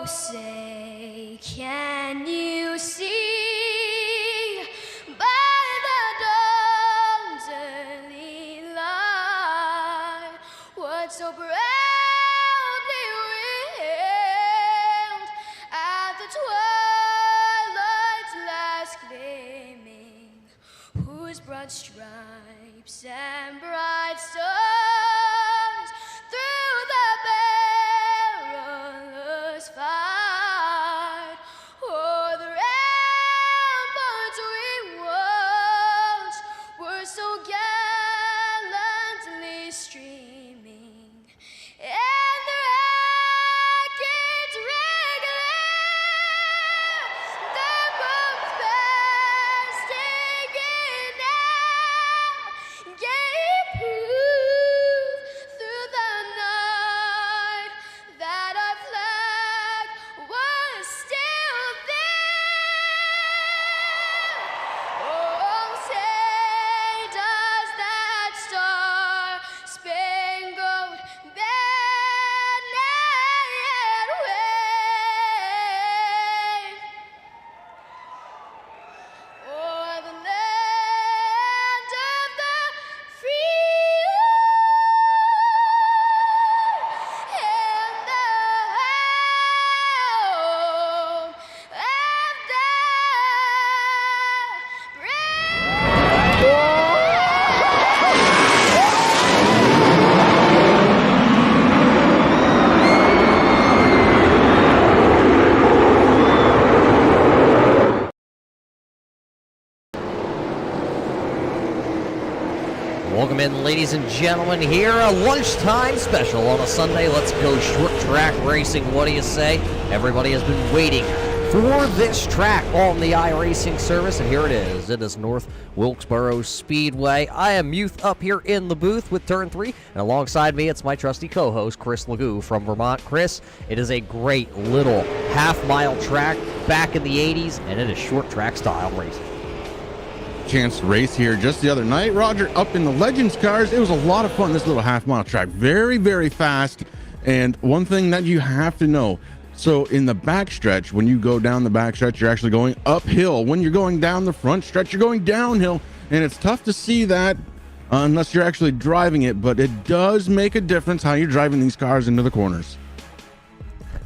say, can you see by the dawn's early light what so proudly wailed at the twilight's last gleaming, whose broad stripes and bright stars through the perilous fight o'er the ramparts we watched were so gallantly streaming, and the rockets regular the bombs bursting in air gave proof through the night that our flag was still there. Oh, say does that star-spangled banner yet wave o'er the land of the free and the home of the brave. Welcome in, ladies and gentlemen, here a lunchtime special on a Sunday. Let's go short track racing. What do you say? Everybody has been waiting for this track on the iRacing service, and here it is. It is North Wilkesboro Speedway. I am Youth up here in the booth with Turn 3, and alongside me, it's my trusty co-host, Chris Legoo from Vermont. Chris, it is a great little half-mile track back in the 80s, and it is short track style racing. Chance to race here just the other night, Roger, up in the Legends cars. It was a lot of fun. This little half-mile track, very, very fast. And one thing that you have to know, so in the backstretch, when you go down the backstretch, you're actually going uphill. When you're going down the front stretch, you're going downhill, and it's tough to see that unless you're actually driving it, but it does make a difference how you're driving these cars into the corners.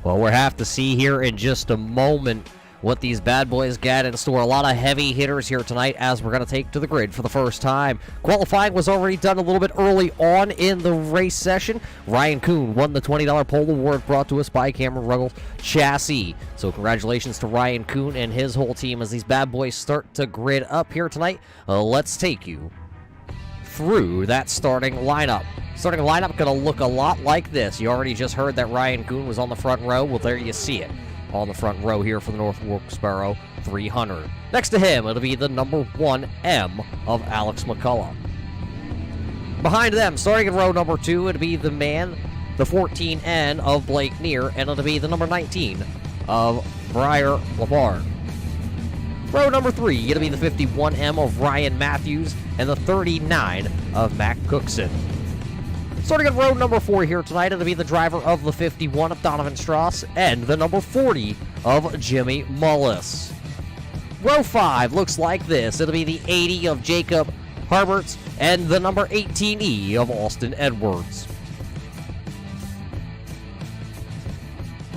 Well, we'll have to see here in just a moment what these bad boys got in store. A lot of heavy hitters here tonight as we're going to take to the grid for the first time. Qualifying was already done a little bit early on in the race session. Ryan Kuhn won the $20 pole award brought to us by Cameron Ruggles Chassis. So congratulations to Ryan Kuhn and his whole team as these bad boys start to grid up here tonight. Let's take you through that starting lineup. Starting lineup going to look a lot like this. You already just heard that Ryan Kuhn was on the front row. Well, there you see it. On the front row here for the North Wilkesboro 300. Next to him, it'll be the number 1M of Alex McCullough. Behind them, starting in row number 2, it'll be the 14N of Blake Neer, and it'll be the number 19 of Briar Labarde. Row number 3, it'll be the 51M of Ryan Matthews, and the 39 of Mac Cookson. Starting at row number 4 here tonight, it'll be the driver of the 51 of Donovan Strauss and the number 40 of Jimmy Mullis. Row 5 looks like this. It'll be the 80 of Jacob Harberts and the number 18E of Austin Edwards.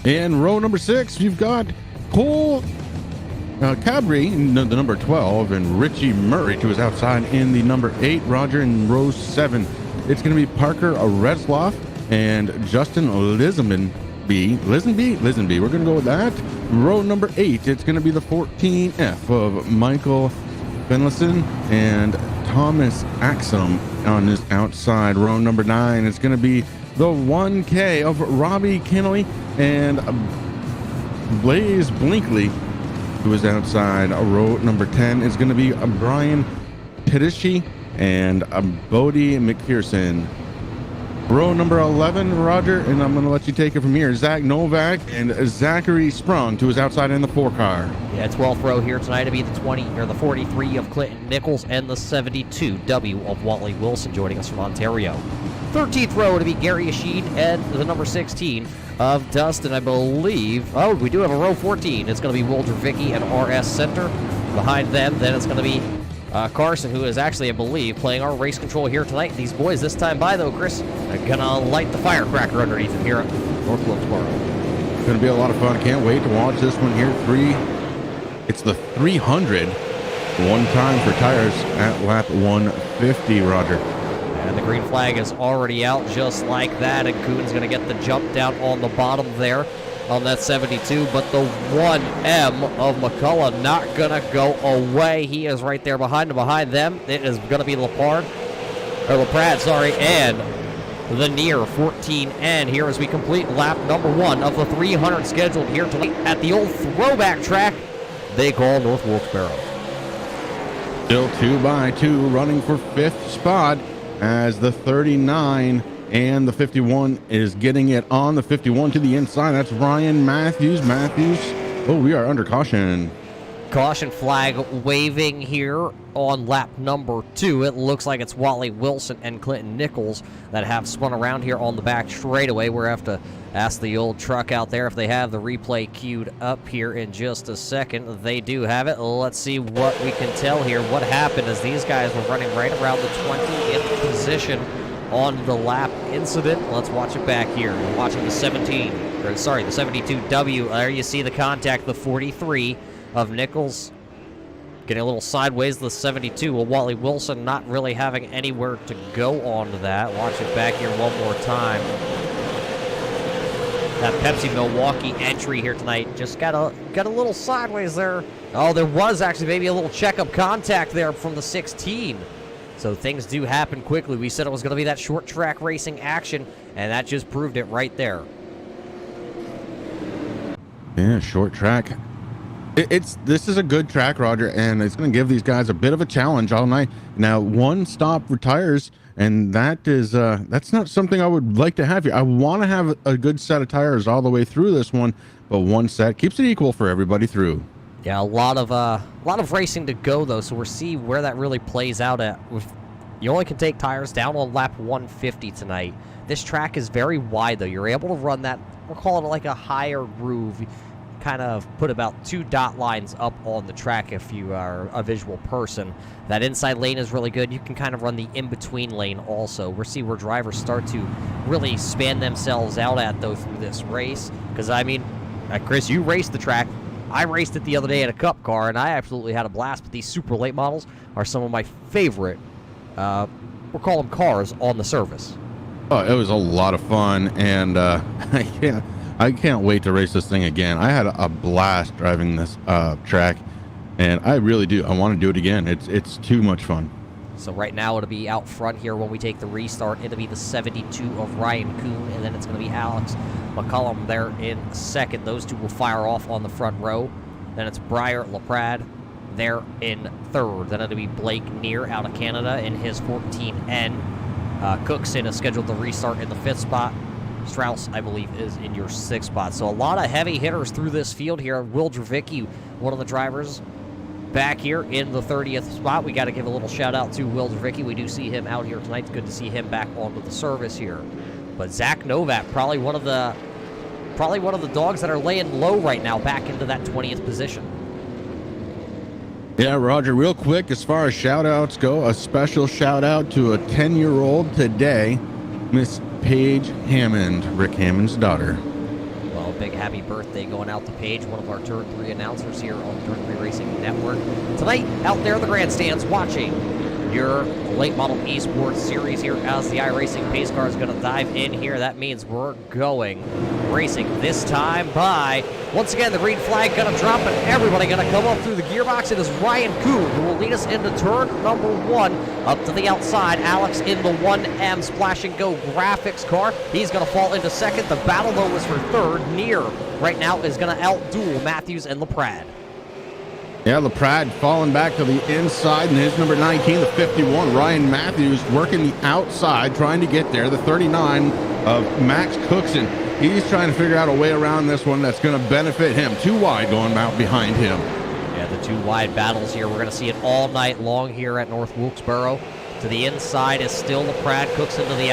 In row number 6, you've got Cole Cabri, the number 12, and Richie Murray to his outside in the number 8. Roger in row 7. It's going to be Parker Retzloff and Justin Lisenby. We're going to go with that. Row number 8, it's going to be the 14F of Michael Finlayson and Thomas Axum on his outside. Row number 9, it's going to be the 1K of Robbie Kennelly and Blaze Blinkley, who is outside. Row number 10 is going to be Brian Tedeschi and Bodie McPherson. Row number 11, Roger, and I'm going to let you take it from here. Zach Novak and Zachary Sprung to his outside in the 4 car. Yeah, 12th row here tonight to be the 43 of Clinton Nichols and the 72W of Wally Wilson joining us from Ontario. 13th row to be Gary Ashid and the number 16 of Dustin, I believe. Oh, we do have a row 14. It's going to be Woldravicki and RS Center. Behind them, then it's going to be Carson, who is actually, I believe, playing our race control here tonight. These boys this time by, though, Chris, are going to light the firecracker underneath him here at North Wilkesboro. It's going to be a lot of fun. Can't wait to watch this one here. It's the 300 one time for tires at lap 150, Roger. And the green flag is already out just like that, and Kuhn's going to get the jump down on the bottom there on that 72, but the 1M of McCullough not going to go away. He is right there behind him. Behind them, it is going to be LaPrade, and the near 14N here as we complete lap number 1 of the 300 scheduled here tonight at the old throwback track they call North Wilkesboro. Still 2x2 running for 5th spot as the 39 and the 51 is getting it on. The 51 to the inside. That's Ryan Matthews. Oh, we are under caution. Caution flag waving here on lap number 2. It looks like it's Wally Wilson and Clinton Nichols that have spun around here on the back straightaway. We're going to have to ask the old truck out there if they have the replay queued up here in just a second. They do have it. Let's see what we can tell here. What happened is these guys were running right around the 20th position on the lap incident. Let's watch it back here. We're watching the 72W. There you see the contact, the 43 of Nichols getting a little sideways. The 72, well, Wally Wilson not really having anywhere to go on to that. Watch it back here one more time. That Pepsi Milwaukee entry here tonight just got a little sideways there. Oh, there was actually maybe a little checkup contact there from the 16. So things do happen quickly. We said it was going to be that short track racing action, and that just proved it right there. Yeah, short track. This is a good track, Roger, and it's going to give these guys a bit of a challenge all night. Now, one stop retires, and that's not something I would like to have here. I want to have a good set of tires all the way through this one, but one set keeps it equal for everybody through. Yeah, a lot of racing to go though, so we'll see where that really plays out at. You only can take tires down on lap 150 tonight. This track is very wide though. You're able to run that, we're calling it like a higher groove. Kind of put about 2 dot lines up on the track if you are a visual person. That inside lane is really good. You can kind of run the in-between lane also. We'll see where drivers start to really span themselves out at though through this race. Because I mean, Chris, you raced the track. I raced it the other day in a cup car, and I absolutely had a blast. But these super late models are some of my favorite, we'll call them cars on the service. Oh, it was a lot of fun, and I can't wait to race this thing again. I had a blast driving this track, and I really do. I want to do it again. It's too much fun. So right now it'll be out front here when we take the restart. It'll be the 72 of Ryan Kuhn, and then it's going to be Alex McCullum there in second. Those two will fire off on the front row. Then it's Briar LaPrade there in third. Then it'll be Blake Neer out of Canada in his 14N. Cookson is scheduled to restart in the 5th spot. Strauss, I believe, is in your 6th spot. So a lot of heavy hitters through this field here. Will Dravicki, one of the drivers, back here in the 30th spot. We got to give a little shout out to Will Dravicki. We do see him out here tonight. It's good to see him back onto the service here. But Zach Novak, probably one of the dogs that are laying low right now, back into that 20th position. Yeah, Roger, real quick, as far as shout outs go, a special shout out to a 10-year-old today, Miss Paige Hammond, Rick Hammond's daughter. Well, big happy birthday going out to Paige, one of our Turn 3 announcers here on Turn 3 Racing Network. Tonight, out there in the grandstands, watching your late model eSports series here as the iRacing pace car is going to dive in here. That means we're going racing this time by, once again, the green flag going to drop, and everybody going to come up through the gearbox. It is Ryan Kuhn who will lead us into turn number 1. Up to the outside, Alex in the 1M Splash and Go graphics car. He's going to fall into second. The battle, though, is for third. Near right now is going to outduel Matthews and LaPrade. Yeah, LaPrade falling back to the inside, and his number 19, the 51, Ryan Matthews, working the outside, trying to get there. The 39 of Max Cookson. He's trying to figure out a way around this one that's going to benefit him. Too wide going out behind him. Yeah, the 2 wide battles here. We're going to see it all night long here at North Wilkesboro. To the inside is still LaPrade. Cookson to the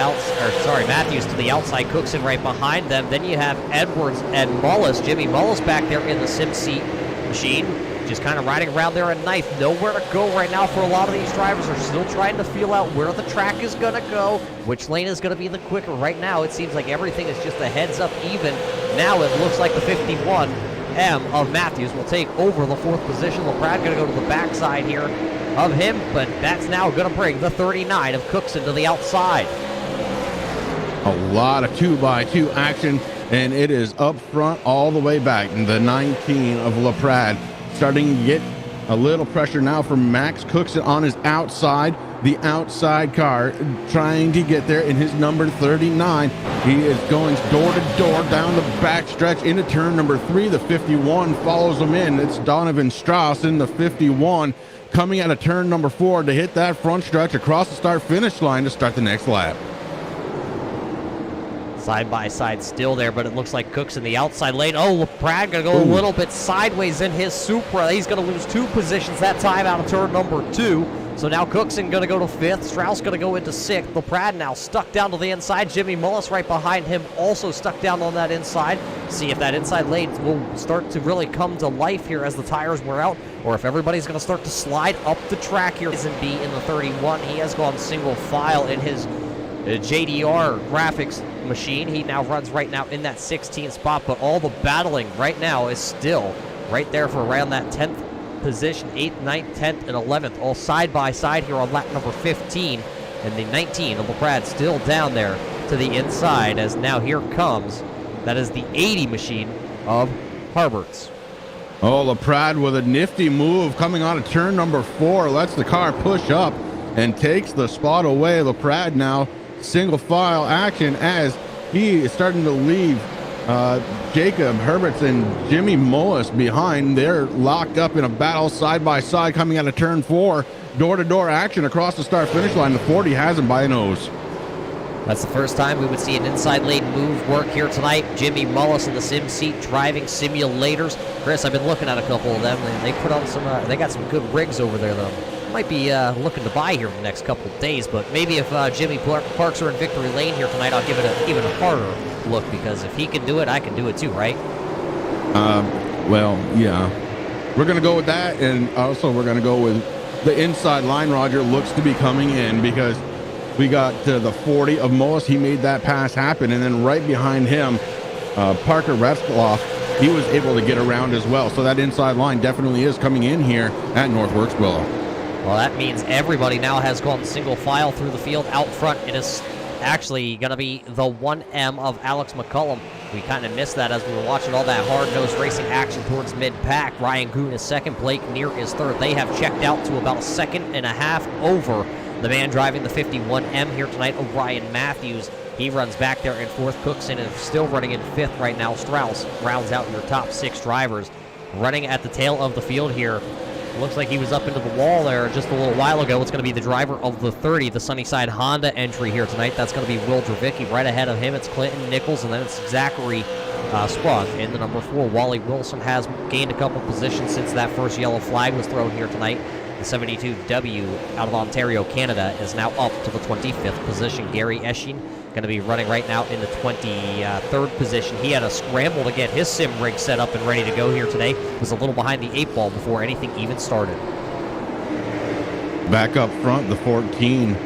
Matthews to the outside. Cookson right behind them. Then you have Edwards and Mullis. Jimmy Mullis back there in the sim seat machine. Just kind of riding around there at ninth. Nowhere to go right now for a lot of these drivers. Are still trying to feel out where the track is going to go, which lane is going to be the quicker. Right now, it seems like everything is just a heads-up even. Now it looks like the 51M of Matthews will take over the 4th position. LaPrade going to go to the backside here of him, but that's now going to bring the 39 of Cookson to the outside. A lot of 2x2 action, and it is up front all the way back. And the 19 of LaPrade starting to get a little pressure now from Max Cookson on his outside. The outside car trying to get there in his number 39. He is going door to door down the back stretch into turn number 3. The 51 follows him in. It's Donovan Strauss in the 51 coming out of turn number 4 to hit that front stretch across the start-finish line to start the next lap. Side by side still there, but it looks like Cookson the outside lane. Oh, LaPrade going to go a little bit sideways in his Supra. He's going to lose 2 positions that time out of turn number 2. So now Cookson going to go to 5th. Strauss going to go into 6th. LaPrade now stuck down to the inside. Jimmy Mullis right behind him, also stuck down on that inside. See if that inside lane will start to really come to life here as the tires wear out, or if everybody's going to start to slide up the track here. Isn't B in the 31. He has gone single file in his JDR graphics machine. He now runs right now in that 16th spot, but all the battling right now is still right there for around that 10th position. 8th, 9th, 10th, and 11th, all side by side here on lap number 15. And the 19 of LaPrade still down there to the inside, as now here comes, that is the 80 machine of Harberts. Oh, LaPrade with a nifty move coming out of turn number 4, lets the car push up and takes the spot away. LaPrade now single file action as he is starting to leave Jacob Herberts and Jimmy Mullis behind. They're locked up in a battle side by side coming out of turn 4. Door to door action across the start finish line. The 40 has him by a nose. That's the first time we would see an inside lane move work here tonight. Jimmy Mullis in the sim seat driving simulators. Chris, I've been looking at a couple of them, and they put on some. They got some good rigs over there, though. Might be looking to buy here in the next couple of days, but maybe if Jimmy parks are in victory lane here tonight, I'll give it an even harder look, because if he can do it, I can do it too, right? Well, yeah. We're going to go with that, and also we're going to go with the inside line. Roger looks to be coming in because we got the 40 of Mullis. He made that pass happen, and then right behind him, Parker Retzloff, he was able to get around as well. So that inside line definitely is coming in here at North Wilkesboro. Well, that means everybody now has gone single file through the field. Out front, it is actually going to be the 1M of Alex McCullum. We kind of missed that as we were watching all that hard-nosed racing action towards mid-pack. Ryan Goon is second, Blake Neer is third. They have checked out to about a second and a half over the man driving the 51M here tonight, O'Brien Matthews. He runs back there in 4th. Cookson is still running in 5th right now. Strauss rounds out your top 6 drivers. Running at the tail of the field here, looks like he was up into the wall there just a little while ago. It's going to be the driver of the 30, the Sunnyside Honda entry here tonight. That's going to be Will Dravicki. Right ahead of him, it's Clinton Nichols, and then it's Zachary Sprung in the number 4. Wally Wilson has gained a couple positions since that first yellow flag was thrown here tonight. The 72W out of Ontario, Canada, is now up to the 25th position. Gary Esching going to be running right now in the 23rd position. He had a scramble to get his sim rig set up and ready to go here today. Was a little behind the 8 ball before anything even started. Back up front, the 14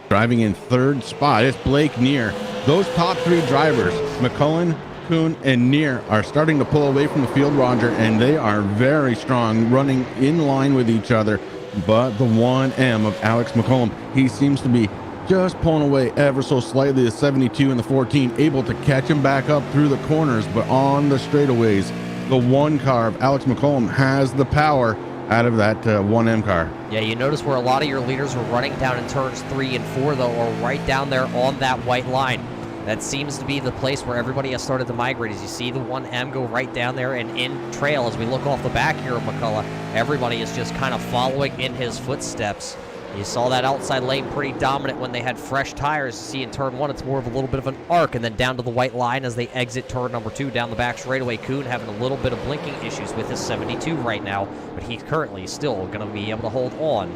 driving in 3rd spot. It's Blake Neer. Those top 3 drivers, McCullen, Kuhn, and Neer, are starting to pull away from the field, Roger, and they are very strong, running in line with each other. But the 1M of Alex McCollum, he seems to be just pulling away ever so slightly. The 72 and the 14 able to catch him back up through the corners, but on the straightaways, the 1 car of Alex McCollum has the power out of that 1M car. Yeah, you notice where a lot of your leaders were running down in turns 3 and 4, though, or right down there on that white line. That seems to be the place where everybody has started to migrate. As you see the 1M go right down there and in trail. As we look off the back here of McCullough, everybody is just kind of following in his footsteps. You saw that outside lane pretty dominant when they had fresh tires. You see in turn 1, it's more of a little bit of an arc, and then down to the white line as they exit turn number 2 down the back straightaway. Kuhn having a little bit of blinking issues with his 72 right now, but he's currently still going to be able to hold on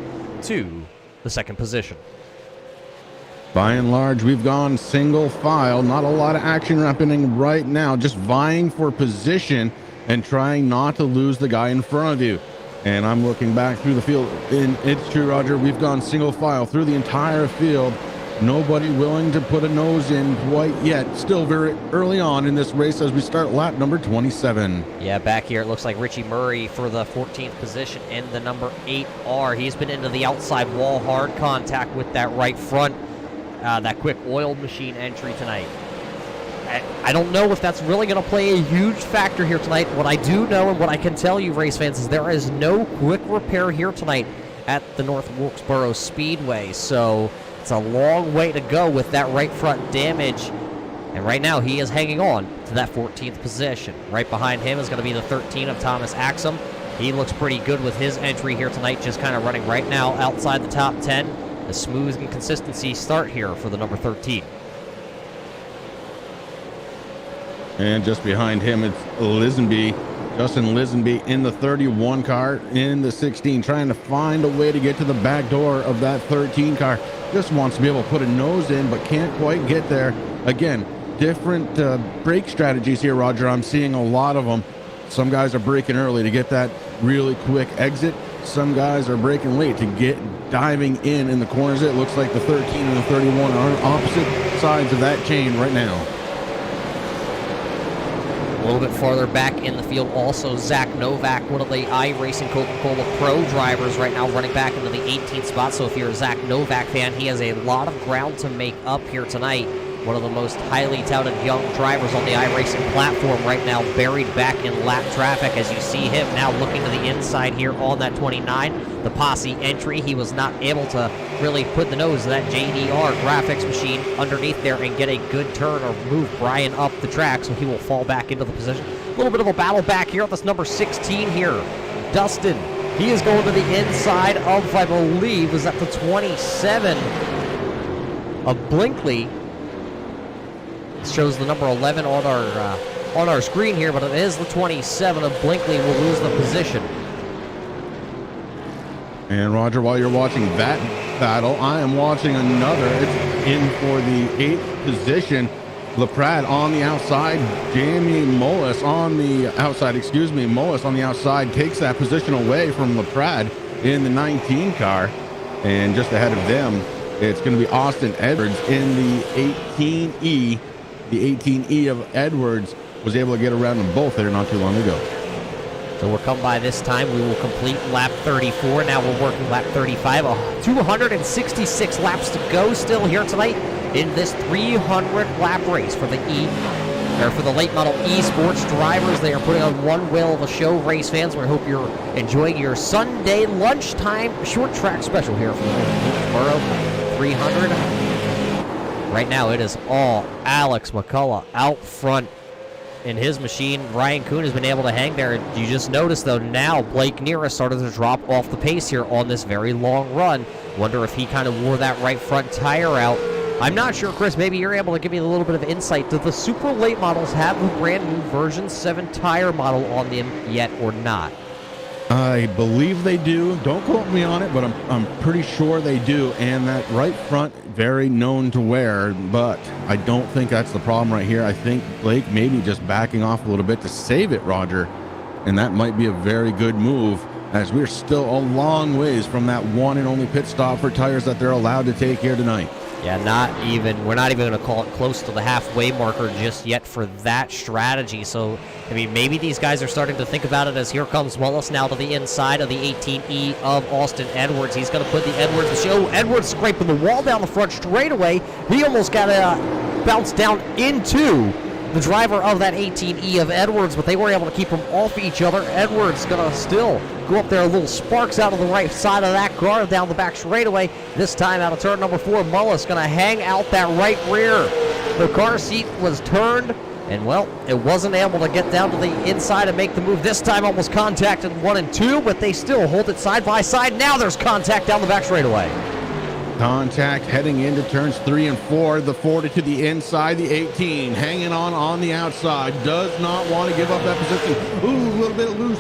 to the second position. By and large, we've gone single file. Not a lot of action happening right now. Just vying for position and trying not to lose the guy in front of you. And I'm looking back through the field. And it's true, Roger. We've gone single file through the entire field. Nobody willing to put a nose in quite yet. Still very early on in this race as we start lap number 27. Yeah, back here it looks like Richie Murray for the 14th position in the number 8R. He's been into the outside wall, hard contact with that right front. That quick oil machine entry tonight. I don't know if that's really going to play a huge factor here tonight. What I do know and what I can tell you, race fans, is there is no quick repair here tonight at the North Wilkesboro Speedway. So it's a long way to go with that right front damage. And right now he is hanging on to that 14th position. Right behind him is going to be the 13 of Thomas Axum. He looks pretty good with his entry here tonight, just kind of running right now outside the top 10. A smooth and consistency start here for the number 13. And just behind him, it's Lisenby. Justin Lisenby in the 31 car, in the 16, trying to find a way to get to the back door of that 13 car. Just wants to be able to put a nose in, but can't quite get there. Again, different brake strategies here, Roger. I'm seeing a lot of them. Some guys are braking early to get that really quick exit. Some guys are braking late to get diving in the corners. It looks like the 13 and the 31 are on opposite sides of that chain right now. A little bit farther back in the field, also Zach Novak, one of the iRacing Coca-Cola Pro drivers right now, running back into the 18th spot. So if you're a Zach Novak fan, he has a lot of ground to make up here tonight. One of the most highly touted young drivers on the iRacing platform right now, buried back in lap traffic as you see him now looking to the inside here on that 29. The posse entry, he was not able to really put the nose of that JDR graphics machine underneath there and get a good turn or move Brian up the track, so he will fall back into the position. A little bit of a battle back here with this number 16 here. Dustin, he is going to the inside of, I believe, is that the 27 of Blinkley. Shows the number 11 on our screen here, but it is the 27 of Blinkley will lose the position. And Roger, while you're watching that battle, I am watching another. It's in for the 8th position. LaPrade on the outside. Jamie Mullis on the outside. Mullis on the outside takes that position away from LaPrade in the 19 car. And just ahead of them, it's going to be Austin Edwards in the 18E. The 18E of Edwards was able to get around them both there not too long ago. So we're come by this time. We will complete lap 34. Now we're working lap 35. 266 laps to go still here tonight in this 300 lap race for the late model eSports drivers. They are putting on one whale of a show, race fans. We hope you're enjoying your Sunday lunchtime short track special here from the Wilkesboro 300. Right now, it is all Alex McCullough out front in his machine. Ryan Kuhn has been able to hang there. You just noticed, though, now Blake Neera started to drop off the pace here on this very long run. Wonder if he kind of wore that right front tire out. I'm not sure, Chris. Maybe you're able to give me a little bit of insight. Do the super late models have the brand new version 7 tire model on them yet or not? I believe they do. Don't quote me on it, but I'm pretty sure they do. And that right front, very known to wear, but I don't think that's the problem right here. I think Blake maybe just backing off a little bit to save it, Roger. And that might be a very good move, as we're still a long ways from that one and only pit stop for tires that they're allowed to take here tonight. Yeah, we're not even going to call it close to the halfway marker just yet for that strategy. So, I mean, maybe these guys are starting to think about it as here comes Wallace now to the inside of the 18E of Austin Edwards. He's going to put the Edwards to show. Edwards scraping the wall down the front straight away. He almost got bounced down into the driver of that 18E of Edwards, but they were able to keep them off each other. Edwards going to still go up there, a little sparks out of the right side of that car down the back straightaway. This time out of turn number 4, Mullis going to hang out that right rear. The car seat was turned, and well, it wasn't able to get down to the inside and make the move. This time almost contacted 1 and 2, but they still hold it side by side. Now there's contact down the back straightaway. Contact heading into turns 3 and 4. The 40 to the inside, the 18 hanging on the outside. Does not want to give up that position. Ooh, a little bit loose.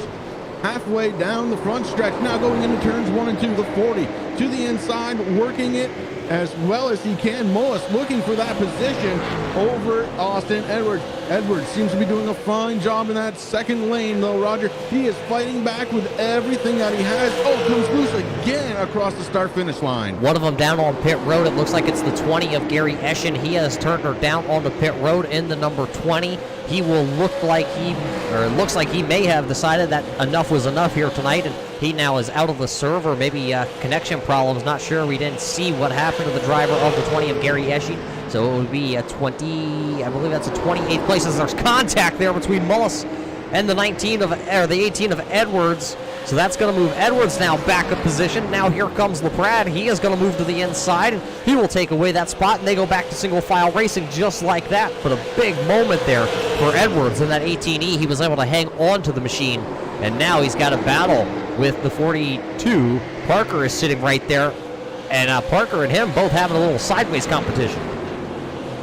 halfway down the front stretch. Now going into turns 1 and 2, the 40 to the inside, working it as well as he can. Mullis looking for that position over Austin Edwards. Edwards seems to be doing a fine job in that second lane, though, Roger. He is fighting back with everything that he has. Oh, comes loose again across the start-finish line. One of them down on pit road. It looks like it's the 20 of Gary Eschen. He has turned her down on the pit road in the number 20. He will looks like he may have decided that enough was enough here tonight, and he now is out of the serve, or maybe connection problems. Not sure. We didn't see what happened to the driver of the 20 of Gary Eschen. So it would be a 20, I believe that's a 28th place, as there's contact there between Mullis and the 18 of Edwards. So that's going to move Edwards now back a position. Now here comes LaPrade. He is going to move to the inside, and he will take away that spot, and they go back to single file racing just like that. But a big moment there for Edwards in that 18E. He was able to hang on to the machine, and now he's got a battle with the 42. Parker is sitting right there, and Parker and him both having a little sideways competition.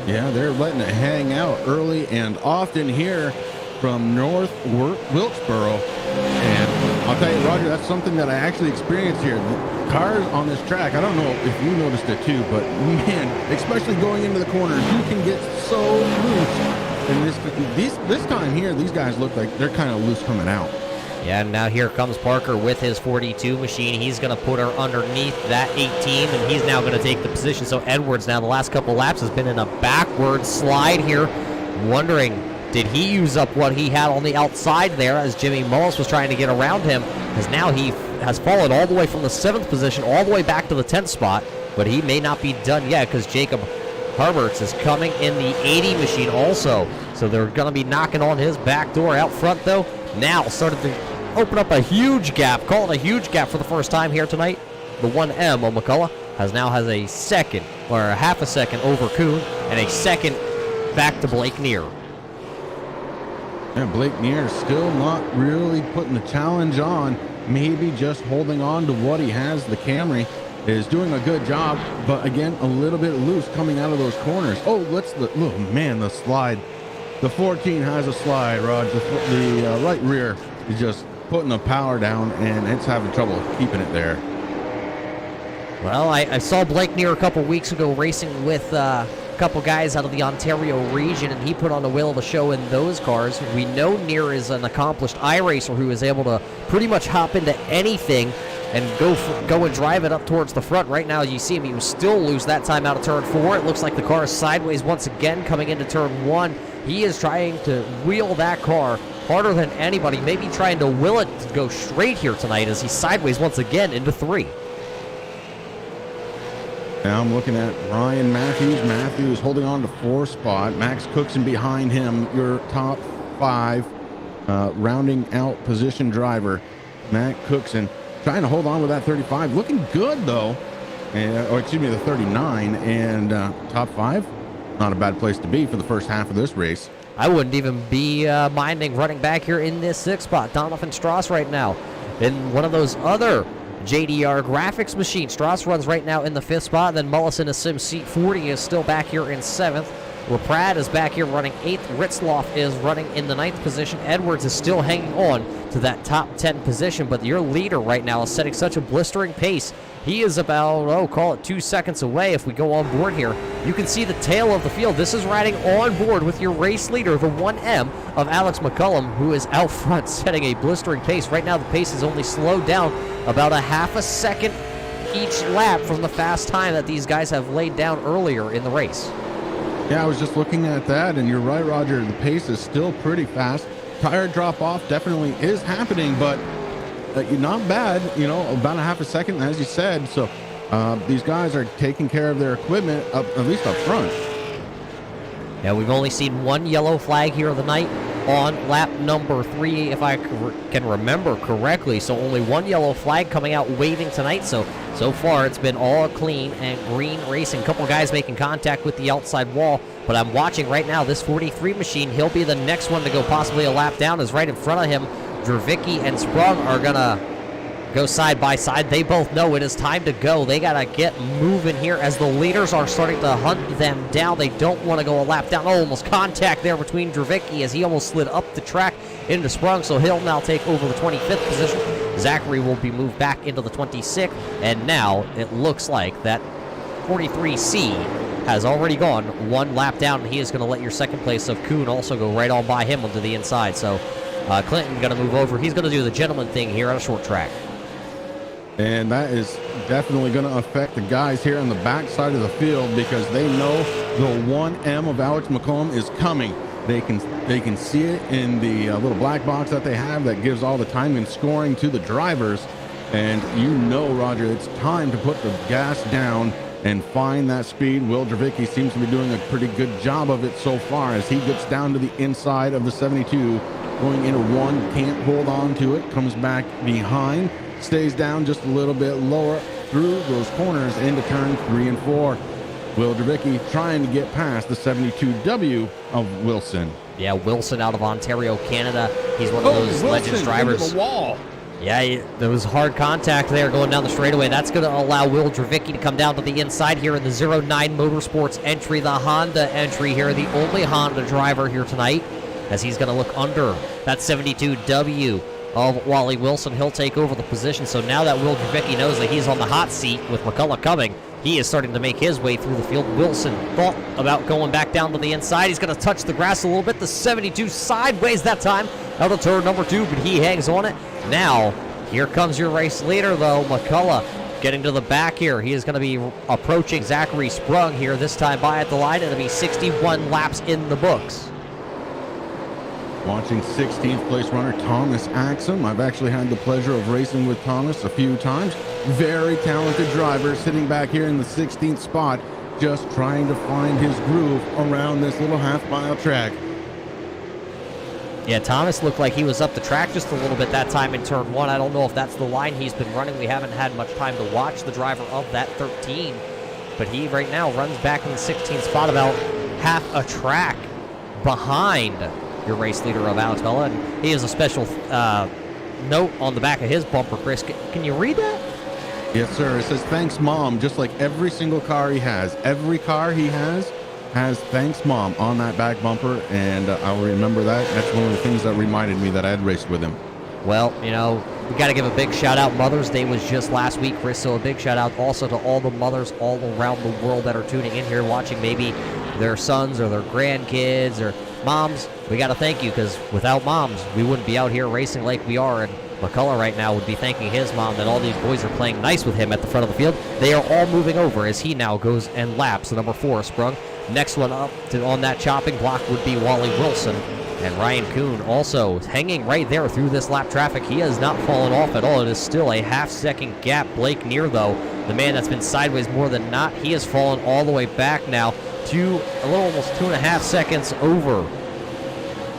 Yeah, they're letting it hang out early and often here from North Wilkesboro. And I'll tell you, Roger, that's something that I actually experienced here. The cars on this track, I don't know if you noticed it too, but man, especially going into the corners, you can get so loose. And this time here, these guys look like they're kind of loose coming out. Yeah, and now here comes Parker with his 42 machine. He's going to put her underneath that 18, and he's now going to take the position. So Edwards now the last couple laps has been in a backward slide here, wondering, did he use up what he had on the outside there as Jimmy Mullis was trying to get around him? Because now he has fallen all the way from the 7th position all the way back to the 10th spot, but he may not be done yet because Jacob Herberts is coming in the 80 machine also. So they're going to be knocking on his back door out front, though. Now started to open up a huge gap, call it a huge gap for the first time here tonight. The 1M of McCullough has a second, or a half a second over Kuhn, and a second back to Blake Neer. And Blake Neer still not really putting the challenge on, maybe just holding on to what he has. The Camry is doing a good job, but again, a little bit loose coming out of those corners. Oh, the slide. The 14 has a slide, Rod. The right rear is just putting the power down, and it's having trouble keeping it there. Well, I saw Blake Neer a couple weeks ago racing with a couple guys out of the Ontario region, and he put on a whale of a show in those cars. We know Neer is an accomplished iRacer who is able to pretty much hop into anything and go and drive it up towards the front. Right now, you see him, he was still loose that time out of turn 4. It looks like the car is sideways once again coming into turn 1. He is trying to wheel that car harder than anybody, maybe trying to will it to go straight here tonight as he's sideways once again into 3. Now I'm looking at Ryan Matthews. Matthews holding on to 4th spot. Max Cookson behind him, your top 5. Rounding out position driver, Matt Cookson, trying to hold on with that 35. Looking good, though. The 39. And top 5, not a bad place to be for the first half of this race. I wouldn't even be minding running back here in this 6th spot. Donovan Strauss right now in one of those other JDR graphics machines. Strauss runs right now in the 5th spot. Then Mullis in a sim seat 40 is still back here in 7th. LaPrade is back here running 8th. Ritzloff is running in the 9th position. Edwards is still hanging on to that top 10 position, but your leader right now is setting such a blistering pace. He is about, call it 2 seconds away if we go on board here. You can see the tail of the field. This is riding on board with your race leader, the 1M of Alex McCullum, who is out front setting a blistering pace. Right now the pace is only slowed down about a half a second each lap from the fast time that these guys have laid down earlier in the race. Yeah, I was just looking at that, and you're right, Roger. The pace is still pretty fast. Tire drop-off definitely is happening, but not bad, about a half a second, as you said. So these guys are taking care of their equipment, at least up front. Yeah, we've only seen one yellow flag here of the night on lap number 3, if I can remember correctly. So only one yellow flag coming out waving tonight. So far it's been all clean and green racing. A couple guys making contact with the outside wall, but I'm watching right now this 43 machine. He'll be the next one to go possibly a lap down, is right in front of him. Dravicki and Sprung are gonna go side by side. They both know it is time to go. They got to get moving here as the leaders are starting to hunt them down. They don't want to go a lap down. Oh, almost contact there between Dravicki as he almost slid up the track into Sprung, so he'll now take over the 25th position. Zachary will be moved back into the 26th, and now it looks like that 43C has already gone one lap down, and he is going to let your second place of Kuhn also go right on by him onto the inside. So Clinton going to move over. He's going to do the gentleman thing here on a short track. And that is definitely going to affect the guys here on the back side of the field because they know the 1M of Alex McCollum is coming. They can see it in the little black box that they have that gives all the time and scoring to the drivers. And you know, Roger, it's time to put the gas down and find that speed. Will Dravicki seems to be doing a pretty good job of it so far as he gets down to the inside of the 72, going into one, can't hold on to it, comes back behind, stays down just a little bit lower through those corners into turn 3 and 4. Will Dravicki trying to get past the 72W of Wilson. Yeah, Wilson out of Ontario, Canada. He's one of those legends drivers. Into the wall. Yeah, there was hard contact there going down the straightaway. That's going to allow Will Dravicki to come down to the inside here in the 09 Motorsports entry, the Honda entry here, the only Honda driver here tonight, as he's going to look under that 72W of Wally Wilson. He'll take over the position. So now that Will Dravicki knows that he's on the hot seat with McCullough coming, he is starting to make his way through the field. Wilson thought about going back down to the inside. He's going to touch the grass a little bit. The 72 sideways that time out of turn number 2, but he hangs on it. Now, here comes your race leader, though. McCullough getting to the back here. He is going to be approaching Zachary Sprung here, this time by at the line. It'll be 61 laps in the books. Watching 16th place runner Thomas Axum. I've actually had the pleasure of racing with Thomas a few times. Very talented driver sitting back here in the 16th spot, just trying to find his groove around this little half-mile track. Yeah, Thomas looked like he was up the track just a little bit that time in turn 1. I don't know if that's the line he's been running. We haven't had much time to watch the driver of that 13, but he right now runs back in the 16th spot, about half a track behind your race leader of Alex Bella, and he has a special note on the back of his bumper. Chris, can you read that? Yes, sir. It says, "Thanks, Mom," just like every single car he has. Every car he has "Thanks, Mom" on that back bumper, and I'll remember that. That's one of the things that reminded me that I had raced with him. Well, you know, we got to give a big shout out. Mother's Day was just last week, Chris, so a big shout out also to all the mothers all around the world that are tuning in here, watching maybe their sons or their grandkids or moms. We got to thank you, because without moms, we wouldn't be out here racing like we are. And McCullough right now would be thanking his mom that all these boys are playing nice with him at the front of the field. They are all moving over as he now goes and laps the number 4 Sprung. Next one up on that chopping block would be Wally Wilson. And Ryan Kuhn also hanging right there through this lap traffic. He has not fallen off at all. It is still a half-second gap. Blake Neer, though, the man that's been sideways more than not, he has fallen all the way back now to a little almost 2.5 seconds over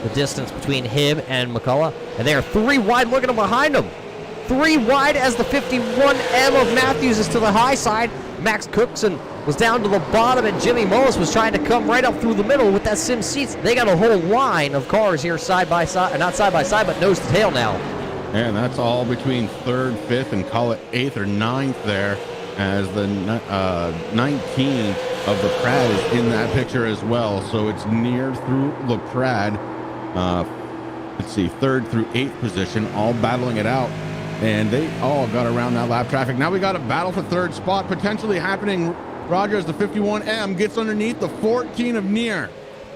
the distance between him and McCullough. And they are 3 wide. Look at him behind him. 3 wide as the 51M of Matthews is to the high side. Max Cookson was down to the bottom, and Jimmy Mullis was trying to come right up through the middle with that Sim Seats. They got a whole line of cars here side by side, not side by side, but nose to tail now. And that's all between 3rd, 5th, and call it 8th or 9th there, as the 19 of the Prad is in that picture as well. So it's near through the Prad. Let's see, 3rd through 8th position, all battling it out. And they all got around that lap traffic. Now we got a battle for 3rd spot potentially happening. Roger, as the 51M gets underneath the 14 of Neer.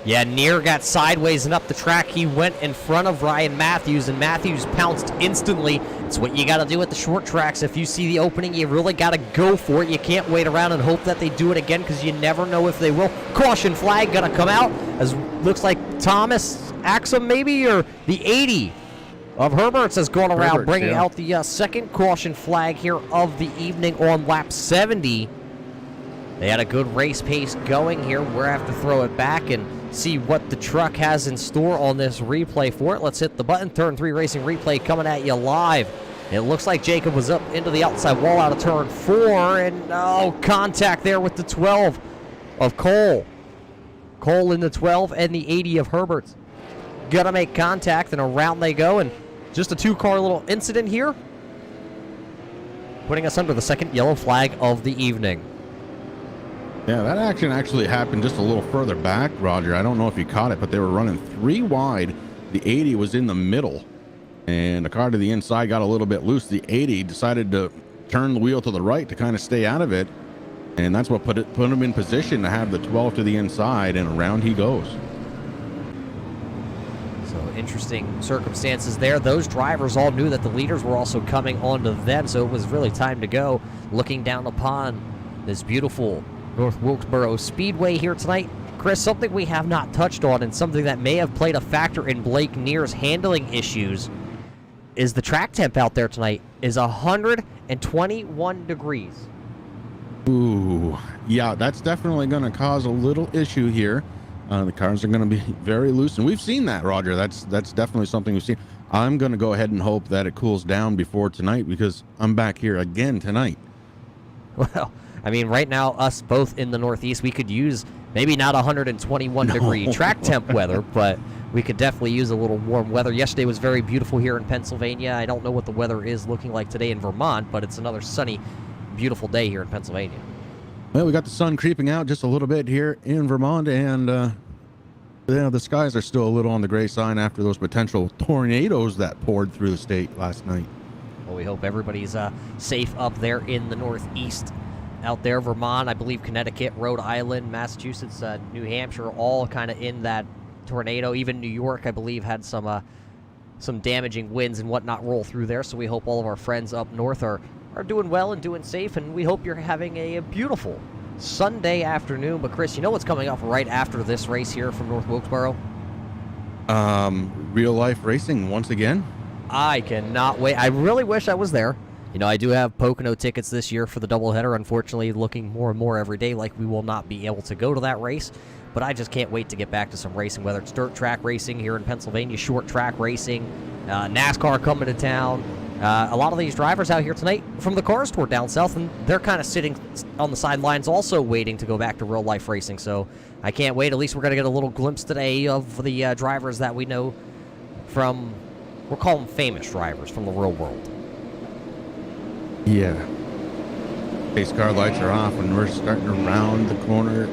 Yeah, Neer got sideways and up the track. He went in front of Ryan Matthews, and Matthews pounced instantly. It's what you got to do at the short tracks. If you see the opening, you really got to go for it. You can't wait around and hope that they do it again, because you never know if they will. Caution flag going to come out, as looks like Thomas Axum maybe, or the 80 of Herberts has gone around, bringing out the second caution flag here of the evening on lap 70. They had a good race pace going here. We're going to have to throw it back and see what the truck has in store on this replay for it. Let's hit the button. Turn 3 racing replay coming at you live. It looks like Jacob was up into the outside wall out of turn 4, and contact there with the 12 of Cole. Cole in the 12 and the 80 of Herberts. Gonna make contact, and around they go, and just a 2-car little incident here. putting us under the second yellow flag of the evening. Yeah, that action actually happened just a little further back, Roger. I don't know if you caught it, but they were running 3 wide. The 80 was in the middle, and the car to the inside got a little bit loose. The 80 decided to turn the wheel to the right to kind of stay out of it, and that's what put him in position to have the 12 to the inside, and around he goes. So interesting circumstances there. Those drivers all knew that the leaders were also coming onto them, so it was really time to go. Looking down upon this beautiful North Wilkesboro Speedway here tonight. Chris, something we have not touched on and something that may have played a factor in Blake Neer's handling issues is the track temp out there tonight is 121 degrees. Ooh, yeah, that's definitely going to cause a little issue here. The cars are going to be very loose, and we've seen that, Roger. That's definitely something we've seen. I'm going to go ahead and hope that it cools down before tonight, because I'm back here again tonight. Well, I mean, right now, us both in the Northeast, we could use maybe not 121 degree track temp weather, but we could definitely use a little warm weather. Yesterday was very beautiful here in Pennsylvania. I don't know what the weather is looking like today in Vermont, but it's another sunny, beautiful day here in Pennsylvania. Well, we got the sun creeping out just a little bit here in Vermont, and yeah, the skies are still a little on the gray side after those potential tornadoes that poured through the state last night. Well, we hope everybody's safe up there in the Northeast. Out there, Vermont, I believe Connecticut, Rhode Island, Massachusetts, New Hampshire, all kind of in that tornado. Even New York, I believe, had some damaging winds and whatnot roll through there. So we hope all of our friends up north are doing well and doing safe, and we hope you're having a beautiful Sunday afternoon. But Chris, you know what's coming up right after this race here from North Wilkesboro? Real life racing once again. I cannot wait. I really wish I was there. You know, I do have Pocono tickets this year for the doubleheader. Unfortunately, looking more and more every day like we will not be able to go to that race. But I just can't wait to get back to some racing, whether it's dirt track racing here in Pennsylvania, short track racing, NASCAR coming to town. A lot of these drivers out here tonight from the Cars Tour down south, and they're kind of sitting on the sidelines also waiting to go back to real-life racing. So I can't wait. At least we're going to get a little glimpse today of the drivers that we know from, we'll call them famous drivers from the real world. Yeah. Pace car lights are off, and we're starting to round the corner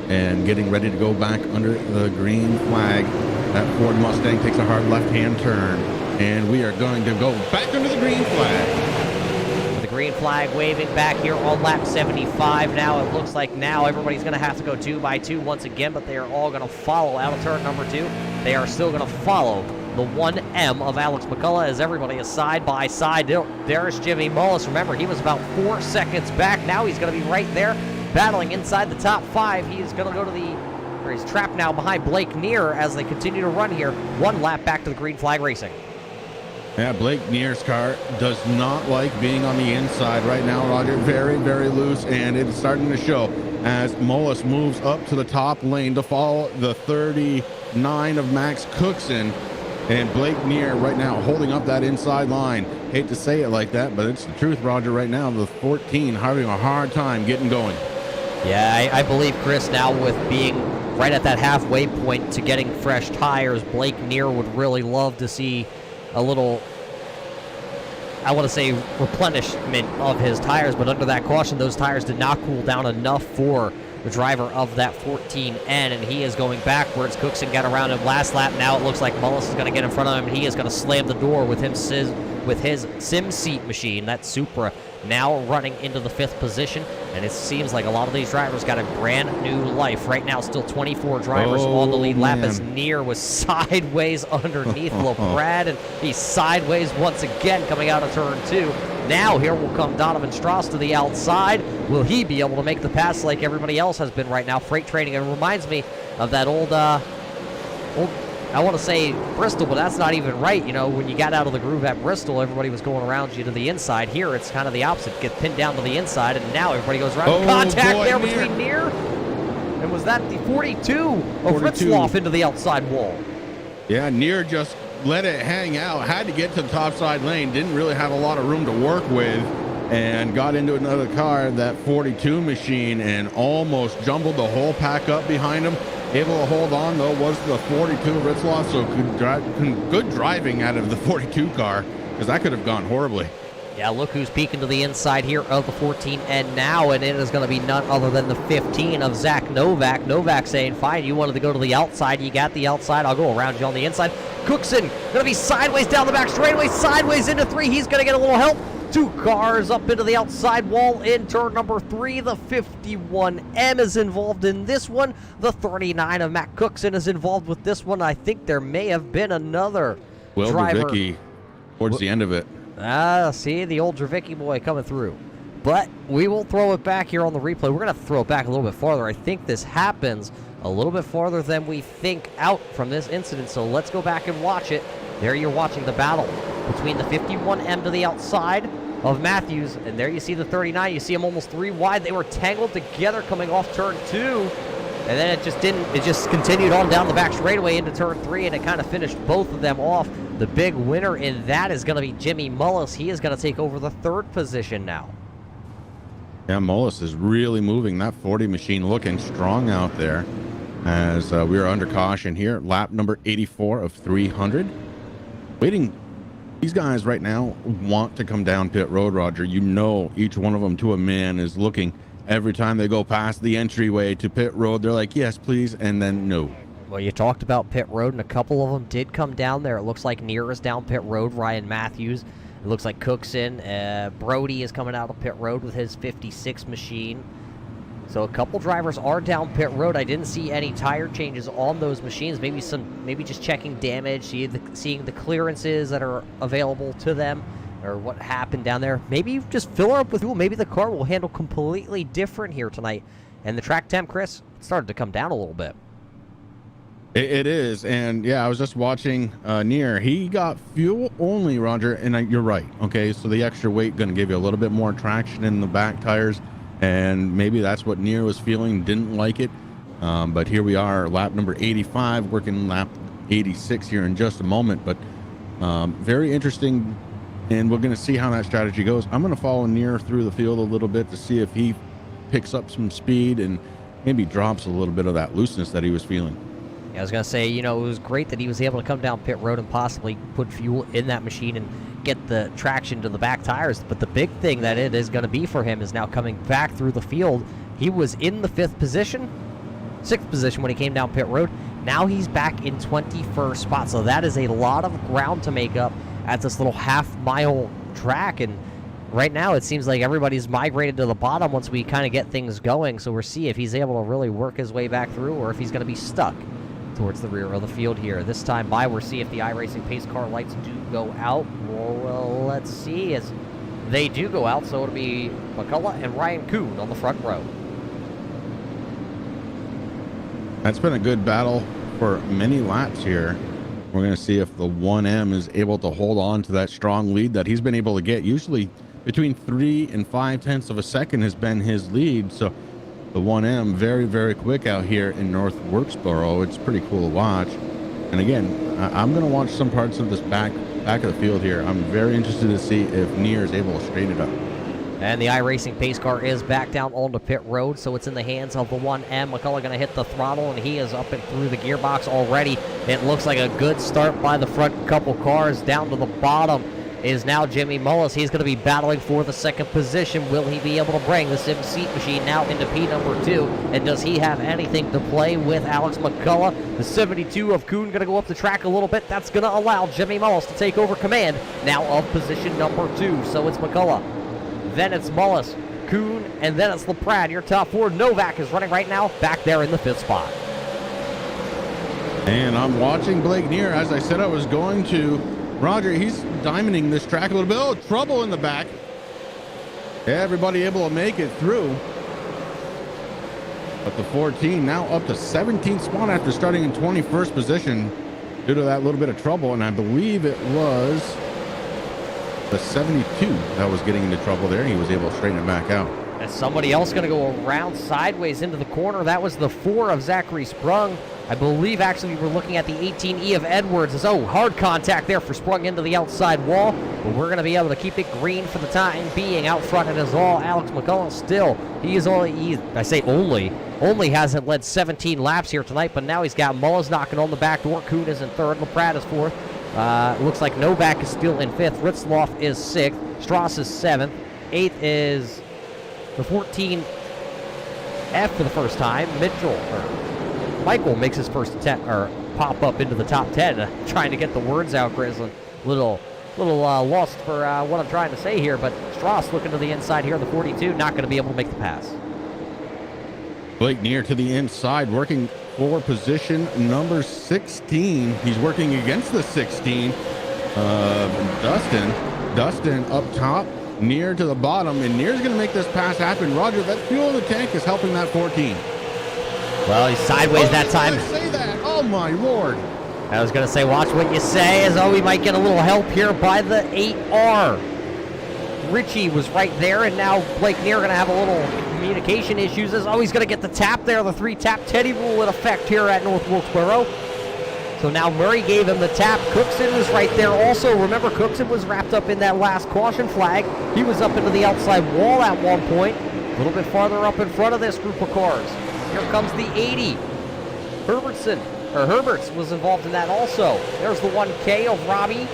and getting ready to go back under the green flag. That Ford Mustang takes a hard left-hand turn, and we are going to go back under the green flag. With the green flag waving back here on lap 75 now, it looks like now everybody's going to have to go 2 by 2 once again, but they are all going to follow out of turn number 2. They are still going to follow the 1M of Alex McCullough as everybody is side by side. There's Jimmy Mullis. Remember, he was about 4 seconds back. Now he's going to be right there battling inside the top 5. He is going to go to he's trapped now behind Blake Neer as they continue to run here. 1 lap back to the green flag racing. Yeah, Blake Neer's car does not like being on the inside right now, Roger. Very, very loose, and it's starting to show as Mullis moves up to the top lane to follow the 39 of Max Cookson. And Blake Neer right now holding up that inside line. Hate to say it like that, but it's the truth, Roger, right now. The 14 having a hard time getting going. Yeah, I believe, Chris, now with being right at that halfway point to getting fresh tires, Blake Neer would really love to see a little, I want to say, replenishment of his tires. But under that caution, those tires did not cool down enough for the driver of that 14N, and he is going backwards. Cookson got around him last lap. Now it looks like Mullis is going to get in front of him, and he is going to slam the door with his sim seat machine, that Supra, now running into the 5th position. And it seems like a lot of these drivers got a brand new life. Right now, still 24 drivers on the lead lap as Neer was sideways underneath LaPrade, and he's sideways once again coming out of turn 2. Now here will come Donovan Strauss to the outside. Will he be able to make the pass like everybody else has been right now? Freight training. It reminds me of that old I want to say Bristol, but that's not even right. You know, when you got out of the groove at Bristol, everybody was going around you to the inside. Here, it's kind of the opposite. Get pinned down to the inside, and now everybody goes around. Contact there between Neer. And was that the 42 of Fritzloff into the outside wall? Yeah, Neer just let it hang out. Had to get to the top side lane. Didn't really have a lot of room to work with. And got into another car, that 42 machine, and almost jumbled the whole pack up behind him. Able to hold on, though, was the 42 Ritzloff, so good driving out of the 42 car, because that could have gone horribly. Yeah, look who's peeking to the inside here of the 14 and now, and it is going to be none other than the 15 of Zach Novak. Novak saying, fine, you wanted to go to the outside. You got the outside. I'll go around you on the inside. Cookson going to be sideways down the back straightaway, sideways into 3. He's going to get a little help. 2 cars up into the outside wall in turn number 3. The 51M is involved in this one. The 39 of Matt Cookson is involved with this one. I think there may have been another driver. Dravicki towards the end of it. See, the old Dravicki boy coming through. But we will throw it back here on the replay. We're going to throw it back a little bit farther. I think this happens a little bit farther than we think out from this incident. So let's go back and watch it. There you're watching the battle between the 51M to the outside of Matthews. And there you see the 39. You see them almost 3 wide. They were tangled together coming off turn 2. And then it just continued on down the back straightaway into turn 3, and it kind of finished both of them off. The big winner in that is going to be Jimmy Mullis. He is going to take over the 3rd position now. Yeah, Mullis is really moving that 40 machine, looking strong out there as we are under caution here. Lap number 84 of 300. Waiting. These guys right now want to come down pit road, Roger. You know, each one of them to a man is looking. Every time they go past the entryway to pit road, they're like, yes, please, and then no. Well, you talked about pit road, and a couple of them did come down there. It looks like Near is down pit road, Ryan Matthews. It looks like Cookson. Brody is coming out of pit road with his 56 machine. So a couple drivers are down pit road. I didn't see any tire changes on those machines. Maybe just checking damage, seeing the clearances that are available to them, or what happened down there. Maybe just fill her up with fuel. Maybe the car will handle completely different here tonight. And the track temp, Chris, started to come down a little bit. It is, and yeah, I was just watching Near. He got fuel only, Roger, and you're right. Okay, so the extra weight going to give you a little bit more traction in the back tires, and maybe that's what Near was feeling, didn't like it. But here we are, lap number 85, working lap 86 here in just a moment. But very interesting, and we're going to see how that strategy goes. I'm going to follow Near through the field a little bit to see if he picks up some speed and maybe drops a little bit of that looseness that he was feeling. I was going to say, it was great that he was able to come down pit road and possibly put fuel in that machine and get the traction to the back tires. But the big thing that it is going to be for him is now coming back through the field. He was in the 6th position when he came down pit road. Now he's back in 21st spot. So that is a lot of ground to make up at this little half-mile track. And right now it seems like everybody's migrated to the bottom once we kind of get things going. So we'll see if he's able to really work his way back through or if he's going to be stuck towards the rear of the field here. This time by, we'll see if the iRacing pace car lights do go out. Well, let's see as they do go out. So it'll be McCullough and Ryan Kuhn on the front row. That's been a good battle for many laps here. We're going to see if the 1M is able to hold on to that strong lead that he's been able to get. Usually between 3 and 5/10 of a second has been his lead. So the 1M very, very quick out here in North Wilkesboro. It's pretty cool to watch. And again, I'm going to watch some parts of this back of the field here. I'm very interested to see if Near is able to straighten it up. And the iRacing pace car is back down onto pit road, so it's in the hands of the 1M. McCullough going to hit the throttle, and he is up and through the gearbox already. It looks like a good start by the front couple cars. Down to the bottom is now Jimmy Mullis. He's going to be battling for the 2nd position. Will he be able to bring the Sim Seat machine now into P number 2? And does he have anything to play with Alex McCullough? The 72 of Kuhn going to go up the track a little bit. That's going to allow Jimmy Mullis to take over command now of position number 2. So it's McCullough, then it's Mullis, Kuhn, and then it's LaPrade. Your top 4. Novak is running right now back there in the 5th spot. And I'm watching Blake Near. As I said I was going to. Roger, he's diamonding this track a little bit. Oh, trouble in the back. Everybody able to make it through. But the 14 now up to 17th spot after starting in 21st position due to that little bit of trouble. And I believe it was the 72 that was getting into trouble there. He was able to straighten it back out. And somebody else going to go around sideways into the corner. That was the 4 of Zachary Sprung. I believe actually we were looking at the 18E of Edwards. Hard contact there for Sprung into the outside wall. But we're going to be able to keep it green for the time being. Out front it is all Alex McCullough still. He is only hasn't led 17 laps here tonight, but now he's got Mullis knocking on the back door. Kuhn is in 3rd, LaPrade is 4th. Looks like Novak is still in 5th. Ritzloff is 6th. Strauss is 7th. 8th is the 14F for the first time. Michael makes his first pop up into the top 10. Trying to get the words out, Chris. A little lost for what I'm trying to say here, but Strauss looking to the inside here, the 42, not going to be able to make the pass. Blake near to the inside, working for position number 16. He's working against the 16. Dustin up top, near to the bottom, and Near's going to make this pass happen. Roger, that fuel in the tank is helping that 14. Well, he's sideways that time. Say that. Oh, my Lord. I was going to say, watch what you say, as we might get a little help here by the 8R. Richie was right there, and now Blake Near going to have a little communication issues. As he's going to get the tap there, the 3-tap Teddy rule in effect here at North Wilkesboro. So now Murray gave him the tap. Cookson was right there also. Remember, Cookson was wrapped up in that last caution flag. He was up into the outside wall at one point. A little bit farther up in front of this group of cars. Here comes the 80. Herberts was involved in that also. There's the 1K of Robbie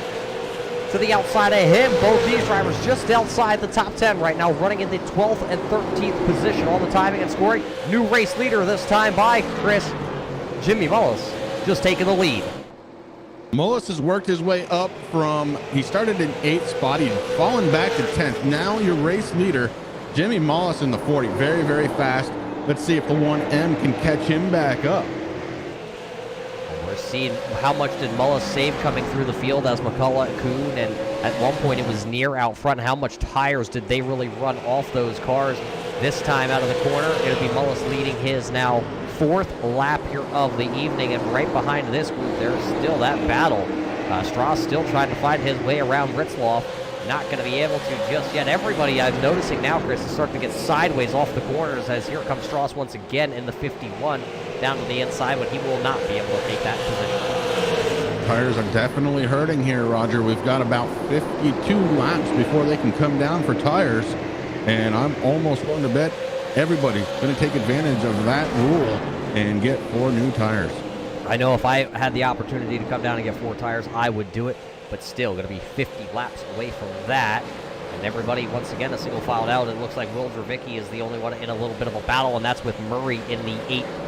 to the outside of him. Both these drivers just outside the top 10 right now, running in the 12th and 13th position. All the timing and scoring. New race leader this time by Chris. Jimmy Mullis just taking the lead. Mullis has worked his way up from, he started in 8th spot. He's fallen back to 10th. Now your race leader, Jimmy Mullis in the 40. Very, very fast. Let's see if the 1M can catch him back up. We're seeing how much did Mullis save coming through the field as McCullough, Kuhn, and at one point it was Near out front. How much tires did they really run off those cars? This time out of the corner, it'll be Mullis leading his now 4th lap here of the evening, and right behind this group, there's still that battle. Strauss still trying to find his way around Ritzloff. Not going to be able to just yet. Everybody I'm noticing now, Chris, is starting to get sideways off the corners as here comes Strauss once again in the 51 down to the inside, but he will not be able to take that position. Tires are definitely hurting here, Roger. We've got about 52 laps before they can come down for tires, and I'm almost willing to bet everybody's going to take advantage of that rule and get 4 new tires. I know if I had the opportunity to come down and get 4 tires, I would do it, but still going to be 50 laps away from that. And everybody, once again, a single filed out. It looks like Will Dravicki is the only one in a little bit of a battle, and that's with Murray in the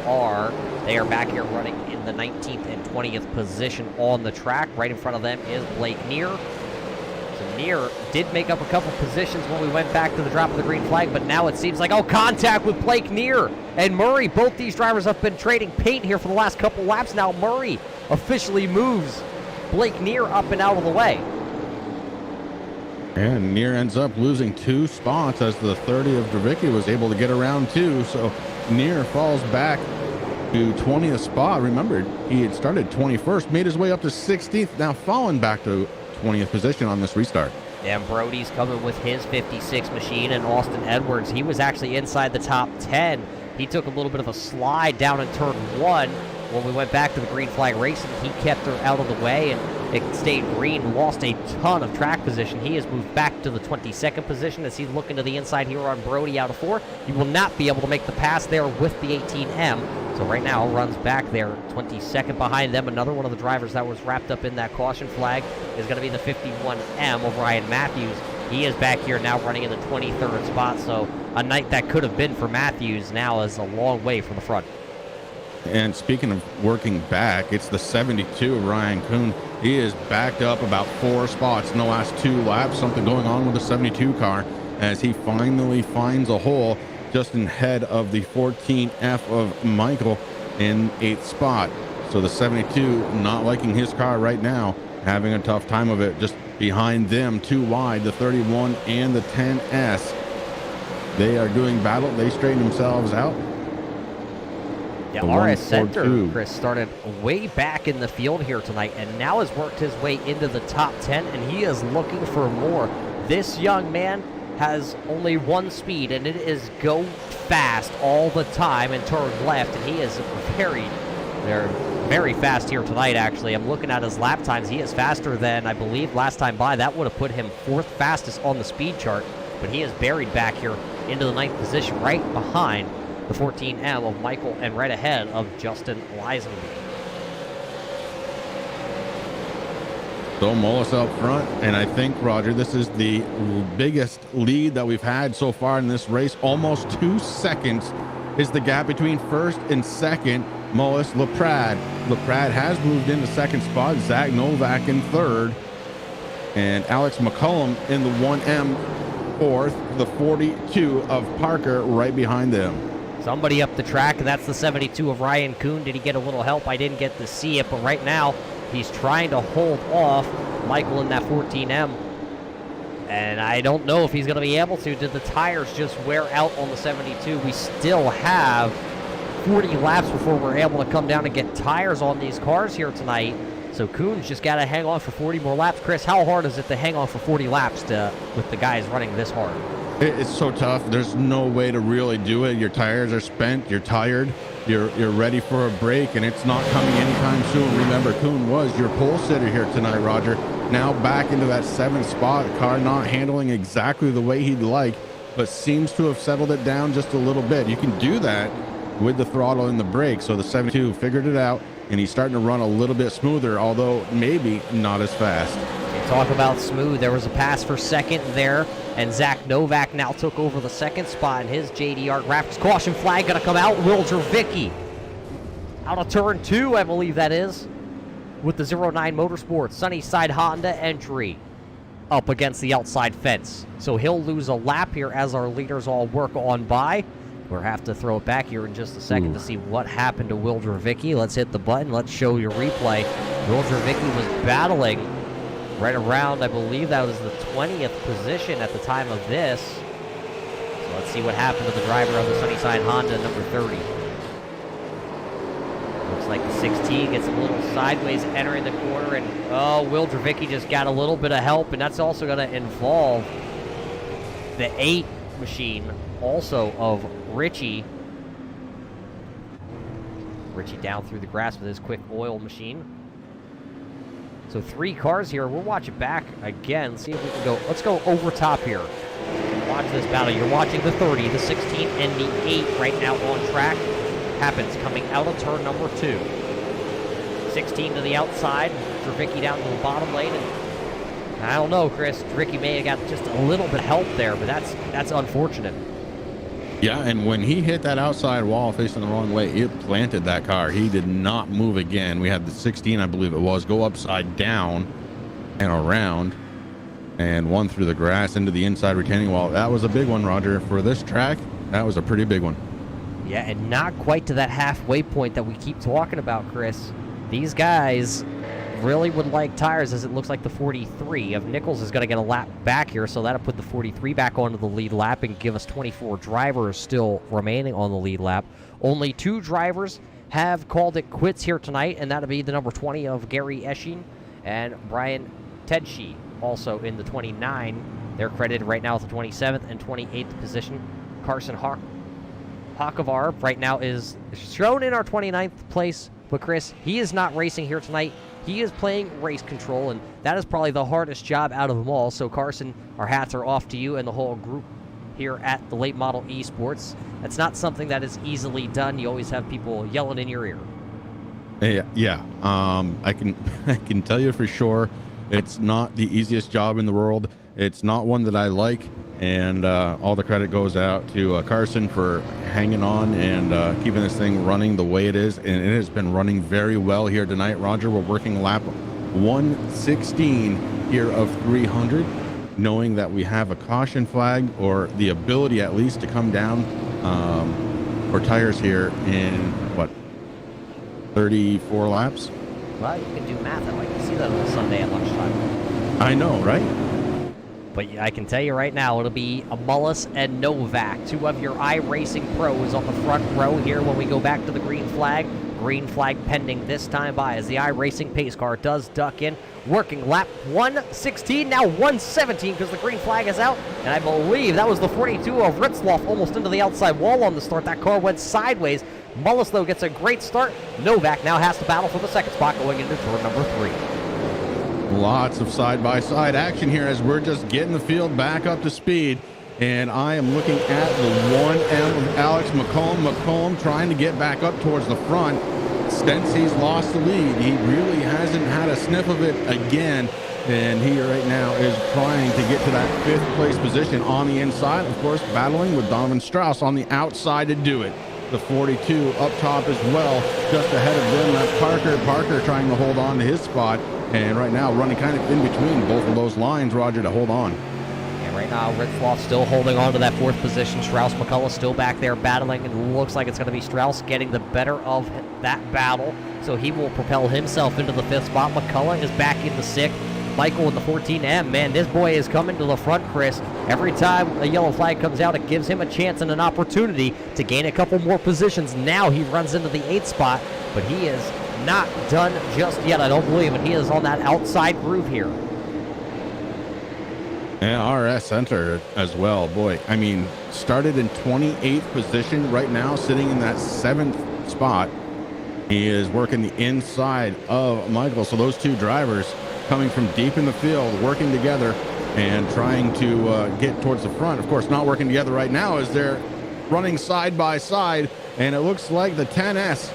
8R. They are back here running in the 19th and 20th position on the track. Right in front of them is Blake Near. So Near did make up a couple positions when we went back to the drop of the green flag, but now it seems like, contact with Blake Near and Murray. Both these drivers have been trading paint here for the last couple laps. Now Murray officially moves Blake Near up and out of the way. And Near ends up losing 2 spots as the 30 of Dravicki was able to get around 2. So Near falls back to 20th spot. Remember, he had started 21st, made his way up to 16th, now fallen back to 20th position on this restart. And Brody's coming with his 56 machine, and Austin Edwards, he was actually inside the top 10. He took a little bit of a slide down in turn 1 when we went back to the green flag racing. He kept her out of the way, and it stayed green, lost a ton of track position. He has moved back to the 22nd position as he's looking to the inside here on Brody out of 4. He will not be able to make the pass there with the 18M. So right now runs back there, 22nd behind them. Another one of the drivers that was wrapped up in that caution flag is going to be the 51M of Ryan Matthews. He is back here now running in the 23rd spot. So a night that could have been for Matthews now is a long way from the front. And speaking of working back, it's the 72 of Ryan Kuhn. He is backed up about 4 spots in the last 2 laps. Something going on with the 72 car as he finally finds a hole just ahead of the 14F of Michael in 8th spot. So the 72 not liking his car right now, having a tough time of it. Just behind them, 2 wide, the 31 and the 10S. They are doing battle. They straighten themselves out. Yeah, RS Center, Chris, started way back in the field here tonight and now has worked his way into the top 10, and he is looking for more. This young man has only 1 speed, and it is go fast all the time and turn left, and he is they're very fast here tonight, actually. I'm looking at his lap times. He is faster than, I believe, last time by. That would have put him 4th fastest on the speed chart, but he is buried back here into the 9th position right behind the 14M of Michael and right ahead of Justin Lisenby. So Mullis out front, and I think, Roger, this is the biggest lead that we've had so far in this race. Almost 2 seconds is the gap between first and second. Mullis, LaPrade. LaPrade has moved into second spot. Zach Novak in third. And Alex McCullum in the 1M fourth. The 42 of Parker right behind them. Somebody up the track, and that's the 72 of Ryan Kuhn. Did he get a little help? I didn't get to see it, but right now he's trying to hold off Michael in that 14M. And I don't know if he's going to be able to. Did the tires just wear out on the 72? We still have 40 laps before we're able to come down and get tires on these cars here tonight. So Kuhn's just got to hang on for 40 more laps. Chris, how hard is it to hang on for 40 laps with the guys running this hard? It's so tough. There's no way to really do it. Your tires are spent. You're tired. You're ready for a break, and it's not coming anytime soon. Remember, Kuhn was your pole sitter here tonight, Roger. Now back into that 7th spot. Car not handling exactly the way he'd like, but seems to have settled it down just a little bit. You can do that with the throttle and the brake. So the 72 figured it out, and he's starting to run a little bit smoother, although maybe not as fast. Talk about smooth. There was a pass for second there, and Zach Novak now took over the 2nd spot in his JDR graphics. Caution flag going to come out. Wilder Vicky out of turn 2, I believe that is, with the 09 Motorsports Sunnyside Honda entry up against the outside fence. So he'll lose a lap here as our leaders all work on by. We'll have to throw it back here in just a second to see what happened to Wilder Vicky. Let's hit the button. Let's show you a replay. Wilder Vicky was battling right around, I believe that was the 20th position at the time of this. So let's see what happened to the driver of the Sunnyside Honda, number 30. Looks like the 16 gets a little sideways entering the corner, and Wilder Vicky just got a little bit of help, and that's also going to involve the 8 machine, also of Richie. Richie down through the grass with his quick oil machine. So 3 cars here. We'll watch it back again. See if we can go. Let's go over top here. Watch this battle. You're watching the 30, the 16, and the 8 right now on track. Happens coming out of turn number 2. 16 to the outside. Dravicki down to the bottom lane. And I don't know, Chris. Dravicki may have got just a little bit of help there, but that's unfortunate. Yeah, and when he hit that outside wall facing the wrong way, it planted that car. He did not move again. We had the 16, I believe it was, go upside down and around and one through the grass into the inside retaining wall. That was a big one, Roger. For this track, that was a pretty big one. Yeah, and not quite to that halfway point that we keep talking about, Chris. These guys really would like tires, as it looks like the 43 of Nichols is going to get a lap back here, so that'll put the 43 back onto the lead lap and give us 24 drivers still remaining on the lead lap. Only 2 drivers have called it quits here tonight, and that'll be the number 20 of Gary Esching and Brian Tedshee, also in the 29. They're credited right now with the 27th and 28th position. Carson Hakavar right now is shown in our 29th place, but Chris, he is not racing here tonight. He is playing race control, and that is probably the hardest job out of them all. So, Carson, our hats are off to you and the whole group here at the Late Model eSports. That's not something that is easily done. You always have people yelling in your ear. Yeah. I can tell you for sure, it's not the easiest job in the world. It's not one that I like, and all the credit goes out to Carson for hanging on and keeping this thing running the way it is, and it has been running very well here tonight. Roger, we're working lap 116 here of 300, knowing that we have a caution flag, or the ability at least to come down for tires here in, what, 34 laps? Well, you can do math. I'd like to see that on a Sunday at lunchtime. I know, right? But I can tell you right now, it'll be a Mullis and Novak, 2 of your iRacing pros on the front row here when we go back to the green flag. Green flag pending this time by as the iRacing pace car does duck in. Working lap 116, now 117 because the green flag is out. And I believe that was the 42 of Ritzloff almost into the outside wall on the start. That car went sideways. Mullis, though, gets a great start. Novak now has to battle for the 2nd spot going into turn number 3. Lots of side-by-side action here as we're just getting the field back up to speed. And I am looking at the 1M of Alex McComb. McComb trying to get back up towards the front. since he's lost the lead. He really hasn't had a sniff of it again. And he right now is trying to get to that 5th place position on the inside. Of course, battling with Donovan Strauss on the outside to do it. The 42 up top as well, just ahead of them. That's Parker. Parker trying to hold on to his spot. And right now running kind of in between both of those lines, Roger, to hold on. And right now, Ritzloff still holding on to that 4th position. Strauss McCullough still back there battling. It looks like it's going to be Strauss getting the better of that battle. So he will propel himself into the 5th spot. McCullough is back in the 6th. Michael in the 14M. Man, this boy is coming to the front, Chris. Every time a yellow flag comes out, it gives him a chance and an opportunity to gain a couple more positions. Now he runs into the 8th spot, but he is not done just yet, I don't believe, and he is on that outside groove here. And RS Center as well. Boy, I mean, started in 28th position, right now sitting in that 7th spot. He is working the inside of Michael. So those two drivers coming from deep in the field, working together and trying to get towards the front. Of course, not working together right now as they're running side by side. And it looks like the 10S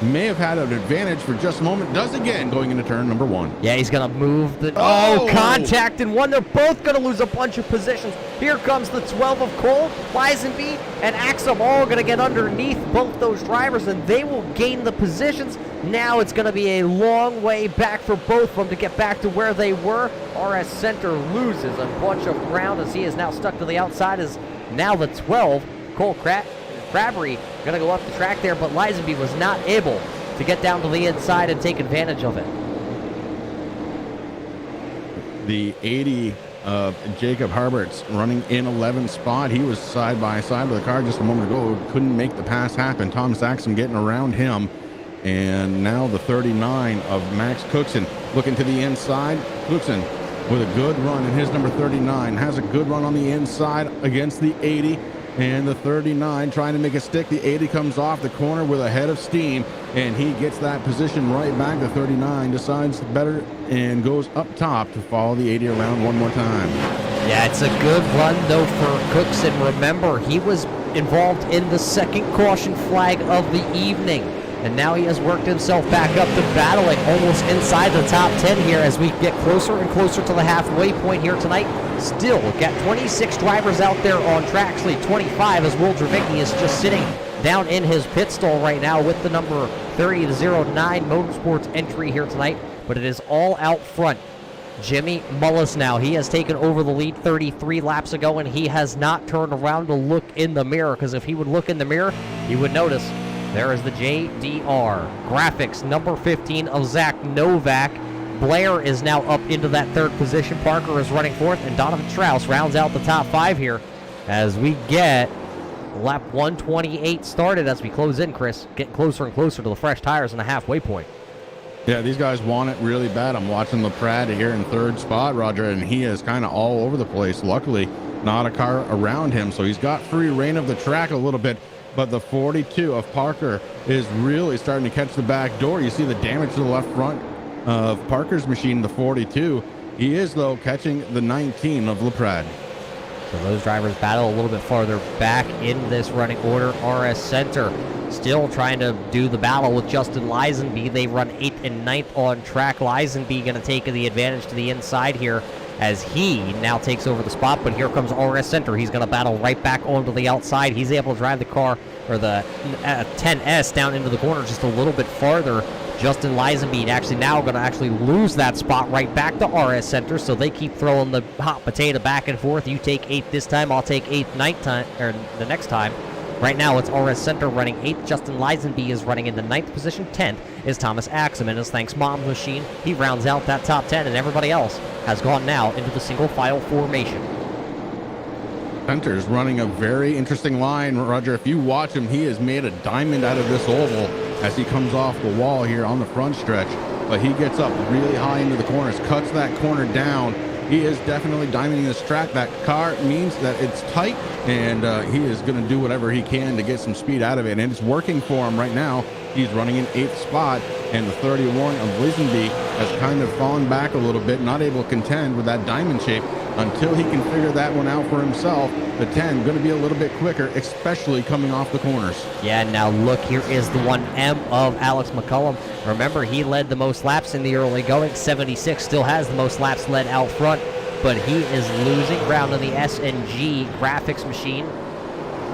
may have had an advantage for just a moment. Does again going into turn number 1. Yeah, he's going to move the... Oh, contact in one. They're both going to lose a bunch of positions. Here comes the 12 of Cole, Lisenby, and Axum all going to get underneath both those drivers, and they will gain the positions. Now it's going to be a long way back for both of them to get back to where they were. RS Center loses a bunch of ground as he is now stuck to the outside as now the 12. Cole Crabtree going to go up the track there, but Lisenby was not able to get down to the inside and take advantage of it. The 80 of Jacob Harbert's running in 11th spot. He was side by side with the car just a moment ago. Couldn't make the pass happen. Tom Saxon getting around him. And now the 39 of Max Cookson looking to the inside. Cookson with a good run in his number 39. Has a good run on the inside against the 80. And the 39 trying to make a stick. The 80 comes off the corner with a head of steam, and he gets that position right back. The 39 decides better and goes up top to follow the 80 around one more time. Yeah, it's a good run, though, for Cookson. Remember, he was involved in the 2nd caution flag of the evening, and now he has worked himself back up to battling almost inside the top 10 here as we get closer and closer to the halfway point here tonight. Still got 26 drivers out there on track, actually 25, as Will Dravicki is just sitting down in his pit stall right now with the number 3009 Motorsports entry here tonight, but it is all out front. Jimmy Mullis now, he has taken over the lead 33 laps ago, and he has not turned around to look in the mirror, because if he would look in the mirror, he would notice there is the JDR graphics number 15 of Zach Novak. Blair is now up into that 3rd position. Parker is running 4th, and Donovan Strauss rounds out the top 5 here as we get lap 128 started as we close in, Chris. Getting closer and closer to the fresh tires and the halfway point. Yeah, these guys want it really bad. I'm watching LaPrade here in 3rd spot, Roger, and he is kind of all over the place. Luckily, not a car around him, so he's got free reign of the track a little bit. But the 42 of Parker is really starting to catch the back door. You see the damage to the left front of Parker's machine, the 42. He is, though, catching the 19 of LaPrade. So those drivers battle a little bit farther back in this running order. RS Center still trying to do the battle with Justin Lisenby. They run 8th and 9th on track. Lisenby going to take the advantage to the inside here as he now takes over the spot, but here comes RS Center. He's going to battle right back onto the outside. He's able to drive the car, or the 10S, down into the corner just a little bit farther. Justin Lisenby actually now going to lose that spot right back to RS Center, so they keep throwing the hot potato back and forth. You take 8th this time, I'll take 8th the next time. Right now, it's RS Center running 8th. Justin Lisenby is running in the 9th position. 10th is Thomas Axum in his Thanks Mom's machine. He rounds out that top 10, and everybody else has gone now into the single file formation. Center's running a very interesting line, Roger. If you watch him, he has made a diamond out of this oval as he comes off the wall here on the front stretch. But he gets up really high into the corners, cuts that corner down. He is definitely diamonding this track. That car means that it's tight, and he is going to do whatever he can to get some speed out of it. And it's working for him right now. He's running in 8th spot, and the 31 of Lisenby has kind of fallen back a little bit, not able to contend with that diamond shape. until he can figure that one out for himself. The 10 going to be a little bit quicker, especially coming off the corners. Yeah, now look, here is the 1M of Alex McCullum. Remember, he led the most laps in the early going. 76 still has the most laps led out front, but he is losing ground on the SNG graphics machine.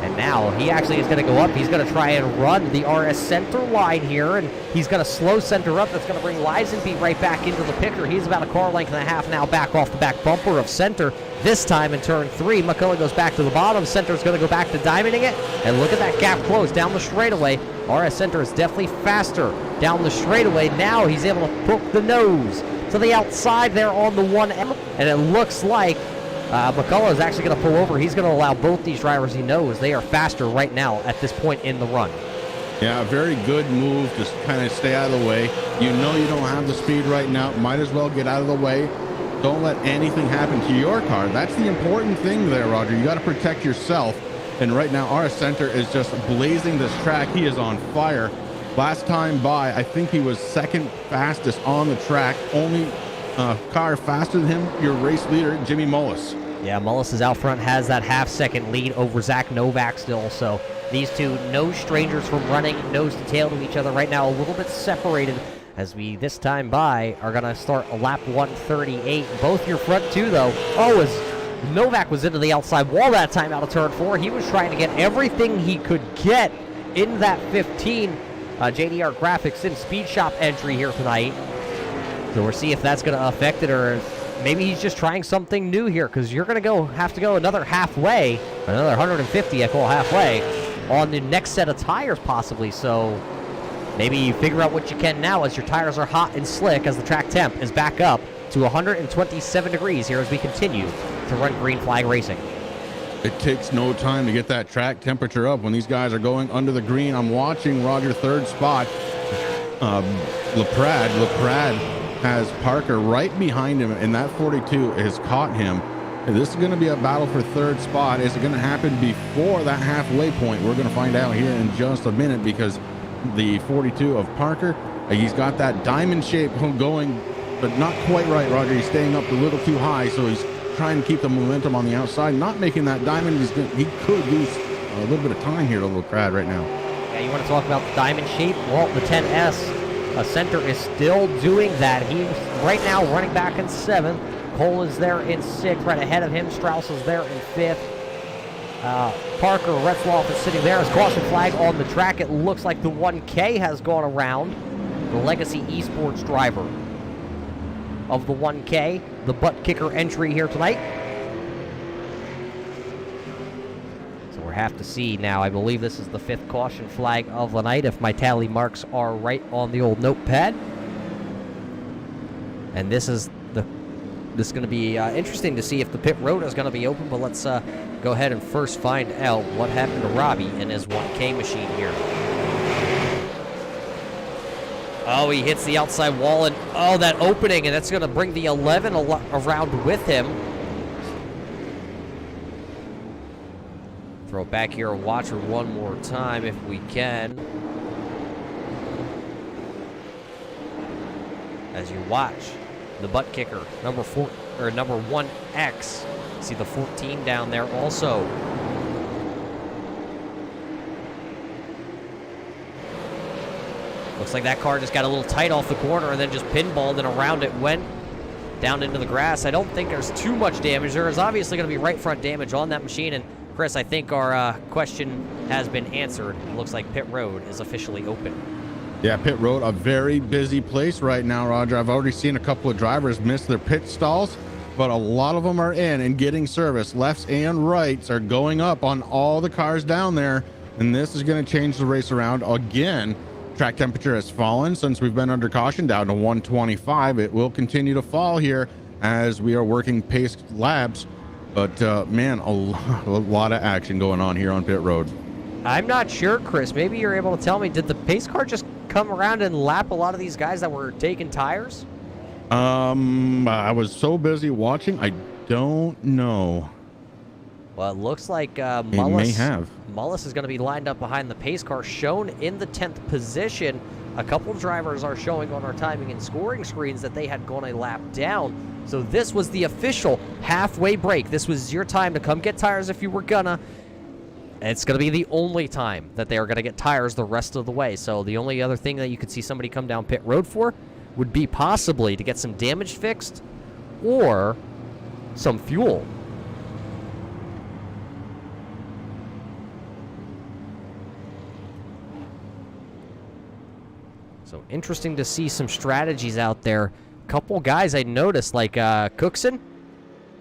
And now he actually is going to go up. He's going to try and run the RS center line here, and he's going to slow center up. That's going to bring Lisenby right back into the picture. He's about a car length and a half now back off the back bumper of center. This time in turn 3, McCullough goes back to the bottom. Center's going to go back to diamonding it, and look at that gap close down the straightaway. RS center is definitely faster down the straightaway. Now he's able to poke the nose to the outside there on the 1M, and it looks like McCullough is actually going to pull over. He's going to allow both these drivers, he knows they are faster right now at this point in the run. Yeah, a very good move to kind of stay out of the way. You know you don't have the speed right now. Might as well get out of the way. Don't let anything happen to your car. That's the important thing there, Roger. You got to protect yourself. And right now, RS Center is just blazing this track. He is on fire. Last time by, I think he was second fastest on the track. Only car faster than him, your race leader, Jimmy Mullis. Yeah, Mullis is out front, has that half-second lead over Zach Novak still, so these two, no strangers from running nose to tail to each other right now, a little bit separated as we, this time by, are going to start a lap 138. Both your front two, though. Oh, as Novak was into the outside wall that time out of turn 4. He was trying to get everything he could get in that 15 JDR Graphics in Speed Shop entry here tonight. So we'll see if that's going to affect it, or maybe he's just trying something new here, because you're going to have to go another halfway, another 150, I call halfway, on the next set of tires possibly. So maybe you figure out what you can now as your tires are hot and slick, as the track temp is back up to 127 degrees here as we continue to run green flag racing. It takes no time to get that track temperature up when these guys are going under the green. I'm watching Roger, third spot. LaPrade has Parker right behind him, and that 42 has caught him. And this is going to be a battle for third spot. Is it going to happen before that halfway point? We're going to find out here in just a minute, because the 42 of Parker, he's got that diamond shape going, but not quite right, Roger. He's staying up a little too high, so he's trying to keep the momentum on the outside, not making that diamond. He could lose a little bit of time here to LaPrade right now. Yeah, you want to talk about the diamond shape? Well, the 10S. Center is still doing that. He's right now running back in 7th. Cole is there in 6th, right ahead of him. Strauss is there in 5th. Parker Retzloff is sitting there as caution flag on the track. It looks like the 1K has gone around. The Legacy eSports driver of the 1K, the butt kicker entry here tonight. So we'll have to see now. I believe this is the 5th caution flag of the night, if my tally marks are right on the old notepad. And this is going to be interesting to see if the pit road is going to be open, but let's go ahead and first find out what happened to Robbie and his 1K machine here. Oh, he hits the outside wall, and oh, that opening, and that's going to bring the 11 around with him. Throw it back here and watch her one more time if we can. As you watch the butt kicker, number 1X. See the 14 down there also. Looks like that car just got a little tight off the corner and then just pinballed, and around it went down into the grass. I don't think there's too much damage. There is obviously going to be right front damage on that machine. And Chris, I think our question has been answered. It looks like pit road is officially open. Yeah, pit road, a very busy place right now, Roger. I've already seen a couple of drivers miss their pit stalls, but a lot of them are in and getting service. Lefts and rights are going up on all the cars down there, and this is going to change the race around again. Track temperature has fallen since we've been under caution, down to 125. It will continue to fall here as we are working pace laps, but man, a lot of action going on here on pit road. I'm not sure, Chris. Maybe you're able to tell me, did the pace car just come around and lap a lot of these guys that were taking tires? I was so busy watching, I don't know. Well, it looks like Mullis is going to be lined up behind the pace car, shown in the 10th position. A couple drivers are showing on our timing and scoring screens that they had gone a lap down. So this was the official halfway break. This was your time to come get tires if you were gonna. It's going to be the only time that they are going to get tires the rest of the way. So the only other thing that you could see somebody come down pit road for would be possibly to get some damage fixed or some fuel. So interesting to see some strategies out there. Couple guys I noticed, like Cookson,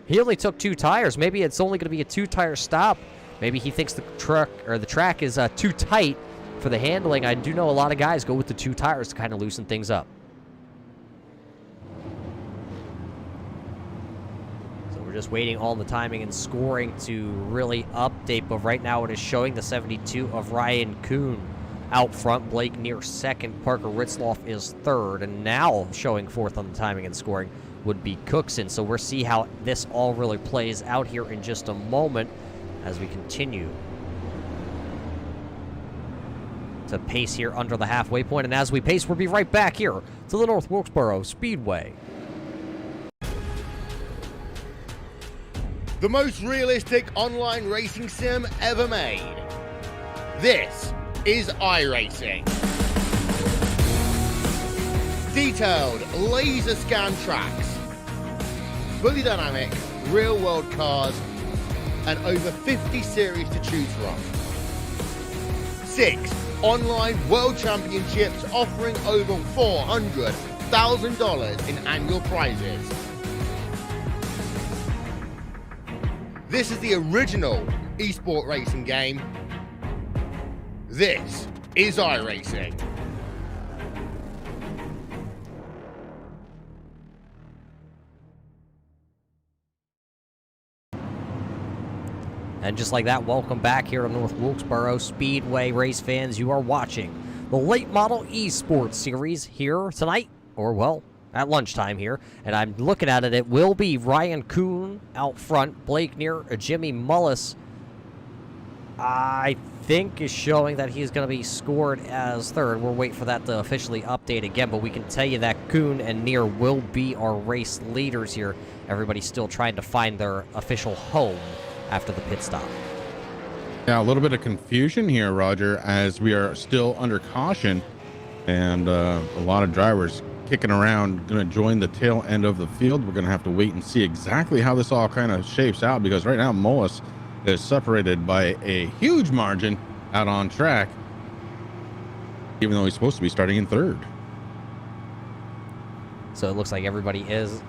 he only took 2 tires. Maybe it's only going to be a 2-tire stop. Maybe he thinks the track is too tight for the handling. I do know a lot of guys go with the 2 tires to kind of loosen things up. So we're just waiting on the timing and scoring to really update. But right now it is showing the 72 of Ryan Kuhn out front. Blake near second. Parker Ritzloff is third. And now showing fourth on the timing and scoring would be Cookson. So we'll see how this all really plays out here in just a moment as we continue to pace here under the halfway point. And as we pace, we'll be right back here to the North Wilkesboro Speedway. The most realistic online racing sim ever made. This is iRacing. Detailed laser scan tracks, fully dynamic, real world cars, and over 50 series to choose from. 6 online world championships offering over $400,000 in annual prizes. This is the original eSport racing game. This is iRacing. And just like that, welcome back here to North Wilkesboro Speedway. Race fans, you are watching the Late Model eSports Series here tonight, or well, at lunchtime here. And I'm looking at it, it will be Ryan Kuhn out front, Blake near Jimmy Mullis, I think is showing that he's going to be scored as third. We'll wait for that to officially update again, but we can tell you that Kuhn and Near will be our race leaders here. Everybody's still trying to find their official home after the pit stop. Yeah, a little bit of confusion here, Roger, as we are still under caution, and a lot of drivers kicking around, going to join the tail end of the field. We're going to have to wait and see exactly how this all kind of shapes out, because right now Mullis is separated by a huge margin out on track, even though he's supposed to be starting in third. So it looks like everybody is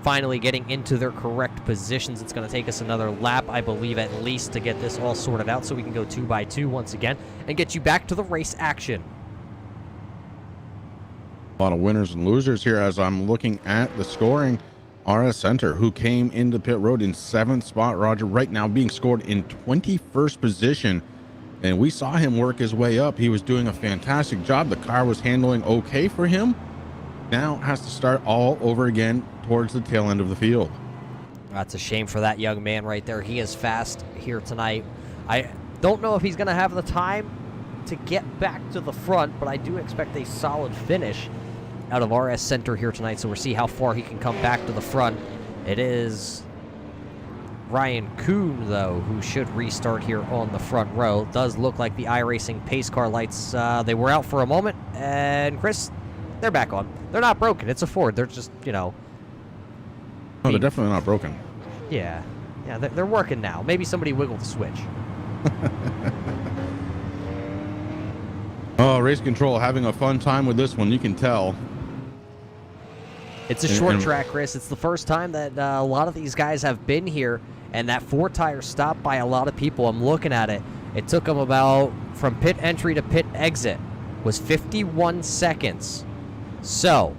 finally getting into their correct positions. It's going to take us another lap, I believe, at least to get this all sorted out so we can go 2 by 2 once again and get you back to the race action. A lot of winners and losers here as I'm looking at the scoring. RS Center, who came into pit road in 7th spot, Roger, right now being scored in 21st position. And we saw him work his way up. He was doing a fantastic job. The car was handling okay for him. Now has to start all over again towards the tail end of the field. That's a shame for that young man right there. He is fast here tonight. I don't know if he's going to have the time to get back to the front, but I do expect a solid finish out of RS Center here tonight, so we'll see how far he can come back to the front. It is Ryan Kuhn, though, who should restart here on the front row. It does look like the iRacing pace car lights, they were out for a moment, and Chris, they're back on. They're not broken. It's a Ford. They're just, you know. Oh, they're definitely not broken. Yeah, they're working now. Maybe somebody wiggled the switch. Oh, race control having a fun time with this one, you can tell. It's a short track, Chris. It's the first time that a lot of these guys have been here, and that 4-tire stop by a lot of people. I'm looking at it. It took them about, from pit entry to pit exit, was 51 seconds. So,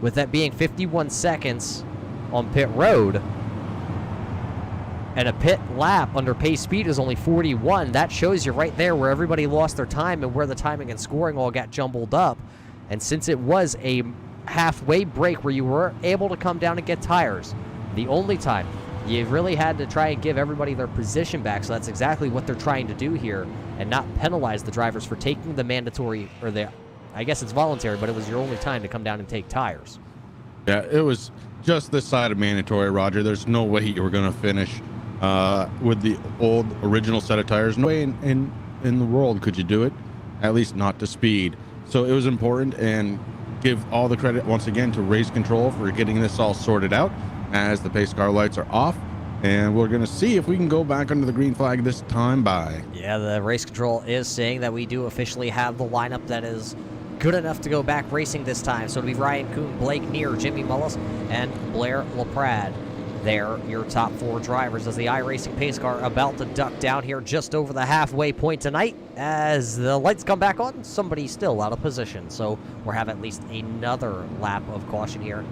with that being 51 seconds on pit road, and a pit lap under pace speed is only 41, that shows you right there where everybody lost their time and where the timing and scoring all got jumbled up. And since it was a halfway break where you were able to come down and get tires, the only time, you really had to try and give everybody their position back. So that's exactly what they're trying to do here, and not penalize the drivers for taking the mandatory, or the, I guess it's voluntary, but it was your only time to come down and take tires. Yeah, it was just this side of mandatory, Roger. There's no way you were going to finish with the old original set of tires. No way in the world could you do it, at least not to speed. So it was important, and give all the credit once again to Race Control for getting this all sorted out as the pace car lights are off. And we're going to see if we can go back under the green flag this time by. Yeah, the Race Control is saying that we do officially have the lineup that is good enough to go back racing this time. So it'll be Ryan Kuhn, Blake Neer, Jimmy Mullis, and Blair LaPrade. They're your top 4 drivers as the iRacing pace car about to duck down here just over the halfway point tonight. As the lights come back on, somebody's still out of position. So we'll have at least another lap of caution here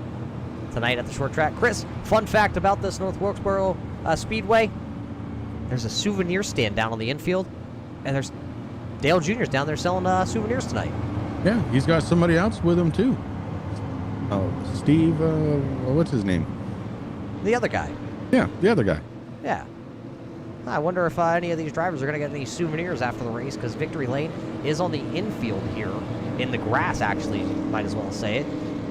tonight at the short track. Chris, fun fact about this North Wilkesboro Speedway, there's a souvenir stand down on the infield, and there's Dale Jr.'s down there selling souvenirs tonight. Yeah, he's got somebody else with him too. Oh, Steve, what's his name? The other guy. Yeah, the other guy. Yeah. I wonder if any of these drivers are going to get any souvenirs after the race, because Victory Lane is on the infield here, in the grass, actually, might as well say it.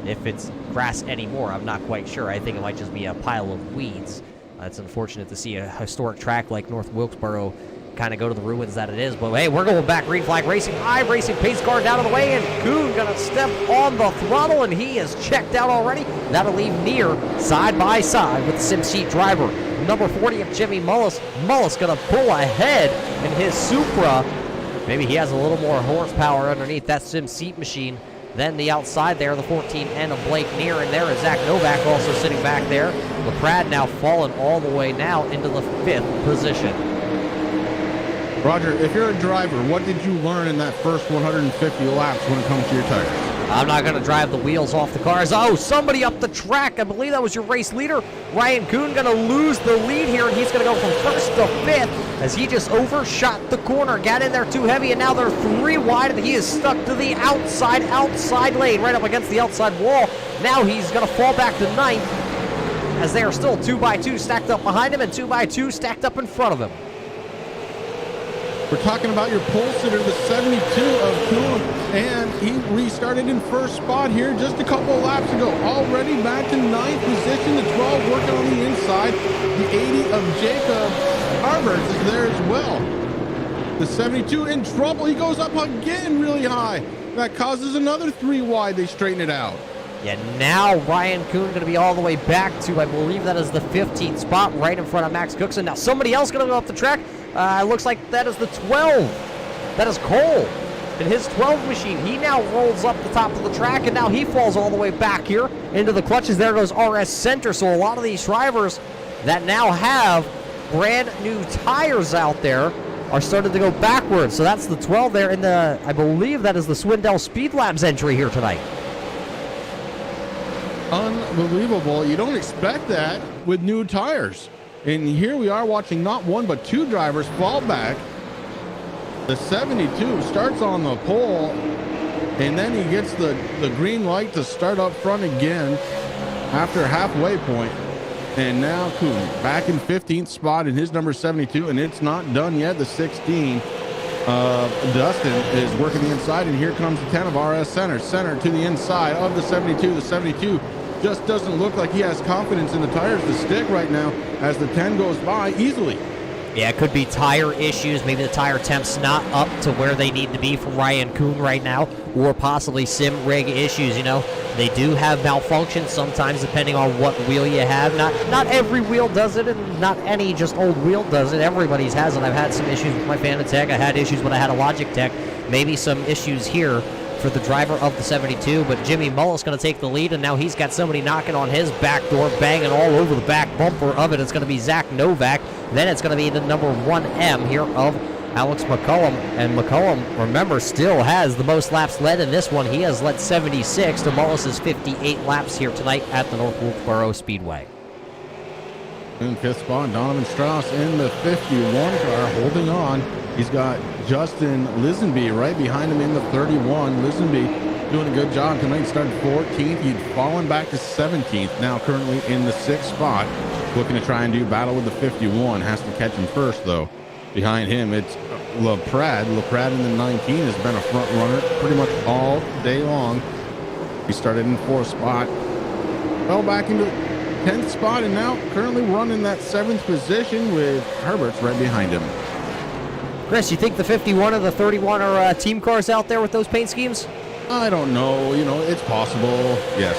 If it's grass anymore, I'm not quite sure. I think it might just be a pile of weeds. It's unfortunate to see a historic track like North Wilkesboro kind of go to the ruins that it is. But, hey, we're going back green flag racing. iRacing pace car down of the way, and Kuhn going to step on the throttle, and he is checked out already. That'll leave Neer side by side with the Sim Seat driver. Number 40 of Jimmy Mullis. Mullis going to pull ahead in his Supra. Maybe he has a little more horsepower underneath that Sim Seat machine than the outside there, the 14N of Blake Neer, and there is Zach Novak also sitting back there. LaPrade now falling all the way now into the 5th position. Roger, if you're a driver, what did you learn in that first 150 laps when it comes to your tires? I'm not going to drive the wheels off the cars. Oh, somebody up the track. I believe that was your race leader. Ryan Kuhn going to lose the lead here, and he's going to go from 1st to 5th as he just overshot the corner, got in there too heavy, and now they're 3 wide, and he is stuck to the outside lane, right up against the outside wall. Now he's going to fall back to 9th as they are still 2x2 stacked up behind him and 2x2 stacked up in front of him. We're talking about your pole sitter, the 72 of Kuhn, and he restarted in 1st spot here just a couple of laps ago. Already back to 9th position, the 12 working on the inside. The 80 of Jacob Harvard is there as well. The 72 in trouble. He goes up again really high. That causes another 3 wide. They straighten it out. Yeah, now Ryan Kuhn going to be all the way back to, I believe that is the 15th spot, right in front of Max Cookson. Now somebody else going to go up the track. Looks like that is the 12. That is Cole. In his 12 machine, he now rolls up the top of the track, and now he falls all the way back here into the clutches. There goes RS Center. So a lot of these drivers that now have brand new tires out there are starting to go backwards. So that's the 12 there in the, I believe that is the Swindell Speed Labs entry here tonight. Unbelievable. You don't expect that with new tires. And here we are watching not 1 but 2 drivers fall back. The 72 starts on the pole, and then he gets the green light to start up front again after halfway point. And now Kuhn back in 15th spot in his number 72, and it's not done yet. The 16 Dustin is working the inside, and here comes the 10 of RS Center. Center to the inside of the 72. The 72 just doesn't look like he has confidence in the tires to stick right now as the 10 goes by easily. Yeah, it could be tire issues. Maybe the tire temp's not up to where they need to be for Ryan Kuhn right now, or possibly sim rig issues. You know, they do have malfunctions sometimes depending on what wheel you have. Not every wheel does it, and not any just old wheel does it. Everybody's has it. I've had some issues with my Fanatec. I had issues when I had a Logitech. Maybe some issues here for the driver of the 72, but Jimmy Mullis going to take the lead, and now he's got somebody knocking on his back door, banging all over the back bumper of it. It's going to be Zach Novak. Then it's going to be the number 1M here of Alex McCullum, and McCullum, remember, still has the most laps led in this one. He has led 76 to Mullis's 58 laps here tonight at the North Wilkesboro Speedway. In 5th spot, Donovan Strauss in the 51 car, holding on. He's got Justin Lisenby right behind him in the 31. Lisenby doing a good job tonight. Started 14th. He'd fallen back to 17th. Now currently in the 6th spot. Looking to try and do battle with the 51. Has to catch him first, though. Behind him, it's LaPrade. LaPrade in the 19 has been a front runner pretty much all day long. He started in 4th spot. Fell back into 10th spot and now currently running that 7th position with Herbert's right behind him. Chris, you think the 51 or the 31 are team cars out there with those paint schemes? I don't know. You know, it's possible. Yes.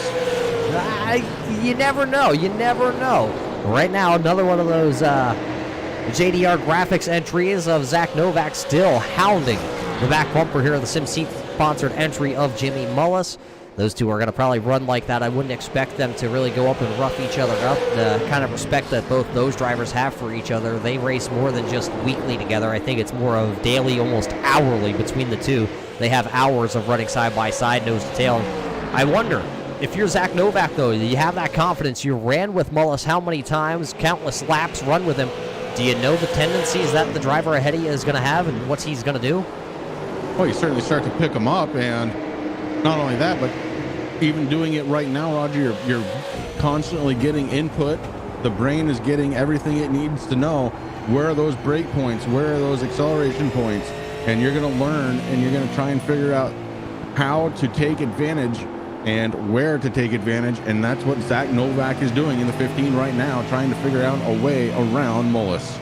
You never know. You never know. Right now, another one of those JDR graphics entries of Zach Novak still hounding the back bumper here of the SimSeat sponsored entry of Jimmy Mullis. Those two are going to probably run like that. I wouldn't expect them to really go up and rough each other up. The kind of respect that both those drivers have for each other, they race more than just weekly together. I think it's more of daily, almost hourly between the two. They have hours of running side by side, nose to tail. I wonder, if you're Zach Novak, though, you have that confidence. You ran with Mullis how many times, countless laps, run with him. Do you know the tendencies that the driver ahead of you is going to have and what he's going to do? Well, you certainly start to pick them up, and not only that, but even doing it right now, Roger, you're constantly getting input. The brain is getting everything it needs to know. Where are those brake points? Where are those acceleration points? And you're going to learn, and you're going to try and figure out how to take advantage and where to take advantage. And that's what Zach Novak is doing in the 15 right now, trying to figure out a way around Mullis.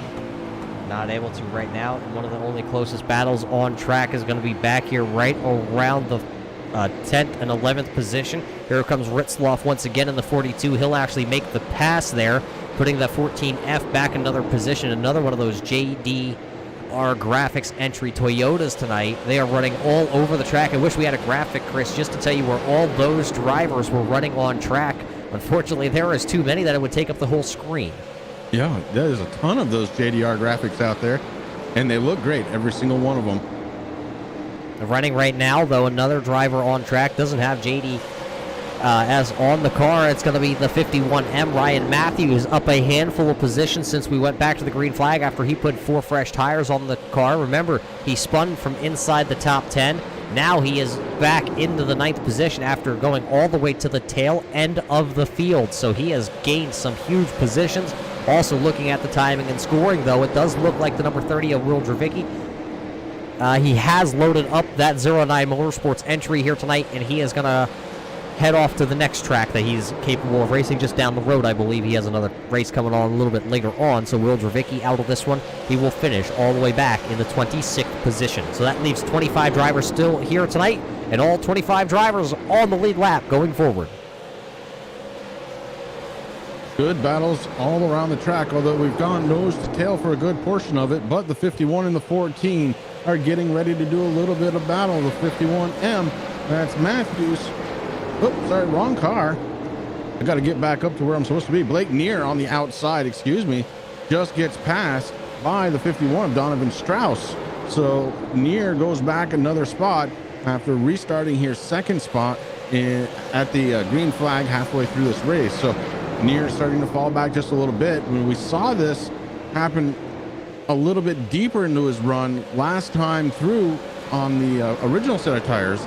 Not able to right now. One of the only closest battles on track is going to be back here right around the 10th and 11th position. Here comes Ritzloff once again in the 42. He'll actually make the pass there, putting the 14F back another position. Another one of those JDR graphics entry Toyotas tonight. They are running all over the track. I wish we had a graphic, Chris, just to tell you where all those drivers were running on track. Unfortunately, there is too many that it would take up the whole screen. Yeah, there's a ton of those JDR graphics out there, and they look great, every single one of them. Running right now, though, another driver on track. Doesn't have JD as on the car. It's going to be the 51M. Ryan Matthews up a handful of positions since we went back to the green flag after he put 4 fresh tires on the car. Remember, he spun from inside the top 10. Now he is back into the 9th position after going all the way to the tail end of the field. So he has gained some huge positions. Also looking at the timing and scoring, though, it does look like the number 30 of Will Dravicki. He has loaded up that 09 Motorsports entry here tonight, and he is going to head off to the next track that he's capable of racing just down the road. I believe he has another race coming on a little bit later on, so Will Dravicki out of this one. He will finish all the way back in the 26th position. So that leaves 25 drivers still here tonight, and all 25 drivers on the lead lap going forward. Good battles all around the track, although we've gone nose to tail for a good portion of it, but the 51 and the 14 are getting ready to do a little bit of battle. The 51M, that's Matthews. Oops, sorry, wrong car. I got to get back up to where I'm supposed to be. Blake Neer on the outside, excuse me, just gets passed by the 51 of Donovan Strauss. So Neer goes back another spot after restarting here, second spot at the green flag halfway through this race. So Neer starting to fall back just a little bit. When we saw this happen a little bit deeper into his run last time through on the original set of tires.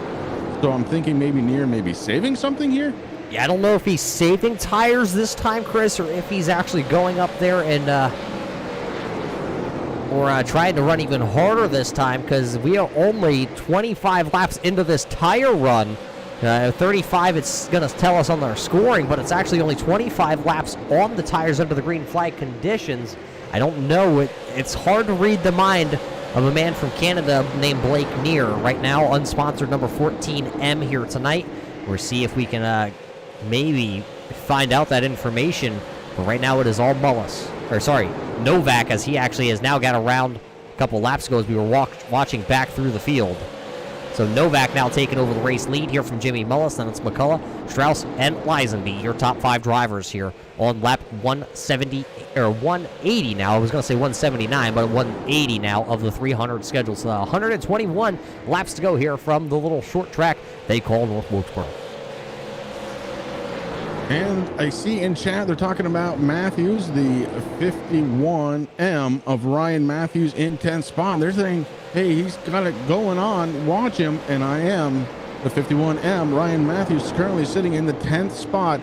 So I'm thinking maybe Neer may be saving something here. Yeah, I don't know if he's saving tires this time, Chris, or if he's actually going up there and trying to run even harder this time, because we are only 25 laps into this tire run. 35, it's going to tell us on their scoring, but it's actually only 25 laps on the tires under the green flag conditions. I don't know. It's hard to read the mind of a man from Canada named Blake Neer. Right now, unsponsored number 14M here tonight. We'll see if we can maybe find out that information. But right now, it is all Novak, as he actually has now got around a couple laps ago as we were watching back through the field. So Novak now taking over the race lead here from Jimmy Mullis. Then it's McCullough, Strauss, and Lisenby, your top 5 drivers here on lap 180 now. I was going to say 179, but 180 now of the 300 scheduled. So 121 laps to go here from the little short track they call North Wilkesboro. And I see in chat they're talking about Matthews, the 51M of Ryan Matthews in 10th spot. They're saying, hey, he's got it going on. Watch him. And I am. The 51M, Ryan Matthews, currently sitting in the 10th spot.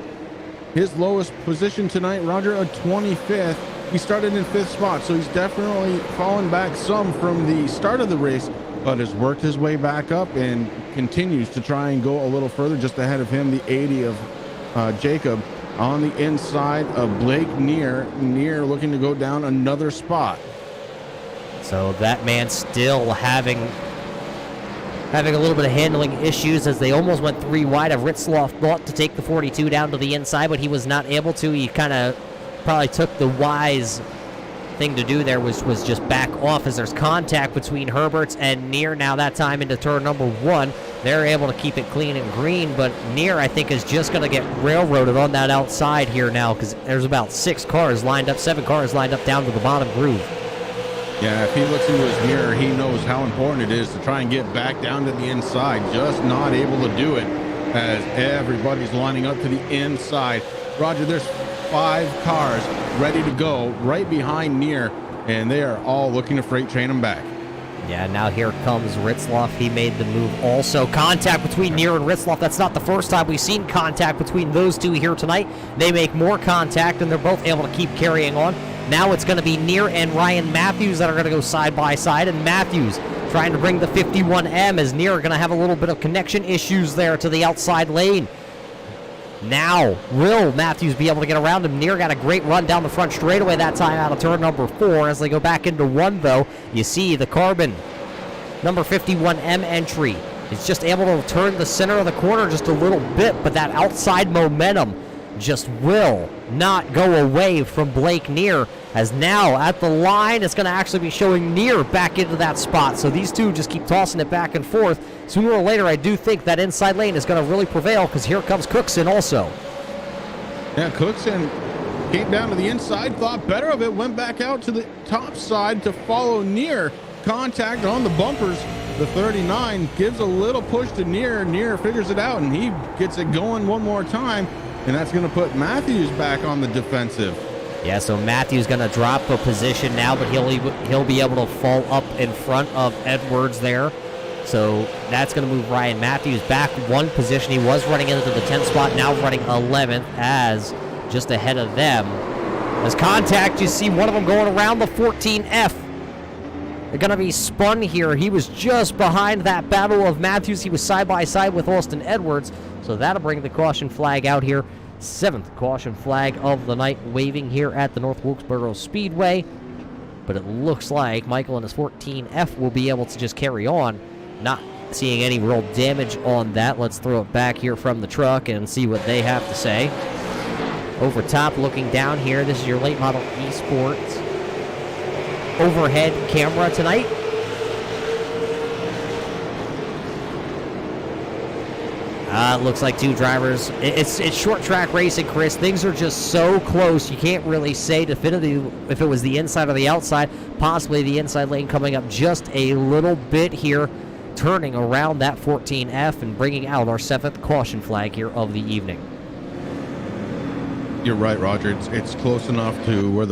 His lowest position tonight, Roger, a 25th. He started in 5th spot, so he's definitely fallen back some from the start of the race, but has worked his way back up and continues to try and go a little further. Just ahead of him, the 80 of Jacob on the inside of Blake Neer. Neer looking to go down another spot. So that man still having a little bit of handling issues as they almost went 3 wide. Ritzloff thought to take the 42 down to the inside, but he was not able to. He kind of probably took the wise thing to do there was just back off as there's contact between Herberts and Neer now that time into turn number 1. They're able to keep it clean and green, but Neer, I think, is just going to get railroaded on that outside here now because there's about 7 cars lined up down to the bottom groove. Yeah, if he looks into his mirror, he knows how important it is to try and get back down to the inside. Just not able to do it as everybody's lining up to the inside. Roger, there's 5 cars ready to go right behind Neer, and they are all looking to freight train him back. Yeah, now here comes Ritzloff. He made the move also. Contact between Neer and Ritzloff. That's not the first time we've seen contact between those two here tonight. They make more contact, and they're both able to keep carrying on. Now it's going to be Neer and Ryan Matthews that are going to go side by side, and Matthews trying to bring the 51M as Neer are going to have a little bit of connection issues there to the outside lane. Now, will Matthews be able to get around him? Neer got a great run down the front straightaway that time out of turn number 4. As they go back into 1, though, you see the Carbon number 51M entry is just able to turn the center of the corner just a little bit, but that outside momentum just will not go away from Blake Neer, as now at the line it's going to actually be showing Neer back into that spot. So these two just keep tossing it back and forth. Sooner or later, I do think that inside lane is going to really prevail, because here comes Cookson also. Yeah, Cookson came down to the inside, thought better of it, went back out to the top side to follow Neer. Contact on the bumpers. The 39 gives a little push to Neer. Neer figures it out, and he gets it going one more time. And that's going to put Matthews back on the defensive. Yeah, so Matthews going to drop a position now, but he'll be able to fall up in front of Edwards there. So that's going to move Ryan Matthews back 1 position. He was running into the 10th spot, now running 11th as just ahead of them. As contact, you see one of them going around the 14F. They're going to be spun here. He was just behind that battle of Matthews. He was side by side with Austin Edwards. So that'll bring the caution flag out here. 7th caution flag of the night waving here at the North Wilkesboro Speedway. But it looks like Michael and his 14F will be able to just carry on. Not seeing any real damage on that. Let's throw it back here from the truck and see what they have to say. Over top, looking down here, this is your late model eSports overhead camera tonight. Looks like 2 drivers. It's short track racing, Chris. Things are just so close. You can't really say definitively if it was the inside or the outside. Possibly the inside lane coming up just a little bit here, turning around that 14F and bringing out our 7th caution flag here of the evening. You're right, Roger. It's close enough to where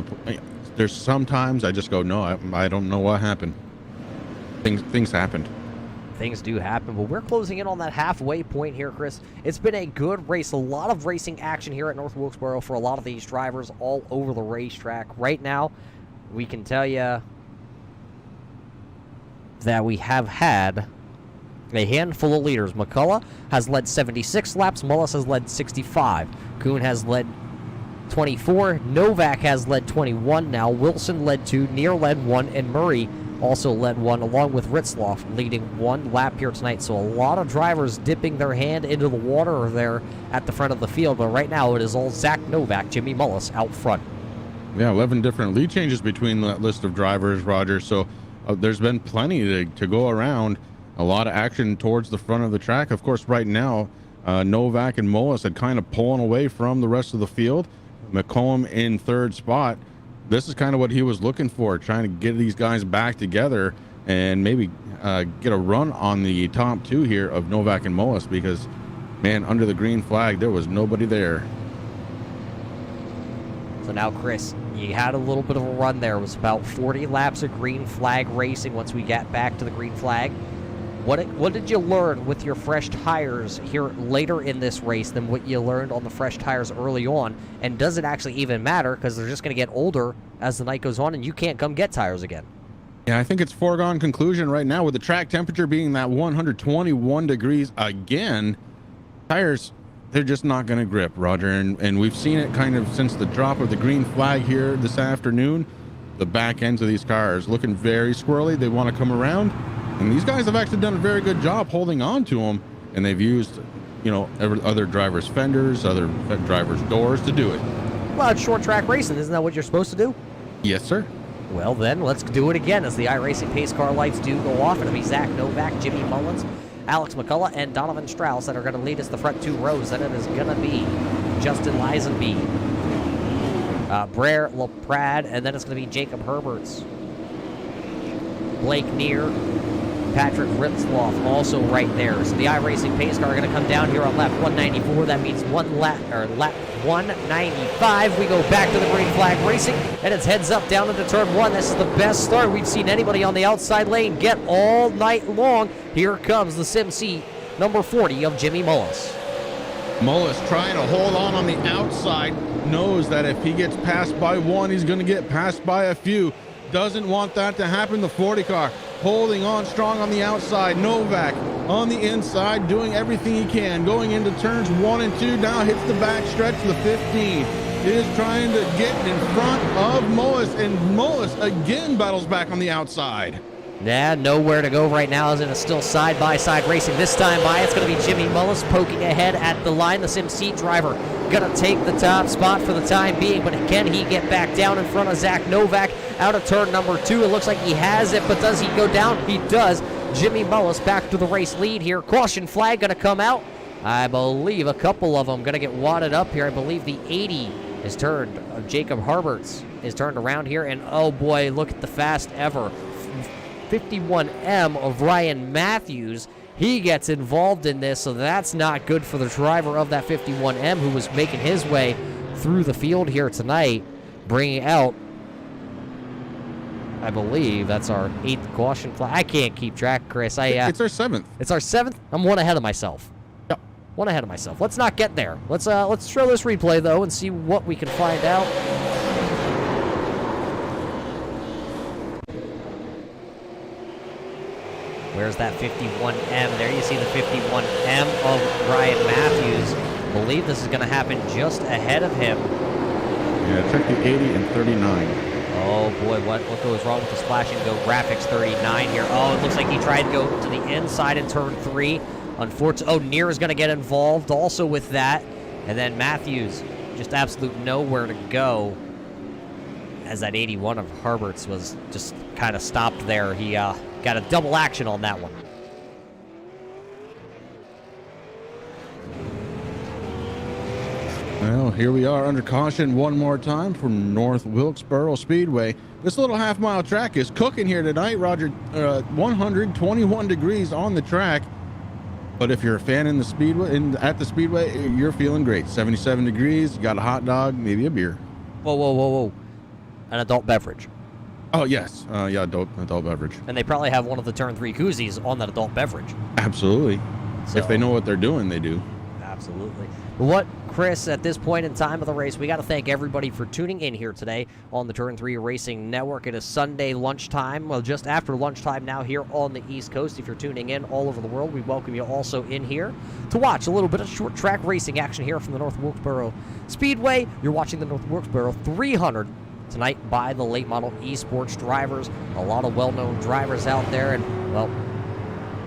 there's sometimes I just go, no, I don't know what happened. Things happened. Things do happen, but we're closing in on that halfway point here, Chris. It's been a good race, a lot of racing action here at North Wilkesboro for a lot of these drivers all over the racetrack. Right now, we can tell you that we have had a handful of leaders. McCullough has led 76 laps, Mullis has led 65, Kuhn has led 24, Novak has led 21 now, Wilson led 2, Neer led 1, and Murray also led 1, along with Ritzloff leading 1 lap here tonight. So a lot of drivers dipping their hand into the water there at the front of the field. But right now it is all Zach Novak, Jimmy Mullis out front. Yeah, 11 different lead changes between that list of drivers, Roger. So there's been plenty to go around. A lot of action towards the front of the track. Of course, right now, Novak and Mullis had kind of pulling away from the rest of the field. McCollum in 3rd spot. This is kind of what he was looking for, trying to get these guys back together and maybe get a run on the top 2 here of Novak and Mullis, because, man, under the green flag, there was nobody there. So now, Chris, you had a little bit of a run there. It was about 40 laps of green flag racing once we got back to the green flag. What did you learn with your fresh tires here later in this race than what you learned on the fresh tires early on? And does it actually even matter, because they're just going to get older as the night goes on and you can't come get tires again? Yeah, I think it's foregone conclusion right now with the track temperature being that 121 degrees again. Tires they're just not going to grip, Roger. And we've seen it kind of since the drop of the green flag here this afternoon. The back ends of these cars looking very squirrely. They want to come around, and these guys have actually done a very good job holding on to them. And they've used, other drivers' fenders, other drivers' doors to do it. Well, it's short track racing. Isn't that what you're supposed to do? Yes, sir. Well, then, let's do it again as the iRacing pace car lights do go off. It'll be Zach Novak, Jimmy Mullins, Alex McCullough, and Donovan Strauss that are going to lead us the front 2 rows. Then it is going to be Justin Lisenby, Brer LaPrade, and then it's going to be Jacob Herberts, Blake Neer, Patrick Ritzloff also right there. So the iRacing pace car are going to come down here on lap 194. That means lap 195. We go back to the green flag racing, and it's heads up down into turn 1. This is the best start we've seen anybody on the outside lane get all night long. Here comes the SimC number 40 of Jimmy Mullis. Mullis trying to hold on the outside, knows that if he gets passed by one, he's going to get passed by a few. Doesn't want that to happen. The 40 car holding on strong on the outside. Novak on the inside doing everything he can. Going into turns 1 and 2. Now hits the back stretch to the 15. Is trying to get in front of Mullis, and Mullis again battles back on the outside. Yeah, nowhere to go right now, as it is still side-by-side racing. This time by, it's going to be Jimmy Mullis poking ahead at the line. The SimC driver going to take the top spot for the time being, but can he get back down in front of Zach Novak out of turn number 2? It looks like he has it, but does he go down? He does. Jimmy Mullis back to the race lead here. Caution flag going to come out. I believe a couple of them going to get wadded up here. I believe the 80 is turned. Jacob Herberts is turned around here, and oh boy, look at the fast ever 51M of Ryan Matthews. He gets involved in this, so that's not good for the driver of that 51M who was making his way through the field here tonight, bringing out, I believe that's our 8th caution flag. I can't keep track, Chris. It's our 7th. It's our 7th? I'm one ahead of myself. Yep. One ahead of myself. Let's not get there. Let's show this replay, though, and see what we can find out. Where's that 51M? There you see the 51M of Ryan Matthews. I believe this is going to happen just ahead of him. Yeah, check the 80 and 39. Oh boy, what goes wrong with the splash and go graphics 39 here? Oh, it looks like he tried to go to the inside in turn 3. Unfortunately, oh, Neer is going to get involved also with that. And then Matthews, just absolute nowhere to go, as that 81 of Herberts was just kind of stopped there. He got a double action on that one. Well, here we are under caution one more time from North Wilkesboro Speedway. This little half-mile track is cooking here tonight, Roger. 121 degrees on the track. But if you're a fan in the speedway, at the speedway, you're feeling great. 77 degrees, you got a hot dog, maybe a beer. Whoa, whoa, whoa, whoa. An adult beverage. Oh, yes. Yeah, adult beverage. And they probably have one of the turn 3 koozies on that adult beverage. Absolutely. So, if they know what they're doing, they do. Absolutely. But what, Chris, at this point in time of the race, we got to thank everybody for tuning in here today on the Turn 3 Racing Network. It is Sunday lunchtime, well, just after lunchtime now here on the East Coast. If you're tuning in all over the world, we welcome you also in here to watch a little bit of short track racing action here from the North Wilkesboro Speedway. You're watching the North Wilkesboro 300 tonight by the late model eSports drivers. A lot of well-known drivers out there, and, well,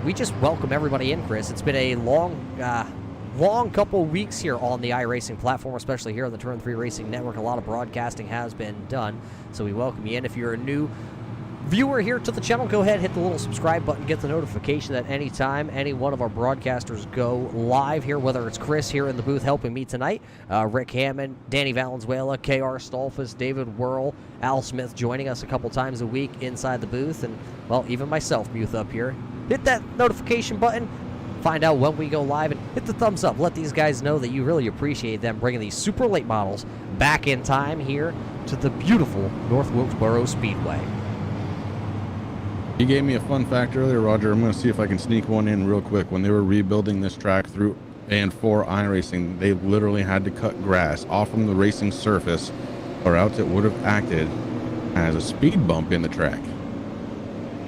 we just welcome everybody in, Chris. It's been a long couple weeks here on the iRacing platform, especially here on the Turn 3 Racing Network. A lot of broadcasting has been done, so we welcome you in. If you're a new viewer here to the channel, go ahead, hit the little subscribe button, get the notification that anytime any one of our broadcasters go live here, whether it's Chris here in the booth helping me tonight, Rick Hammond, Danny Valenzuela, KR Stolfus, David Whirl, Al Smith joining us a couple times a week inside the booth, and, well, even myself, Muth up here. Hit that notification button, find out when we go live, and hit the thumbs up. Let these guys know that you really appreciate them bringing these super late models back in time here to the beautiful North Wilkesboro Speedway. You gave me a fun fact earlier, Roger. I'm going to see if I can sneak one in real quick. When they were rebuilding this track through and for iRacing, they literally had to cut grass off from the racing surface, or else it would have acted as a speed bump in the track.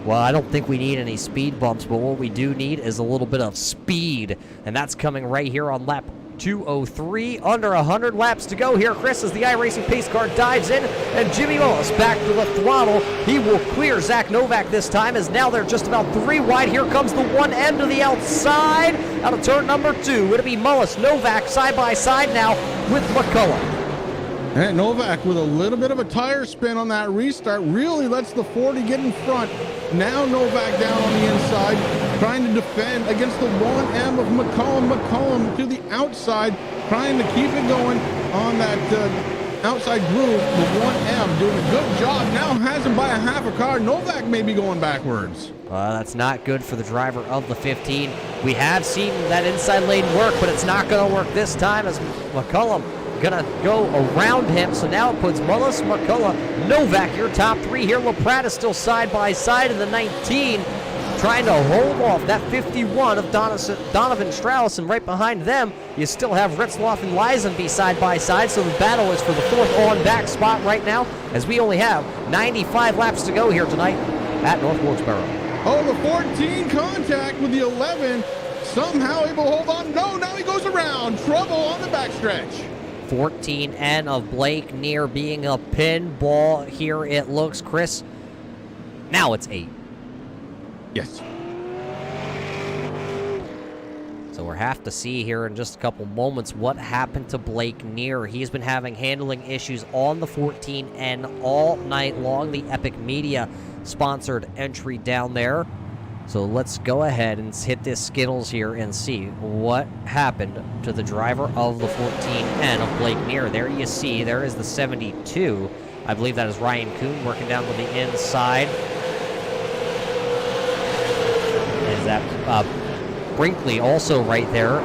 Well, I don't think we need any speed bumps, but what we do need is a little bit of speed, and that's coming right here on lap 2:03, under 100 laps to go here, Chris, as the iRacing pace car dives in, and Jimmy Mullis back to the throttle. He will clear Zach Novak this time, as now they're just about 3 wide. Here comes the 1M to the outside, out of turn number 2. It'll be Mullis, Novak side by side now with McCullough. And Novak with a little bit of a tire spin on that restart really lets the 40 get in front. Now Novak down on the inside, trying to defend against the 1M of McCollum. McCollum to the outside, trying to keep it going on that outside groove. The 1M doing a good job. Now has him by a half a car. Novak may be going backwards. That's not good for the driver of the 15. We have seen that inside lane work, but it's not going to work this time, as McCullum gonna go around him. So now it puts Mullis, McCullough, Novak, your top 3 here. LaPrade is still side by side in the 19, trying to hold off that 51 of Donovan Strauss, and right behind them you still have Ritzloff and Lisenby side by side. So the battle is for the 4th on back spot right now, as we only have 95 laps to go here tonight at North Wilkesboro. Oh, the 14 contact with the 11, somehow able to hold on. No, now he goes around. Trouble on the backstretch. 14N of Blake Neer being a pinball here, it looks, Chris. Now it's 8. Yes. So we'll have to see here in just a couple moments what happened to Blake Neer. He's been having handling issues on the 14N all night long. The Epic Media sponsored entry down there. So let's go ahead and hit this Skittles here and see what happened to the driver of the 14N of Blake Neer. There you see, there is the 72. I believe that is Ryan Kuhn working down to the inside. Is that Brinkley also right there?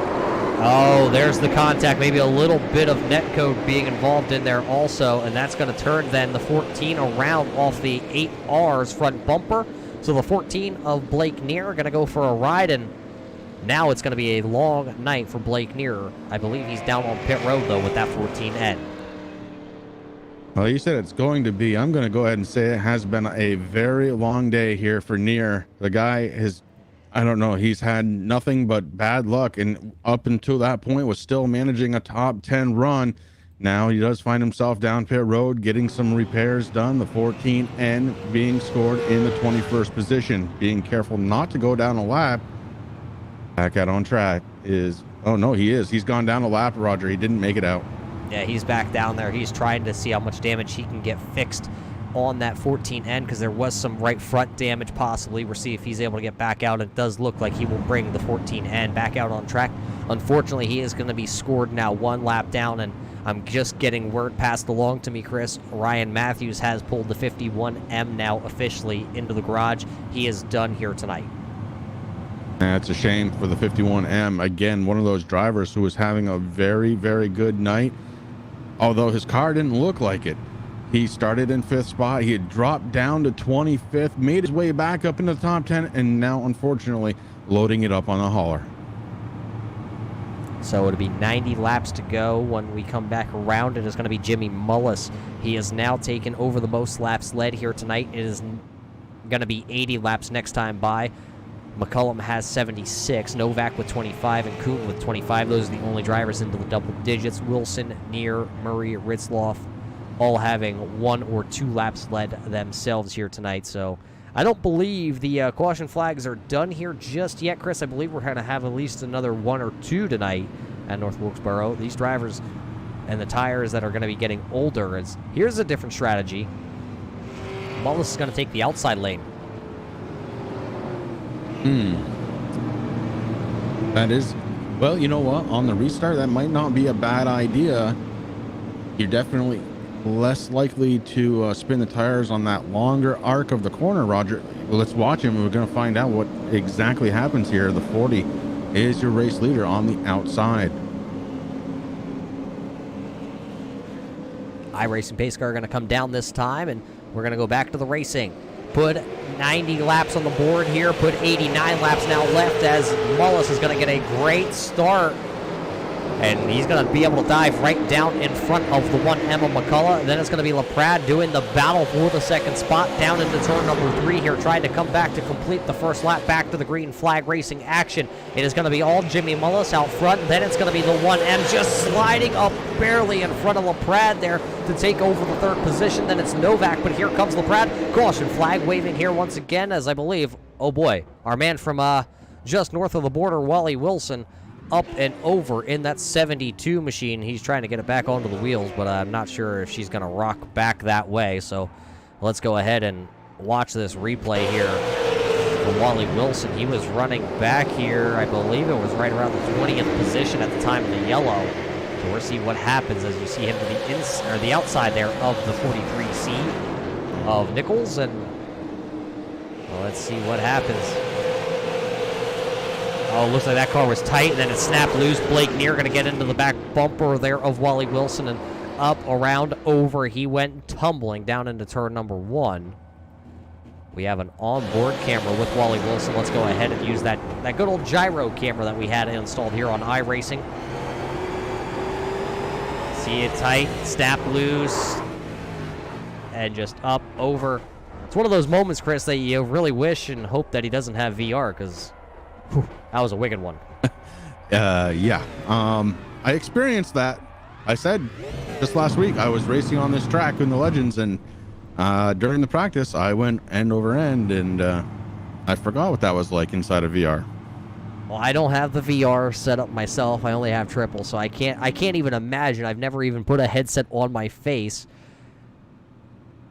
Oh, there's the contact. Maybe a little bit of netcode being involved in there also, and that's going to turn then the 14 around off the 8R's front bumper. So the 14 of Blake Neer are going to go for a ride, and now it's going to be a long night for Blake Neer. I believe he's down on pit road, though, with that 14N. Well, you said it's going to be. I'm going to go ahead and say it has been a very long day here for Neer. The guy has, I don't know, he's had nothing but bad luck, and up until that point was still managing a top 10 run. Now he does find himself down pit road, getting some repairs done. The 14N being scored in the 21st position. Being careful not to go down a lap. Back out on track is, oh no, he is. He's gone down a lap, Roger. He didn't make it out. Yeah, he's back down there. He's trying to see how much damage he can get fixed on that 14N, because there was some right front damage possibly. We'll see if he's able to get back out. It does look like he will bring the 14N back out on track. Unfortunately, he is going to be scored now 1 lap down, and I'm just getting word passed along to me, Chris. Ryan Matthews has pulled the 51M now officially into the garage. He is done here tonight. That's a shame for the 51M. Again, one of those drivers who was having a very, very good night, although his car didn't look like it. He started in 5th spot. He had dropped down to 25th, made his way back up into the top 10, and now, unfortunately, loading it up on the hauler. So it'll be 90 laps to go when we come back around. It is going to be Jimmy Mullis. He has now taken over the most laps led here tonight. It is going to be 80 laps next time by. McCullum has 76, Novak with 25, and Kuhn with 25. Those are the only drivers into the double digits. Wilson, Neer, Murray, Ritzloff, all having 1 or 2 laps led themselves here tonight. So I don't believe the caution flags are done here just yet, Chris. I believe we're going to have at least another 1 or 2 tonight at North Wilkesboro. These drivers and the tires that are going to be getting older. Here's a different strategy. Mullis is going to take the outside lane. That is, well, you know what? On the restart, that might not be a bad idea. You're definitely less likely to spin the tires on that longer arc of the corner, Roger. Let's watch him. We're going to find out what exactly happens here. The 40 is your race leader on the outside. iRacing pace car are going to come down this time, and we're going to go back to the racing. Put 90 laps on the board here. Put 89 laps now left, as Mullis is going to get a great start And he's going to be able to dive right down in front of the one Emma McCullough. And then it's going to be LaPrade doing the battle for the second spot down into turn number 3 here, trying to come back to complete the first lap back to the green flag racing action. It is going to be all Jimmy Mullis out front. Then it's going to be the 1M just sliding up barely in front of LaPrade there to take over the third position. Then it's Novak, but here comes LaPrade. Caution flag waving here once again, as I believe, oh boy, our man from just north of the border, Wally Wilson, up and over in that 72 machine. He's trying to get it back onto the wheels, but I'm not sure if she's going to rock back that way. So let's go ahead and watch this replay here for Wally Wilson. He was running back here, I believe it was right around the 20th position at the time of the yellow. So we'll see what happens as you see him to the outside there of the 43C of Nichols. And well, let's see what happens. Oh, looks like that car was tight, and then it snapped loose. Blake Neer going to get into the back bumper there of Wally Wilson, and up, around, over. He went tumbling down into turn number 1. We have an onboard camera with Wally Wilson. Let's go ahead and use that good old gyro camera that we had installed here on iRacing. See it tight, snap loose, and just up, over. It's one of those moments, Chris, that you really wish and hope that he doesn't have VR, because that was a wicked one. Yeah. I experienced that. I said just last week I was racing on this track in the Legends, and during the practice I went end over end, and I forgot what that was like inside of VR. Well, I don't have the VR set up myself. I only have triple, so I can't even imagine. I've never even put a headset on my face.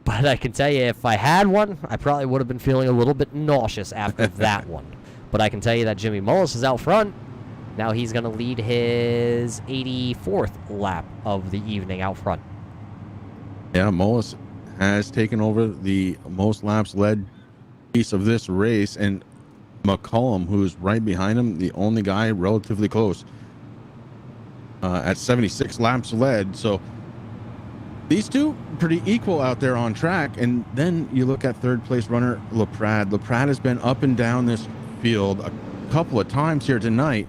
But I can tell you, if I had one, I probably would have been feeling a little bit nauseous after that one. But I can tell you that Jimmy Mullis is out front. Now he's going to lead his 84th lap of the evening out front. Yeah, Mullis has taken over the most laps led piece of this race, and McCollum, who's right behind him, the only guy relatively close at 76 laps led. So these two pretty equal out there on track. And then you look at third place runner LaPrade. LaPrade has been up and down this field a couple of times here tonight,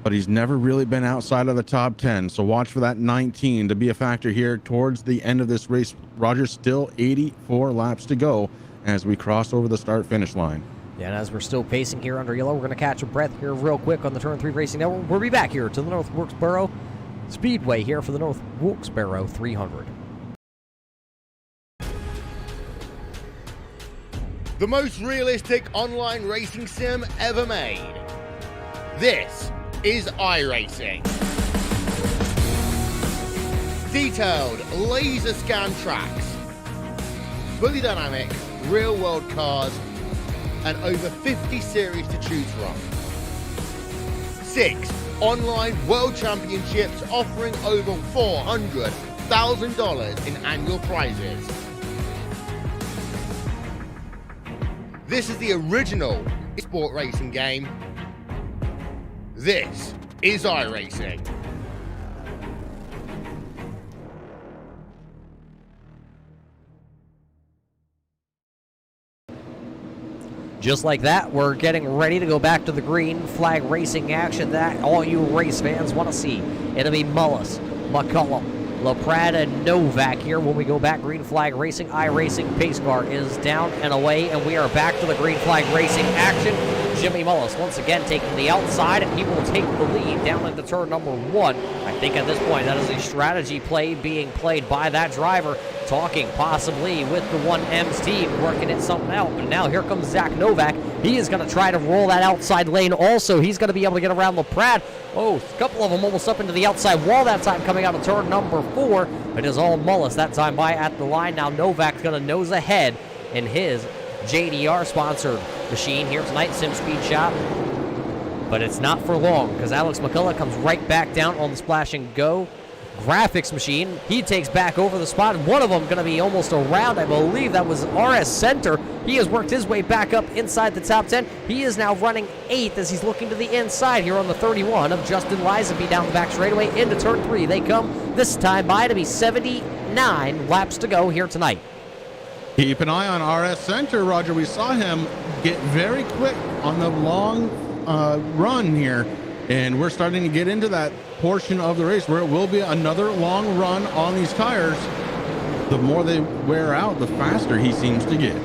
but he's never really been outside of the top 10. So watch for that 19 to be a factor here towards the end of this race. Roger, still 84 laps to go as we cross over the start finish line. Yeah, and as we're still pacing here under yellow, we're going to catch a breath here real quick on the Turn 3 Racing Network. We'll be back here to the North Wilkesboro Speedway here for the North Wilkesboro 300. The most realistic online racing sim ever made. This is iRacing. Detailed laser scan tracks, fully dynamic, real world cars, and over 50 series to choose from. 6 online world championships offering over $400,000 in annual prizes. This is the original sport racing game. This is iRacing. Just like that, we're getting ready to go back to the green flag racing action that all you race fans want to see. It'll be Mullis, McCullum, LaPrade, and Novak here when we go back green flag racing. iRacing pace car is down and away, and we are back to the green flag racing action. Jimmy Mullis once again taking the outside, and he will take the lead down into turn number 1. I think at this point that is a strategy play being played by that driver, talking possibly with the 1M's team, working it something out. But now here comes Zach Novak. He is going to try to roll that outside lane also. He's going to be able to get around LaPrade. Oh, a couple of them almost up into the outside wall that time coming out of turn number 4. It is all Mullis that time by at the line. Now Novak's going to nose ahead in his JDR-sponsored machine here tonight, Sim Speed Shop. But it's not for long, because Alex McCullough comes right back down on the Splash and Go graphics machine. He takes back over the spot. One of them going to be almost around. I believe that was RS Center. He has worked his way back up inside the top 10. He is now running 8th as he's looking to the inside here on the 31 of Justin Lisenby down the back straightaway into turn 3. They come this time by to be 79 laps to go here tonight. Keep an eye on RS Center, Roger. We saw him get very quick on the long run here And we're starting to get into that portion of the race where it will be another long run on these tires. The more they wear out, the faster he seems to get.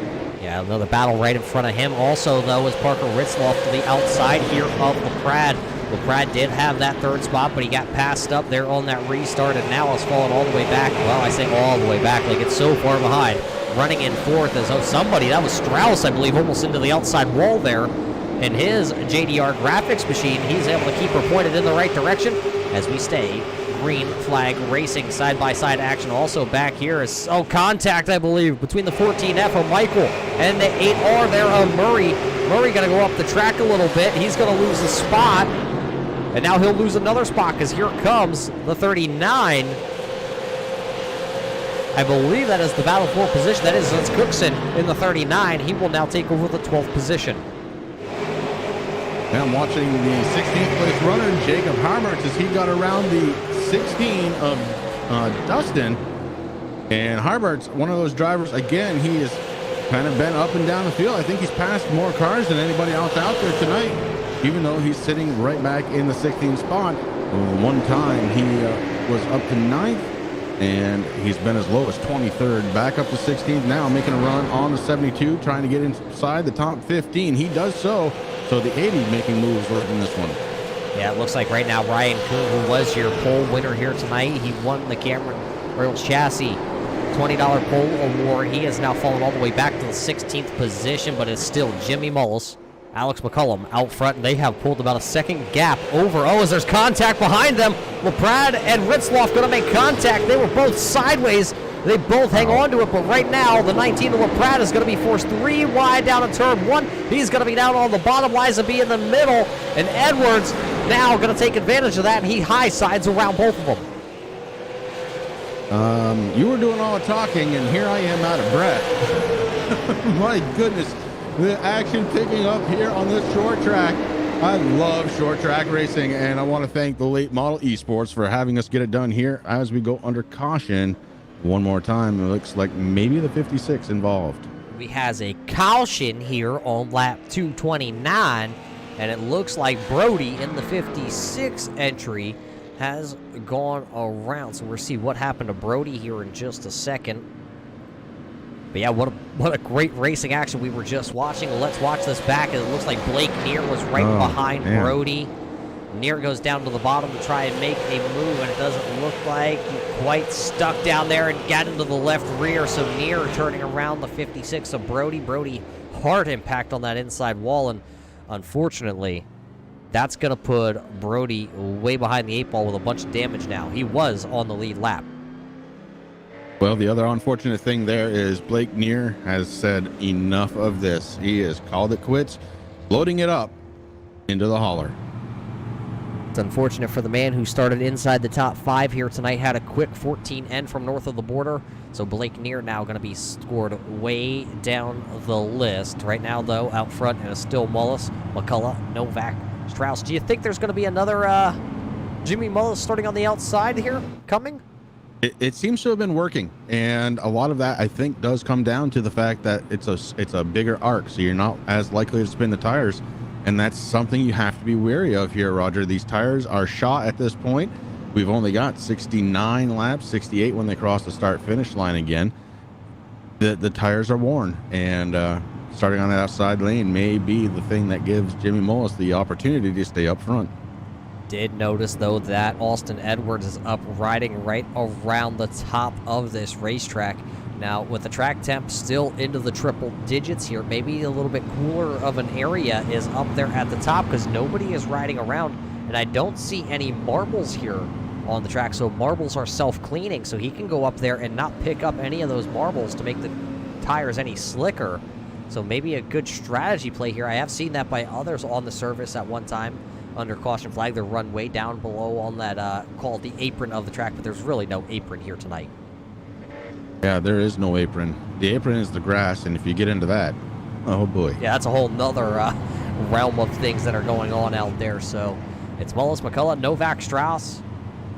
Yeah, another battle right in front of him. Also, though, is Parker Ritzloff to the outside here of LaPrade. LaPrade did have that third spot, but he got passed up there on that restart, and now has fallen all the way back. Well, I say all the way back, like it's so far behind. Running in fourth as somebody, that was Strauss, I believe, almost into the outside wall there. And his JDR graphics machine, he's able to keep her pointed in the right direction as we stay green flag racing side-by-side action. Also back here is, contact, I believe, between the 14F of Michael and the 8R there of Murray. Murray going to go up the track a little bit. He's going to lose a spot. And now he'll lose another spot because here comes the 39. I believe that is the battle for position. That is Cookson in the 39. He will now take over the 12th position. Now I'm watching the 16th place runner, Jacob Harmertz, as he got around the 16 of Dustin. And Harmertz, one of those drivers, again, he has kind of been up and down the field. I think he's passed more cars than anybody else out there tonight, even though he's sitting right back in the 16th spot. One time he was up to 9th, and he's been as low as 23rd, back up to 16th now, making a run on the 72, trying to get inside the top 15. He does so. So the 80 making moves in this one. Yeah, it looks like right now Ryan Kuhn, who was your pole winner here tonight, he won the Cameron Royals Chassis $20 pole award. He has now fallen all the way back to the 16th position, but it's still Jimmy Mullis, Alex McCullum out front, and they have pulled about a second gap over. As there's contact behind them. LaPrade and Ritzloff going to make contact. They were both sideways. They both hang on to it, but right now, the 19 of LaPrade is going to be forced 3 wide down in turn 1. He's going to be down on the bottom, Liza B in the middle, and Edwards now going to take advantage of that, and he high sides around both of them. You were doing all the talking, and here I am out of breath. My goodness, the action picking up here on this short track. I love short track racing, and I want to thank the late model eSports for having us get it done here as we go under caution. One more time, it looks like maybe the 56 involved. We has a caution here on lap 229, and it looks like Brody in the 56 entry has gone around. So we'll see what happened to Brody here in just a second. But yeah, what a great racing action we were just watching. Let's watch this back. It looks like Blake Neer was right behind Brody. Neer goes down to the bottom to try and make a move, and it doesn't look like he quite stuck down there and got into the left rear. So Neer turning around the 56 of Brody. Brody, hard impact on that inside wall, and unfortunately, that's going to put Brody way behind the 8 ball with a bunch of damage now. He was on the lead lap. Well, the other unfortunate thing there is Blake Neer has said enough of this. He has called it quits, loading it up into the hauler. It's unfortunate for the man who started inside the top 5 here tonight, had a quick 14 end from north of the border. So Blake Neer now going to be scored way down the list. Right now, though, out front, and it's still Mullis, McCullough, Novak, Strauss. Do you think there's going to be another Jimmy Mullis starting on the outside here coming? It seems to have been working, and a lot of that, I think, does come down to the fact that it's a bigger arc, so you're not as likely to spin the tires. And that's something you have to be wary of here, Roger. These tires are shot at this point. We've only got 69 laps, 68 when they cross the start-finish line again. The tires are worn, and starting on that outside lane may be the thing that gives Jimmy Mullis the opportunity to stay up front. Did notice, though, that Austin Edwards is up riding right around the top of this racetrack. Now, with the track temp still into the triple digits here, maybe a little bit cooler of an area is up there at the top because nobody is riding around, and I don't see any marbles here on the track. So marbles are self-cleaning, so he can go up there and not pick up any of those marbles to make the tires any slicker. So maybe a good strategy play here. I have seen that by others on the surface at one time under caution flag. They're run way down below on that called the apron of the track, but there's really no apron here tonight. Yeah, there is no apron. The apron is the grass, and if you get into that, oh boy. Yeah, that's a whole nother realm of things that are going on out there. So it's Mullis, McCullough, Novak, Strauss,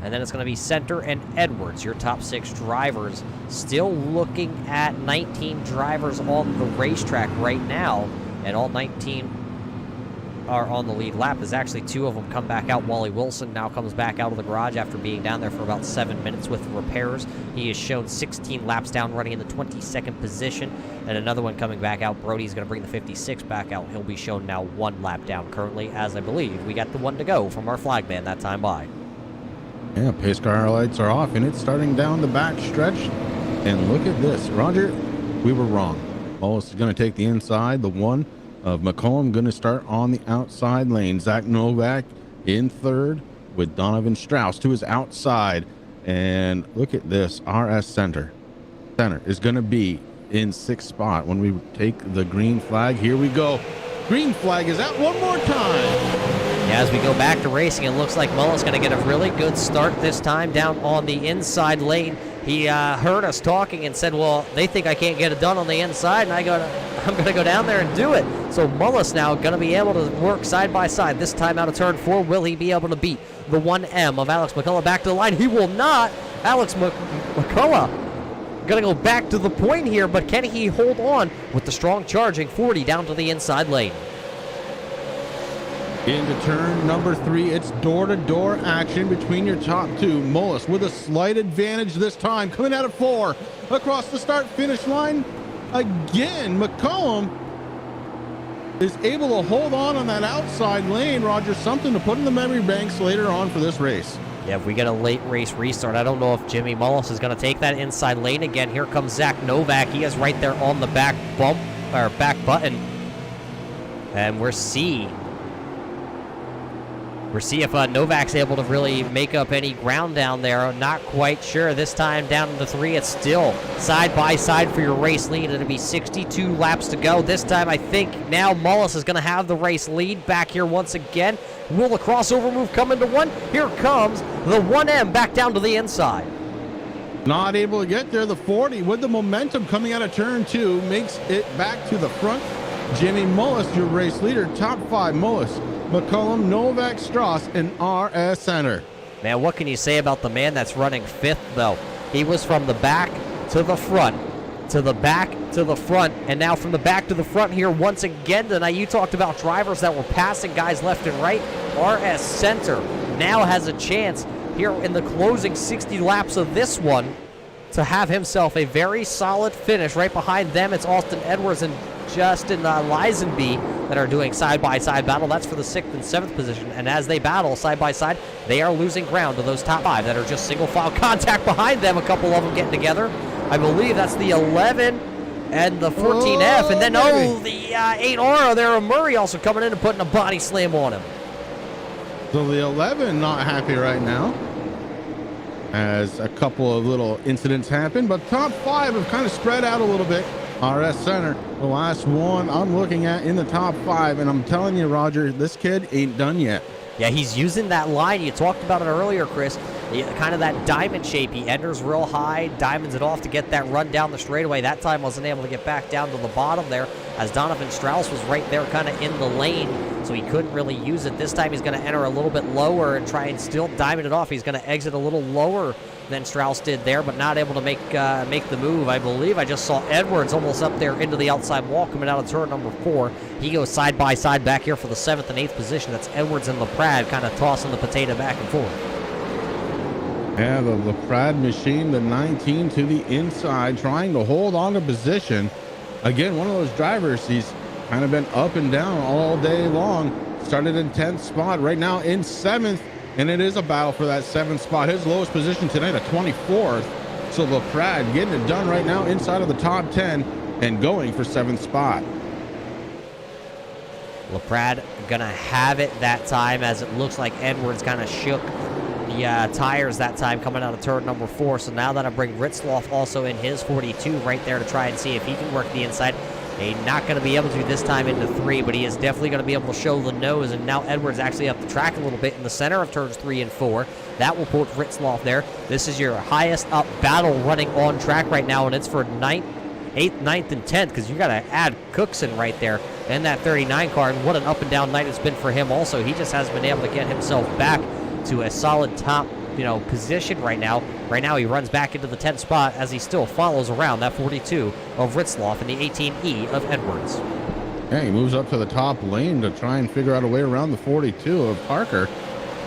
and then it's going to be Center and Edwards, your top 6 drivers. Still looking at 19 drivers on the racetrack right now, and all 19 are on the lead lap as actually 2 of them come back out. Wally Wilson now comes back out of the garage after being down there for about 7 minutes with repairs. He has shown 16 laps down, running in the 22nd position. And another one coming back out. Brody's going to bring the 56 back out. He'll be shown now 1 lap down currently, as I believe we got the 1 to go from our flag man that time by. Yeah, pace car lights are off, and it's starting down the back stretch. And look at this. Roger, we were wrong. Mullis is going to take the inside. The 1 of McCollum going to start on the outside lane. Zach Novak in 3rd with Donovan Strauss to his outside. And look at this. RS Center is going to be in 6th spot when we take the green flag. Here we go. Green flag is out one more time. Yeah, as we go back to racing, it looks like Mullis going to get a really good start this time down on the inside lane. He heard us talking and said, well, they think I can't get it done on the inside, and I'm going to go down there and do it. So Mullis now going to be able to work side by side. This time out of turn 4, will he be able to beat the 1M of Alex McCullough back to the line? He will not. Alex McCullough going to go back to the point here, but can he hold on with the strong charging 40 down to the inside lane? Into turn number 3, it's door-to-door action between your top 2. Mullis with a slight advantage this time, coming out of 4 across the start-finish line. Again, McCollum is able to hold on that outside lane. Roger, something to put in the memory banks later on for this race. Yeah, if we get a late race restart, I don't know if Jimmy Mullis is going to take that inside lane again. Here comes Zach Novak. He is right there on the back bump, or back button. And we'll see if Novak's able to really make up any ground down there. Not quite sure. This time down to the 3, it's still side by side for your race lead. It'll be 62 laps to go. This time I think now Mullis is going to have the race lead back here once again. Will the crossover move come into 1? Here comes the 1M back down to the inside. Not able to get there. The 40 with the momentum coming out of turn 2 makes it back to the front. Jimmy Mullis, your race leader. Top 5, Mullis, McCollum, Novak, Strauss, and RS Center. Man, what can you say about the man that's running 5th, though? He was from the back to the front, to the back to the front, and now from the back to the front here once again tonight. You talked about drivers that were passing guys left and right. RS Center now has a chance here in the closing 60 laps of this one to have himself a very solid finish. Right behind them, it's Austin Edwards and Justin Lisenby that are doing side-by-side battle. That's for the 6th and 7th position. And as they battle side-by-side, they are losing ground to those top 5 that are just single-file contact behind them. A couple of them getting together. I believe that's the 11 and the 14F. And then, the 8R there of Murray also coming in and putting a body slam on him. So the 11 not happy right now, as a couple of little incidents happen, but top 5 have kind of spread out a little bit. RS Center, the last one I'm looking at in the top 5, and I'm telling you, Roger, this kid ain't done yet. Yeah, he's using that line. You talked about it earlier, Chris. Kind of that diamond shape. He enters real high, diamonds it off to get that run down the straightaway. That time wasn't able to get back down to the bottom there, as Donovan Strauss was right there kind of in the lane, so he couldn't really use it. This time he's going to enter a little bit lower and try and still diamond it off. He's going to exit a little lower than Strauss did there, but not able to make the move. I believe I just saw Edwards almost up there into the outside wall coming out of turn number 4. He goes side by side back here for the 7th and 8th position. That's Edwards and LaPrade kind of tossing the potato back and forth. Yeah, the LaPrade machine, the 19 to the inside, trying to hold on to position. Again, one of those drivers, he's kind of been up and down all day long. Started in 10th spot, right now in 7th. And it is a battle for that 7th spot. His lowest position tonight, a 24th. So LaPrade getting it done right now inside of the top 10 and going for 7th spot. LaPrade gonna have it that time, as it looks like Edwards kind of shook the tires that time coming out of turn number 4. So now that'll bring Ritzloff also in his 42 right there to try and see if he can work the inside. He's not going to be able to this time into 3, but he is definitely going to be able to show the nose. And now Edwards actually up the track a little bit in the center of turns 3 and 4. That will put Ritzloff there. This is your highest up battle running on track right now, and it's for 8th, 9th, and 10th, because you got to add Cookson right there in that 39 car. And what an up and down night it's been for him also. He just hasn't been able to get himself back to a solid top position right now. Right now he runs back into the 10th spot as he still follows around that 42 of Ritzloff and the 18E of Edwards. Yeah, he moves up to the top lane to try and figure out a way around the 42 of Parker,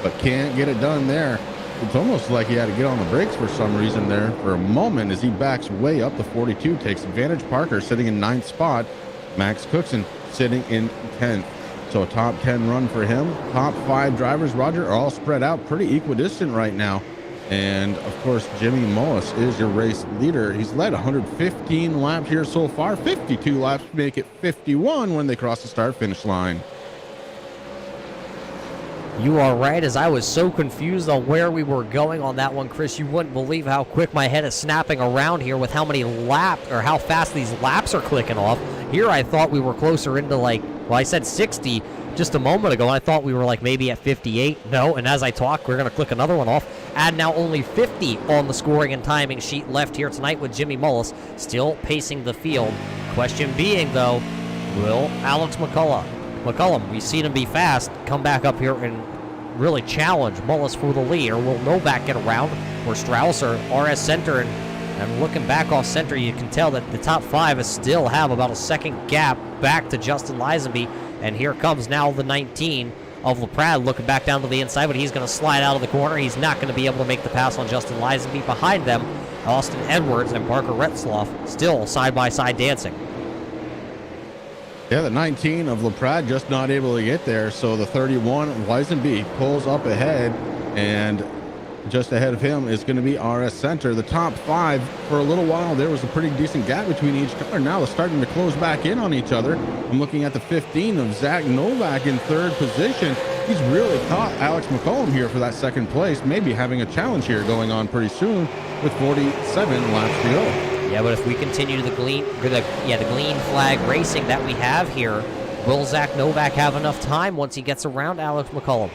but can't get it done there. It's almost like he had to get on the brakes for some reason there for a moment as he backs way up the 42, takes advantage. Parker sitting in 9th spot, Max Cookson sitting in 10th. So a top 10 run for him. Top 5 drivers, Roger, are all spread out pretty equidistant right now. And of course, Jimmy Mullis is your race leader. He's led 115 laps here so far, 52 laps to make it 51 when they cross the start finish line. You are right, as I was so confused on where we were going on that one, Chris. You wouldn't believe how quick my head is snapping around here with how many laps, or how fast these laps are clicking off. Here I thought we were closer into I said 60 just a moment ago. I thought we were maybe at 58. No, and as I talk, we're going to click another one off. And now only 50 on the scoring and timing sheet left here tonight with Jimmy Mullis still pacing the field. Question being, though, will Alex McCullum, we've seen him be fast, come back up here and really challenge Mullis for the lead, or will Novak get around, or Strauss or RS Center? And looking back off center, you can tell that the top 5 still have about a second gap back to Justin Lisenby. And here comes now the 19 of LaPrade looking back down to the inside, but he's going to slide out of the corner. He's not going to be able to make the pass on Justin Lisenby. Behind them, Austin Edwards and Parker Retzloff still side-by-side dancing. Yeah, the 19 of LaPrade just not able to get there, so the 31 of Lisenby pulls up ahead, and just ahead of him is going to be RS Center. The top 5, for a little while, there was a pretty decent gap between each car. Now they're starting to close back in on each other. I'm looking at the 15 of Zach Novak in 3rd position. He's really caught Alex McCullum here for that 2nd place, maybe having a challenge here going on pretty soon with 47 laps to go. Yeah, but if we continue the green flag racing that we have here, will Zach Novak have enough time once he gets around Alex McCullum?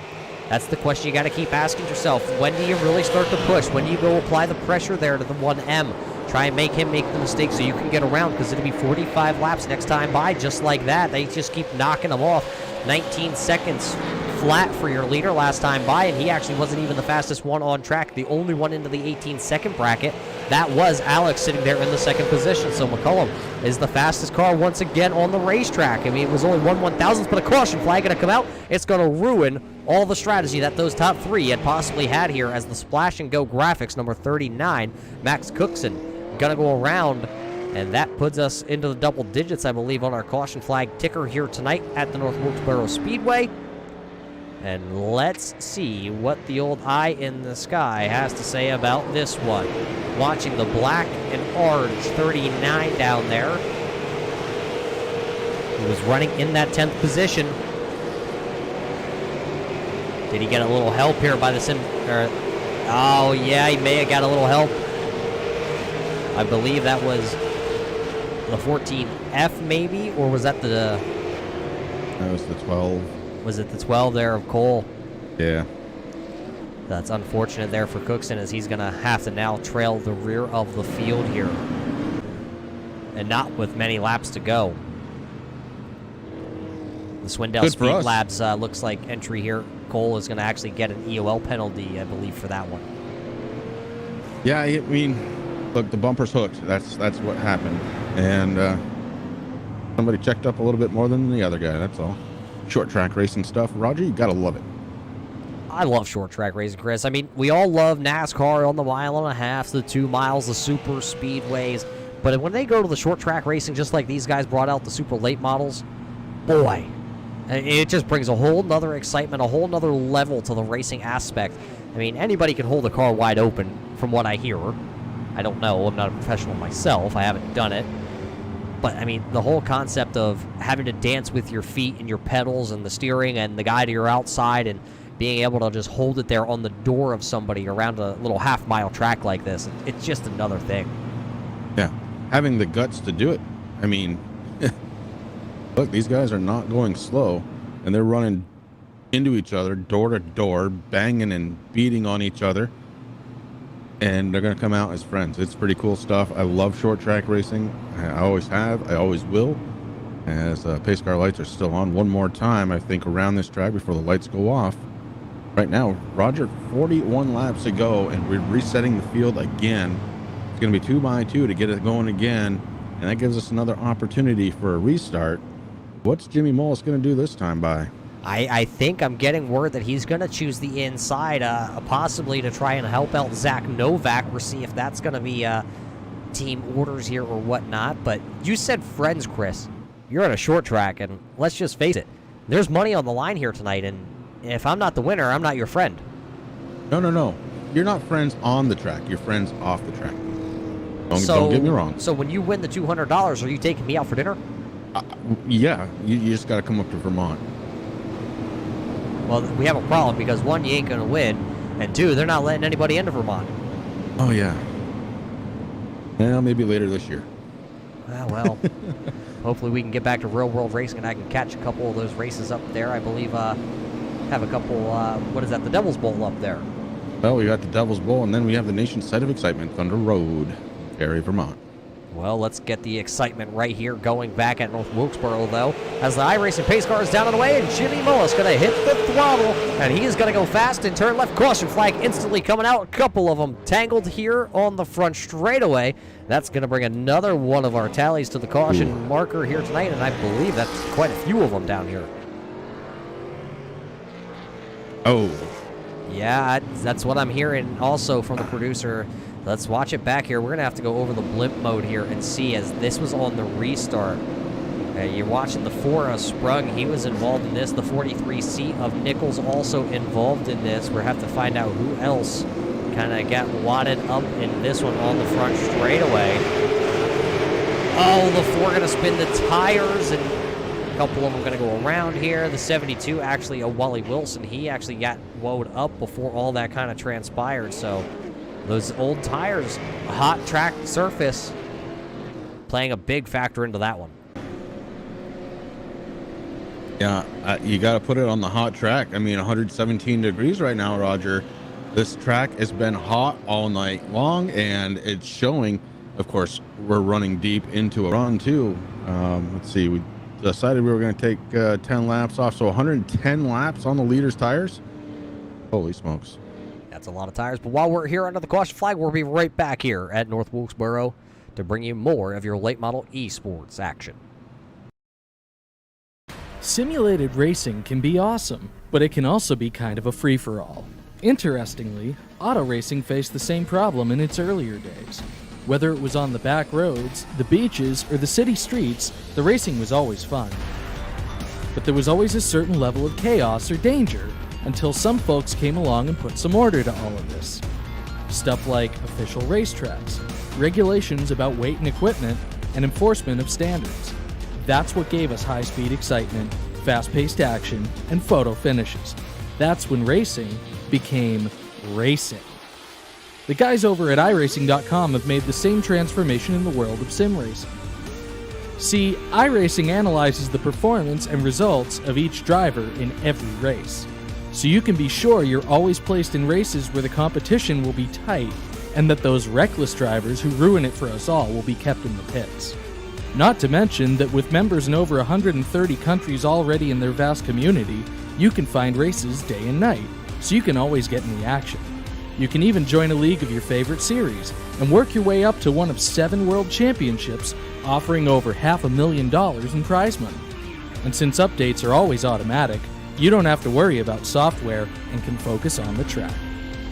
That's the question you got to keep asking yourself. When do you really start to push? When do you go apply the pressure there to the 1M? Try and make him make the mistake so you can get around, because it'll be 45 laps next time by, just like that. They just keep knocking them off. 19 seconds flat for your leader last time by, and he actually wasn't even the fastest one on track. The only one into the 18-second bracket, that was Alex sitting there in the 2nd position. So McCullum is the fastest car once again on the racetrack. I mean, it was only 1/1000th, but a caution flag going to come out. It's going to ruin all the strategy that those top 3 had possibly had here, as the Splash and Go graphics, number 39, Max Cookson, going to go around, and that puts us into the double digits, I believe, on our caution flag ticker here tonight at the North Wilkesboro Speedway. And let's see what the old eye in the sky has to say about this one. Watching the black and orange 39 down there. He was running in that 10th position. Did he get a little help here by the oh, yeah, he may have got a little help. I believe that was the 14F maybe, or was that the... That was the 12. Was it the 12 there of Cole? Yeah. That's unfortunate there for Cookson, as he's going to have to now trail the rear of the field here. And not with many laps to go. The Swindell Speed Labs looks like entry here. Cole is going to actually get an EOL penalty, I believe, for that one. Yeah, I mean, look, the bumper's hooked. That's what happened. And somebody checked up a little bit more than the other guy, that's all. Short track racing stuff. Roger, you gotta love it. I love short track racing, Chris. I mean, we all love NASCAR on the 1.5 miles, the 2 miles, the super speedways. But when they go to the short track racing, just like these guys brought out the super late models, boy, it just brings a whole nother excitement, a whole nother level to the racing aspect. I mean, anybody can hold a car wide open, from what I hear. I don't know. I'm not a professional myself. I haven't done it. But, I mean, the whole concept of having to dance with your feet and your pedals and the steering and the guy to your outside and being able to just hold it there on the door of somebody around a little half-mile track like this, it's just another thing. Yeah, having the guts to do it. I mean, look, these guys are not going slow, and they're running into each other, door to door, banging and beating on each other. And they're going to come out as friends. It's pretty cool stuff. I love short track racing. I always have. I always will. As pace car lights are still on one more time, I think, around this track before the lights go off. Right now, Roger, 41 laps to go, and we're resetting the field again. It's going to be 2x2 to get it going again, and that gives us another opportunity for a restart. What's Jimmy Mullis going to do this time by? I think I'm getting word that he's going to choose the inside, possibly to try and help out Zach Novak. We'll see if that's going to be team orders here or whatnot. But you said friends, Chris. You're on a short track, and let's just face it. There's money on the line here tonight, and if I'm not the winner, I'm not your friend. No. You're not friends on the track. You're friends off the track. Don't get me wrong. So when you win the $200, are you taking me out for dinner? Yeah, you just got to come up to Vermont. Well, we have a problem because, one, you ain't going to win, and two, they're not letting anybody into Vermont. Oh, yeah. Well, maybe later this year. Well, hopefully we can get back to real-world racing, and I can catch a couple of those races up there. I believe have a couple, what is that, the Devil's Bowl up there. Well, we got the Devil's Bowl, and then we have the nation's site of excitement, Thunder Road, Barrie, Vermont. Well, let's get the excitement right here going back at North Wilkesboro, though, as the iRacing pace car is down and away, and Jimmy Mullis going to hit the throttle, and he is going to go fast and turn left. Caution flag instantly coming out. A couple of them tangled here on the front straightaway. That's going to bring another one of our tallies to the caution marker here tonight, and I believe that's quite a few of them down here. Oh. Yeah, that's what I'm hearing also from the producer. Let's watch it back here. We're going to have to go over the blimp mode here and see, as this was on the restart. You're watching the 4 Sprung. He was involved in this. The 43C of Nichols also involved in this. We'll have to find out who else kind of got wadded up in this one on the front straightaway. Oh, the 4 going to spin the tires, and a couple of them going to go around here. The 72, actually, Wally Wilson, he actually got woed up before all that kind of transpired, so those old tires, a hot track surface, playing a big factor into that one. Yeah, you got to put it on the hot track. I mean, 117 degrees right now, Roger. This track has been hot all night long, and it's showing. Of course, we're running deep into a run, too. Let's see. We decided we were going to take 10 laps off, so 110 laps on the leader's tires. Holy smokes. That's a lot of tires. But while we're here under the caution flag, we'll be right back here at North Wilkesboro to bring you more of your late model eSports action. Simulated racing can be awesome, but it can also be kind of a free-for-all. Interestingly, auto racing faced the same problem in its earlier days. Whether it was on the back roads, the beaches, or the city streets, the racing was always fun. But there was always a certain level of chaos or danger, until some folks came along and put some order to all of this. Stuff like official racetracks, regulations about weight and equipment, and enforcement of standards. That's what gave us high-speed excitement, fast-paced action, and photo finishes. That's when racing became racing. The guys over at iRacing.com have made the same transformation in the world of sim racing. See, iRacing analyzes the performance and results of each driver in every race, so you can be sure you're always placed in races where the competition will be tight, and that those reckless drivers who ruin it for us all will be kept in the pits. Not to mention that with members in over 130 countries already in their vast community, you can find races day and night, so you can always get in the action. You can even join a league of your favorite series and work your way up to one of 7 world championships, offering over $500,000 in prize money. And since updates are always automatic, you don't have to worry about software and can focus on the track.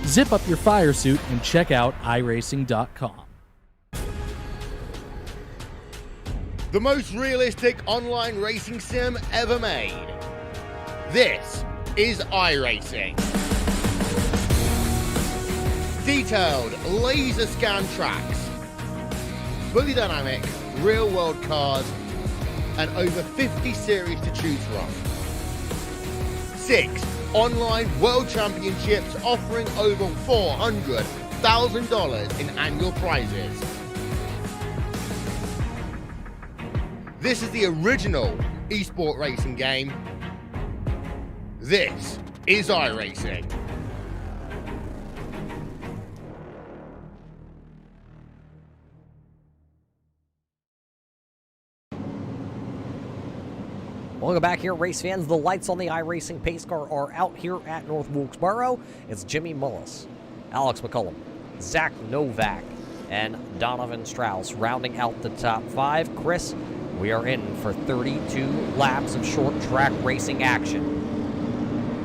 Zip up your fire suit and check out iRacing.com. The most realistic online racing sim ever made. This is iRacing. Detailed laser scan tracks, fully dynamic, real world cars, and over 50 series to choose from. 6 online world championships offering over $400,000 in annual prizes. This is the original eSport racing game. This is iRacing. Welcome back here, race fans. The lights on the iRacing pace car are out here at North Wilkesboro. It's Jimmy Mullis, Alex McCullum, Zach Novak, and Donovan Strauss rounding out the top 5. Chris, We are in for 32 laps of short track racing action.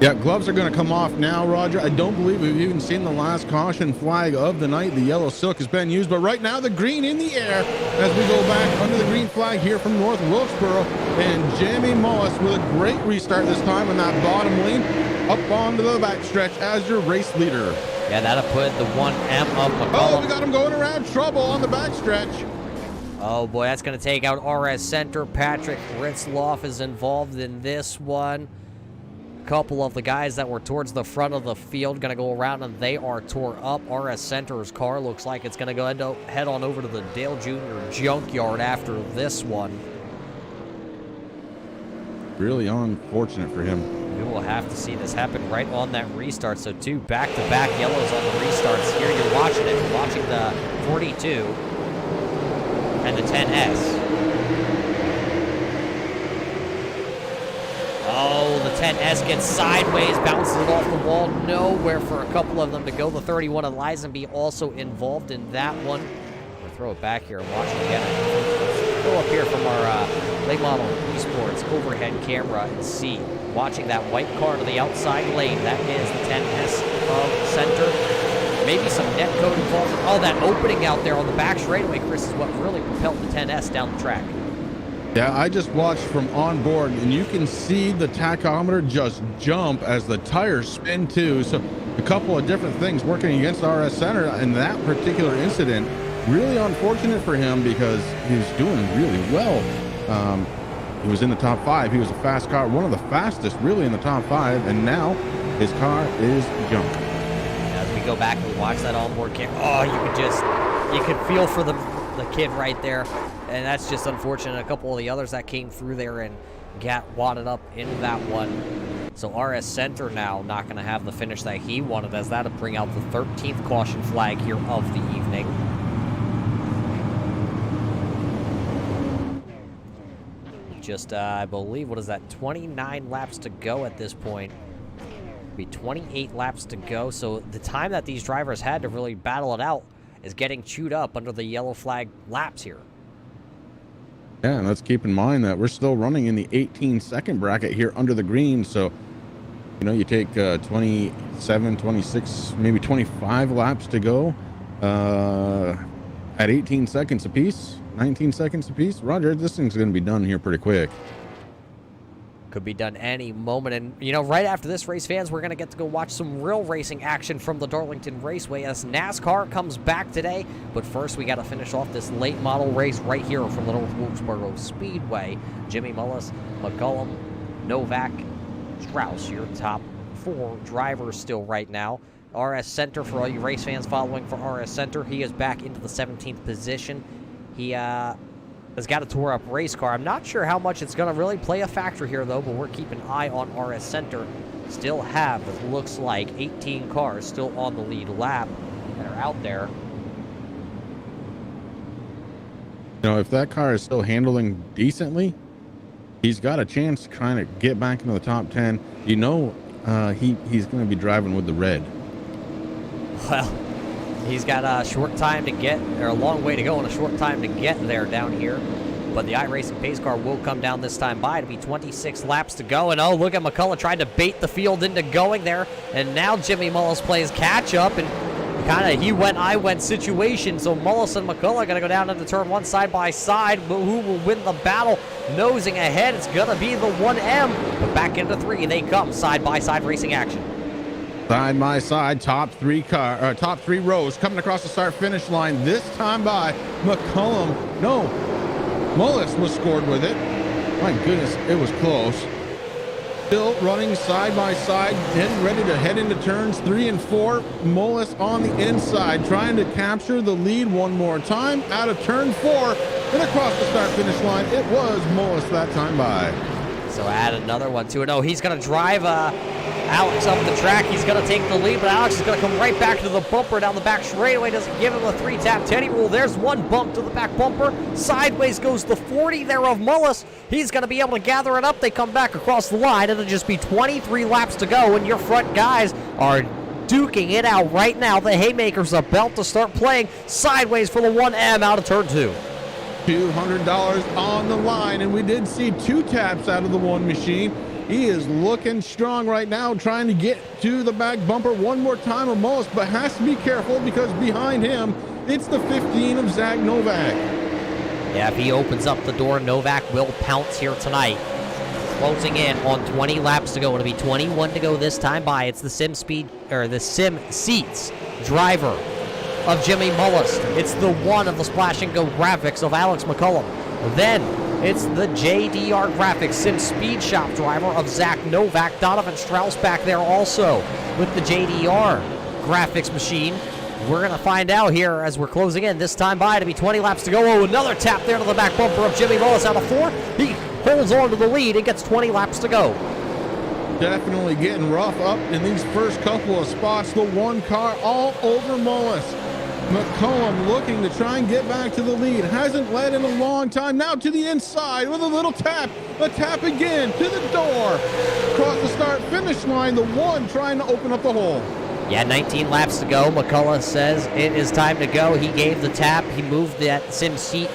Yeah, gloves are going to come off now, Roger. I don't believe we've even seen the last caution flag of the night. The yellow silk has been used, but right now the green in the air as we go back under the green flag here from North Wilkesboro. And Jamie Mullis with a great restart this time in that bottom lane up onto the backstretch as your race leader. Yeah, that'll put the 1M of McCollum. Oh, we got him going around trouble on the backstretch. Oh boy, that's going to take out RS Center. Patrick Ritzloff is involved in this one. A couple of the guys that were towards the front of the field going to go around, and they are tore up. RS Center's car looks like it's going to head on over to the Dale Jr. junkyard after this one. Really unfortunate for him. We will have to see this happen right on that restart. So 2 back-to-back yellows on the restarts. Here you're watching it. You're watching the 42 and the 10S. Oh, the 10S gets sideways, bounces it off the wall. Nowhere for a couple of them to go. The 31 and Lisenby also involved in that one. We'll throw it back here and watch it again. Let's go up here from our late model eSports overhead camera and see. Watching that white car to the outside lane. That is the 10S of Center. Maybe some net code involved. Oh, that opening out there on the back straightaway, Chris, is what really propelled the 10S down the track. Yeah, I just watched from on board, and you can see the tachometer just jump as the tires spin too. So a couple of different things working against RS Center in that particular incident. Really unfortunate for him because he was doing really well. He was in the top 5. He was a fast car, one of the fastest really in the top 5, and now his car is junk. As we go back and watch that onboard camera, oh, you could feel for the kid right there. And that's just unfortunate. A couple of the others that came through there and got wadded up in that one. So RS Center now not going to have the finish that he wanted, as that'll bring out the 13th caution flag here of the evening. Just, I believe, what is that, 29 laps to go at this point. Be 28 laps to go. So the time that these drivers had to really battle it out is getting chewed up under the yellow flag laps here. Yeah, and let's keep in mind that we're still running in the 18-second bracket here under the green. So, you know, you take 27, 26, maybe 25 laps to go at 18 seconds apiece, 19 seconds apiece. Roger, this thing's going to be done here pretty quick. Could be done any moment. And, you know, right after this, race fans, we're going to get to go watch some real racing action from the Darlington Raceway as NASCAR comes back today. But first, we got to finish off this late model race right here from the North Wilkesboro Speedway. Jimmy Mullis, McCullum, Novak, Strauss, your top 4 drivers still right now. RS Center, for all you race fans following for RS Center, he is back into the 17th position. He, has got a tore-up race car. I'm not sure how much it's going to really play a factor here, though, but we're keeping an eye on RS Center. Still have, it looks like, 18 cars still on the lead lap that are out there. You know, if that car is still handling decently, he's got a chance to kind of get back into the top 10. You know, he's going to be driving with the red. Well, he's got a short time to get, or a long way to go and a short time to get there down here. But the iRacing pace car will come down this time by. It'll be 26 laps to go. And oh, look at McCullough trying to bait the field into going there. And now Jimmy Mullis plays catch up and kind of he went, I went situation. So Mullis and McCullough going to go down into turn 1 side by side. But who will win the battle? Nosing ahead, it's going to be the 1M. But back into 3, they come side by side racing action. Side by side, top 3 rows coming across the start-finish line. This time by McCullum. No, Mullis was scored with it. My goodness, it was close. Still running side by side, getting ready to head into turns 3 and 4. Mullis on the inside, trying to capture the lead one more time. Out of turn 4 and across the start-finish line. It was Mullis that time by. So add another one to it. No, he's going to drive Alex up the track. He's going to take the lead, but Alex is going to come right back to the bumper down the back straightaway. Doesn't give him a 3-tap Teddy rule. There's one bump to the back bumper. Sideways goes the 40 there of Mullis. He's going to be able to gather it up. They come back across the line. It'll just be 23 laps to go, and your front guys are duking it out right now. The Haymakers are about to start playing sideways for the 1M out of turn 2. $200 on the line, and we did see 2 taps out of the one machine. He is looking strong right now, trying to get to the back bumper one more time almost, but has to be careful because behind him, it's the 15 of Zach Novak. Yeah, if he opens up the door, Novak will pounce here tonight. Closing in on 20 laps to go. It'll be 21 to go this time by. It's the Sim Seats driver of Jimmy Mullis. It's the one of the Splash and Go graphics of Alex McCullum. Then it's the JDR graphics Sim Speed Shop driver of Zach Novak. Donovan Strauss back there also with the JDR graphics machine. We're going to find out here as we're closing in this time by to be 20 laps to go. Oh, another tap there to the back bumper of Jimmy Mullis out of 4. He holds on to the lead and gets 20 laps to go. Definitely getting rough up in these first couple of spots. The one car all over Mullis. McCullum looking to try and get back to the lead. Hasn't led in a long time. Now to the inside with a little tap. A tap again to the door. Across the start-finish line, the one trying to open up the hole. Yeah, 19 laps to go. McCullough says it is time to go. He gave the tap. He moved that Sim Seat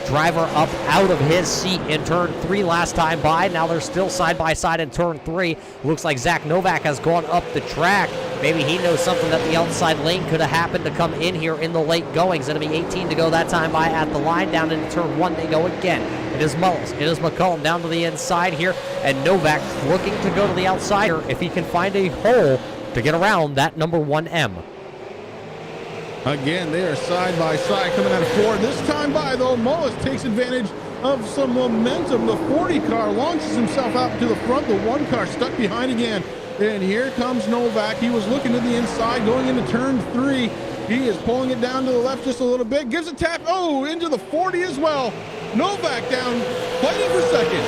driver up out of his seat in turn 3 last time by. Now they're still side by side in turn 3. Looks like Zach Novak has gone up the track. Maybe he knows something that the outside lane could have happened to come in here in the late goings. It'll be 18 to go that time by at the line. Down into turn 1 they go again. It is Mullis. It is McCullum down to the inside here. And Novak looking to go to the outside if he can find a hole to get around that number 1M. Again, they are side by side coming out of 4. This time by, though, Mullis takes advantage of some momentum. The 40 car launches himself out to the front. The 1 car stuck behind again. And here comes Novak. He was looking to the inside going into turn 3. He is pulling it down to the left just a little bit. Gives a tap. Oh, into the 40 as well. Novak down, fighting for second.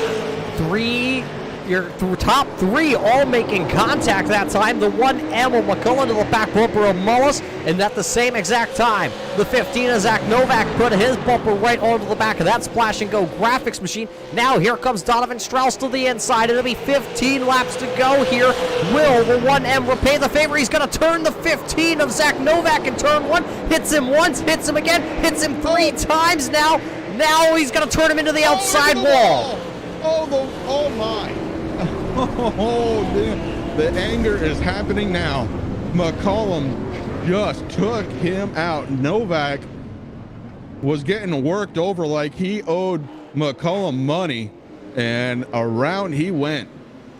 Your top 3 all making contact that time. The 1M of McCullough to the back bumper of Mullis, and at the same exact time, the 15 of Zach Novak put his bumper right onto the back of that Splash and Go graphics machine. Now here comes Donovan Strauss to the inside. It'll be 15 laps to go here. Will the 1M repay the favor? He's going to turn the 15 of Zach Novak in turn 1. Hits him once, hits him again, hits him 3 times now. Now he's going to turn him into the outside wall. Oh my. Oh, the anger is happening now. McCullum just took him out. Novak was getting worked over like he owed McCullum money, and around he went.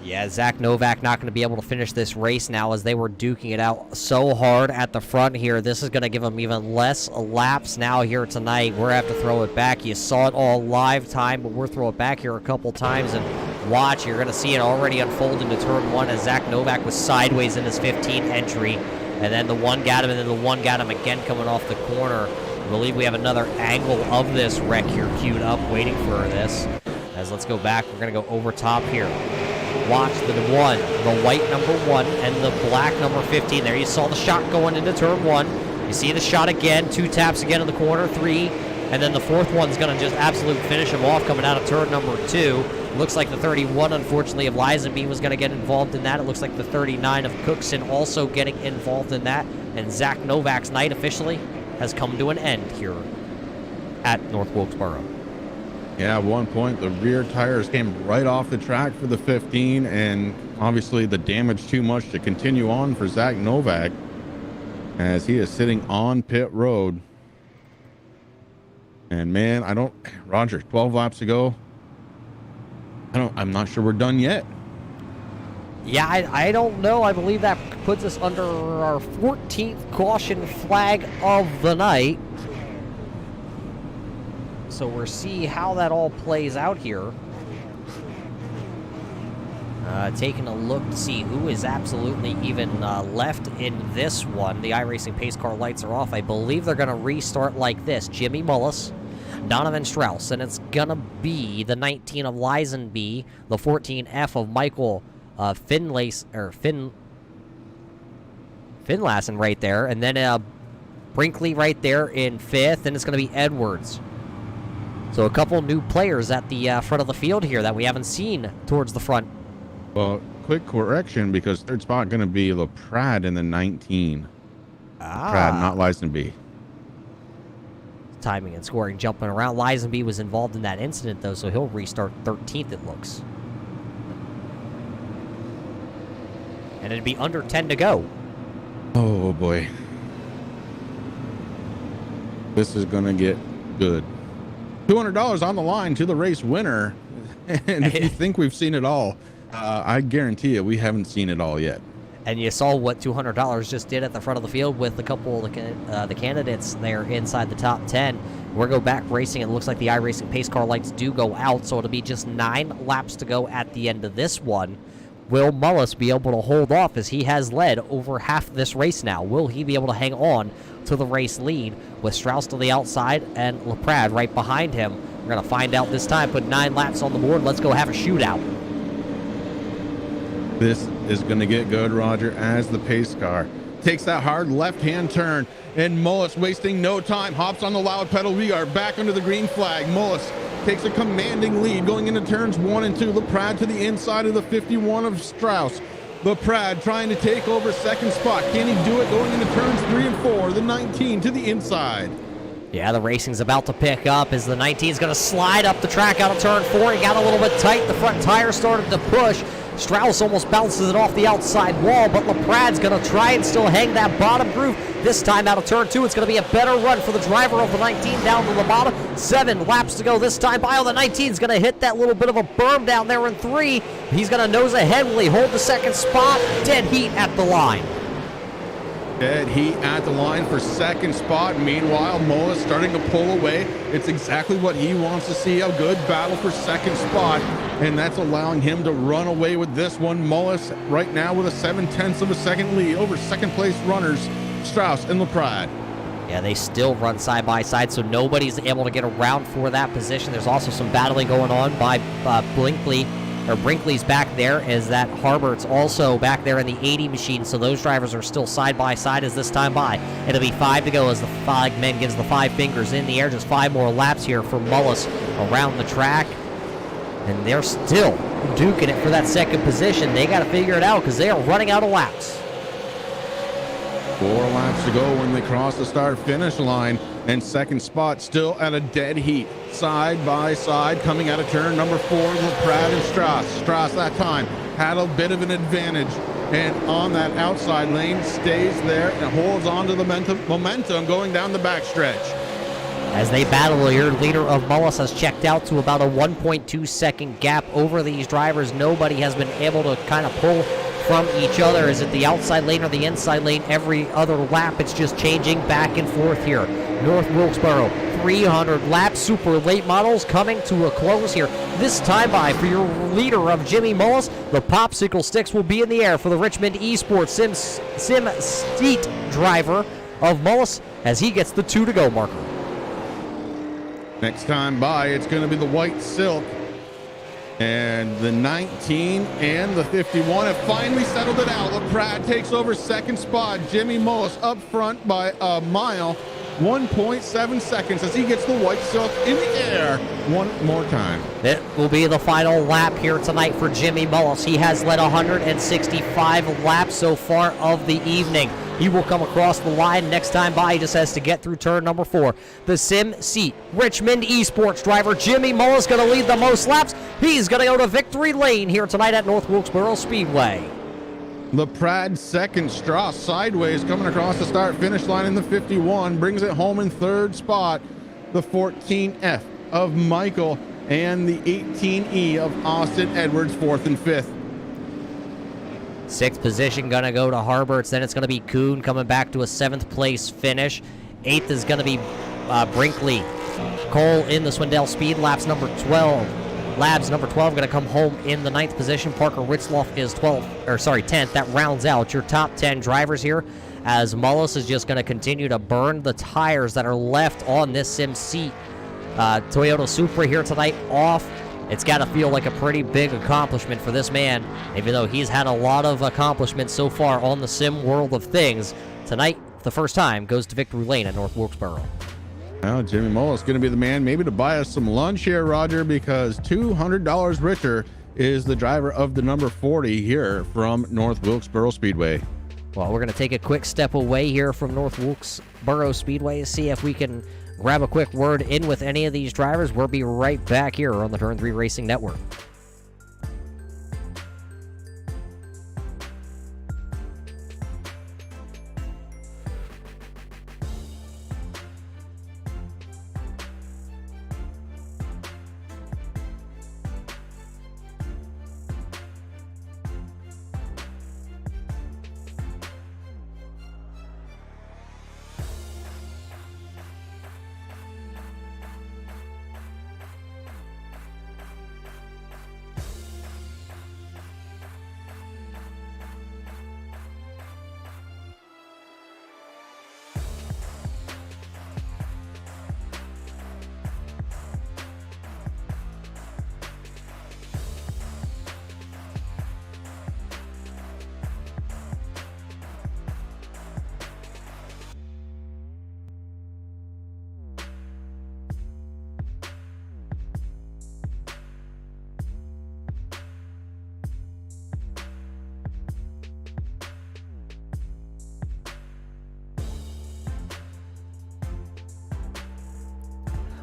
Yeah, Zach Novak not going to be able to finish this race now as they were duking it out so hard at the front here. This is going to give him even less laps now here tonight. We're going to have to throw it back. You saw it all live time, but we'll throw it back here a couple times and watch. You're going to see it already unfold into turn 1 as Zach Novak was sideways in his 15 entry. And then the 1 got him, and then the 1 got him again coming off the corner. I believe we have another angle of this wreck here queued up waiting for this. As let's go back. We're going to go over top here. Watch the 1, the white number 1, and the black number 15. There you saw the shot going into turn 1. You see the shot again, 2 taps again in the corner, 3, and then the 4th one's going to just absolutely finish him off coming out of turn number 2. Looks like the 31, unfortunately, of Lisenby was going to get involved in that. It looks like the 39 of Cookson also getting involved in that. And Zach Novak's night officially has come to an end here at North Wilkesboro. Yeah, at one point, the rear tires came right off the track for the 15, and obviously the damage too much to continue on for Zach Novak as he is sitting on pit road. And man, Roger, 12 laps to go. I'm not sure we're done yet. Yeah, I don't know. I believe that puts us under our 14th caution flag of the night. So we'll see how that all plays out here. Taking a look to see who is absolutely even left in this one. The iRacing pace car lights are off. I believe they're going to restart like this. Jimmy Mullis, Donovan Strauss, and it's going to be the 19 of Lisenby, the 14F of Michael Finlayson right there, and then Brinkley right there in 5th, and it's going to be Edwards. So a couple new players at the front of the field here that we haven't seen towards the front. Well, quick correction, because 3rd spot going to be LaPrade in the 19. LaPrade, not Lisenby. timing and scoring, jumping around. Lisenby was involved in that incident, though, so he'll restart 13th, it looks. And it'd be under 10 to go. Oh, boy. This is going to get good. $200 on the line to the race winner. And if you think we've seen it all, I guarantee you we haven't seen it all yet. And you saw what $200 just did at the front of the field with a couple of the candidates there inside the top 10. We'll go back racing. It looks like the iRacing pace car lights do go out, so it'll be just 9 laps to go at the end of this one. Will Mullis be able to hold off as he has led over half this race now? Will he be able to hang on to the race lead with Strauss to the outside and LaPrade right behind him? We're going to find out this time. Put 9 laps on the board. Let's go have a shootout. This is going to get good, Roger, as the pace car takes that hard left-hand turn. And Mullis, wasting no time, hops on the loud pedal. We are back under the green flag. Mullis takes a commanding lead going into turns 1 and 2. LaPrade to the inside of the 51 of Strauss. LaPrade trying to take over second spot. Can he do it going into turns 3 and 4? The 19 to the inside. Yeah, the racing's about to pick up as the 19 is going to slide up the track out of turn 4. He got a little bit tight. The front tire started to push. Strauss almost bounces it off the outside wall, but LaPrade's going to try and still hang that bottom groove. This time out of turn 2, it's going to be a better run for the driver of the 19 down to the bottom. 7 laps to go this time by. The 19 is going to hit that little bit of a berm down there in 3. He's going to nose ahead. Will he hold the second spot? Dead heat at the line. Dead heat at the line for second spot. Meanwhile, Mullis starting to pull away. It's exactly what he wants to see, a good battle for second spot, and that's allowing him to run away with this one. Mullis right now with a 7/10 of a second lead over second place runners, Strauss and LaPrade. Yeah, they still run side by side, so nobody's able to get around for that position. There's also some battling going on by Brinkley's back there, as that Harbert's also back there in the 80 machine, so those drivers are still side by side as this time by. It'll be 5 to go as the flagman gives the 5 fingers in the air. Just 5 more laps here for Mullis around the track, and they're still duking it for that second position. They got to figure it out because they are running out of laps. 4 laps to go when they cross the start-finish line, and second spot still at a dead heat. Side by side, coming out of turn number 4, LaPrade and Strauss. Strauss that time had a bit of an advantage, and on that outside lane stays there and holds on to the momentum going down the backstretch. As they battle here, leader of Mullis has checked out to about a 1.2 second gap over these drivers. Nobody has been able to kind of pull from each other. Is it the outside lane or the inside lane? Every other lap, it's just changing back and forth here. North Wilkesboro, 300 laps, super late models coming to a close here. This time by for your leader of Jimmy Mullis, the popsicle sticks will be in the air for the Richmond eSports Sim Seat driver of Mullis as he gets the 2 to go marker. Next time by, it's going to be the white silk. And the 19 and the 51 have finally settled it out. LaPrade takes over second spot. Jimmy Mullis up front by a mile. 1.7 seconds as he gets the white silk in the air one more time. It will be the final lap here tonight for Jimmy Mullis. He has led 165 laps so far of the evening. He will come across the line next time by. He just has to get through turn number 4. The Sim Seat Richmond eSports driver Jimmy Mullis going to lead the most laps. He's going to go to victory lane here tonight at North Wilkesboro Speedway. LaPrade second, Strauss sideways coming across the start-finish line in the 51, brings it home in third spot. The 14F of Michael and the 18E of Austin Edwards, 4th and 5th. 6th position going to go to Harberts. Then it's going to be Kuhn coming back to a 7th place finish. 8th is going to be Brinkley. Cole in the Swindell Speed Labs number 12. Labs number 12 going to come home in the 9th position. Parker Ritzloff is 10th. That rounds out your top 10 drivers here, as Mullis is just going to continue to burn the tires that are left on this Sim Seat Toyota Supra here tonight off. It's got to feel like a pretty big accomplishment for this man, even though he's had a lot of accomplishments so far on the sim world of things. Tonight, the first time, goes to victory lane at North Wilkesboro. Now, Jimmy Mullis going to be the man maybe to buy us some lunch here, Roger, because $200 richer is the driver of the number 40 here from North Wilkesboro Speedway. Well, we're going to take a quick step away here from North Wilkesboro Speedway to see if we can grab a quick word in with any of these drivers. We'll be right back here on the Turn 3 Racing Network.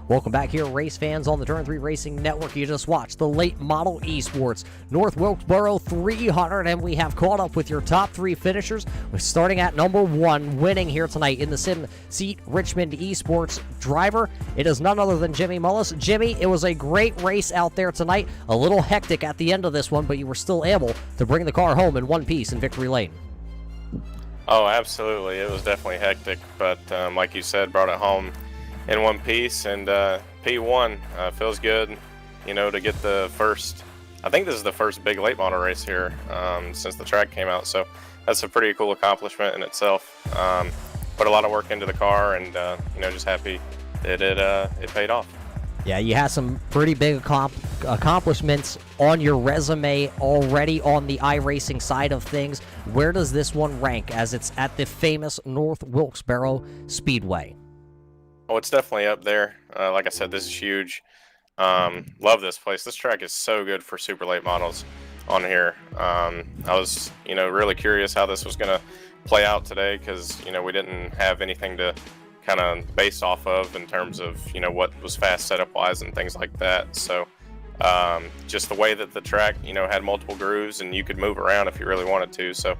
Welcome back here, race fans, on the Turn 3 Racing Network. You just watched the late model eSports North Wilkesboro 300, and we have caught up with your top 3 finishers. We're starting at number 1, winning here tonight in the Sim Seat Richmond eSports driver. It is none other than Jimmy Mullis. Jimmy, it was a great race out there tonight. A little hectic at the end of this one, but you were still able to bring the car home in one piece in victory lane. Oh, absolutely. It was definitely hectic, but like you said, brought it home in one piece, and P1 feels good, you know, to get the first. I think this is the first big late model race here since the track came out, so that's a pretty cool accomplishment in itself. Put a lot of work into the car, and you know, just happy that it paid off. Yeah, you have some pretty big accomplishments on your resume already on the iRacing side of things. Where does this one rank as it's at the famous North Wilkesboro Speedway? Oh, it's definitely up there. Like I said, this is huge. Love this place. This track is so good for super late models on here. I was, you know, really curious how this was going to play out today because, you know, we didn't have anything to kind of base off of in terms of, you know, what was fast setup wise and things like that. So just the way that the track, you know, had multiple grooves and you could move around if you really wanted to. So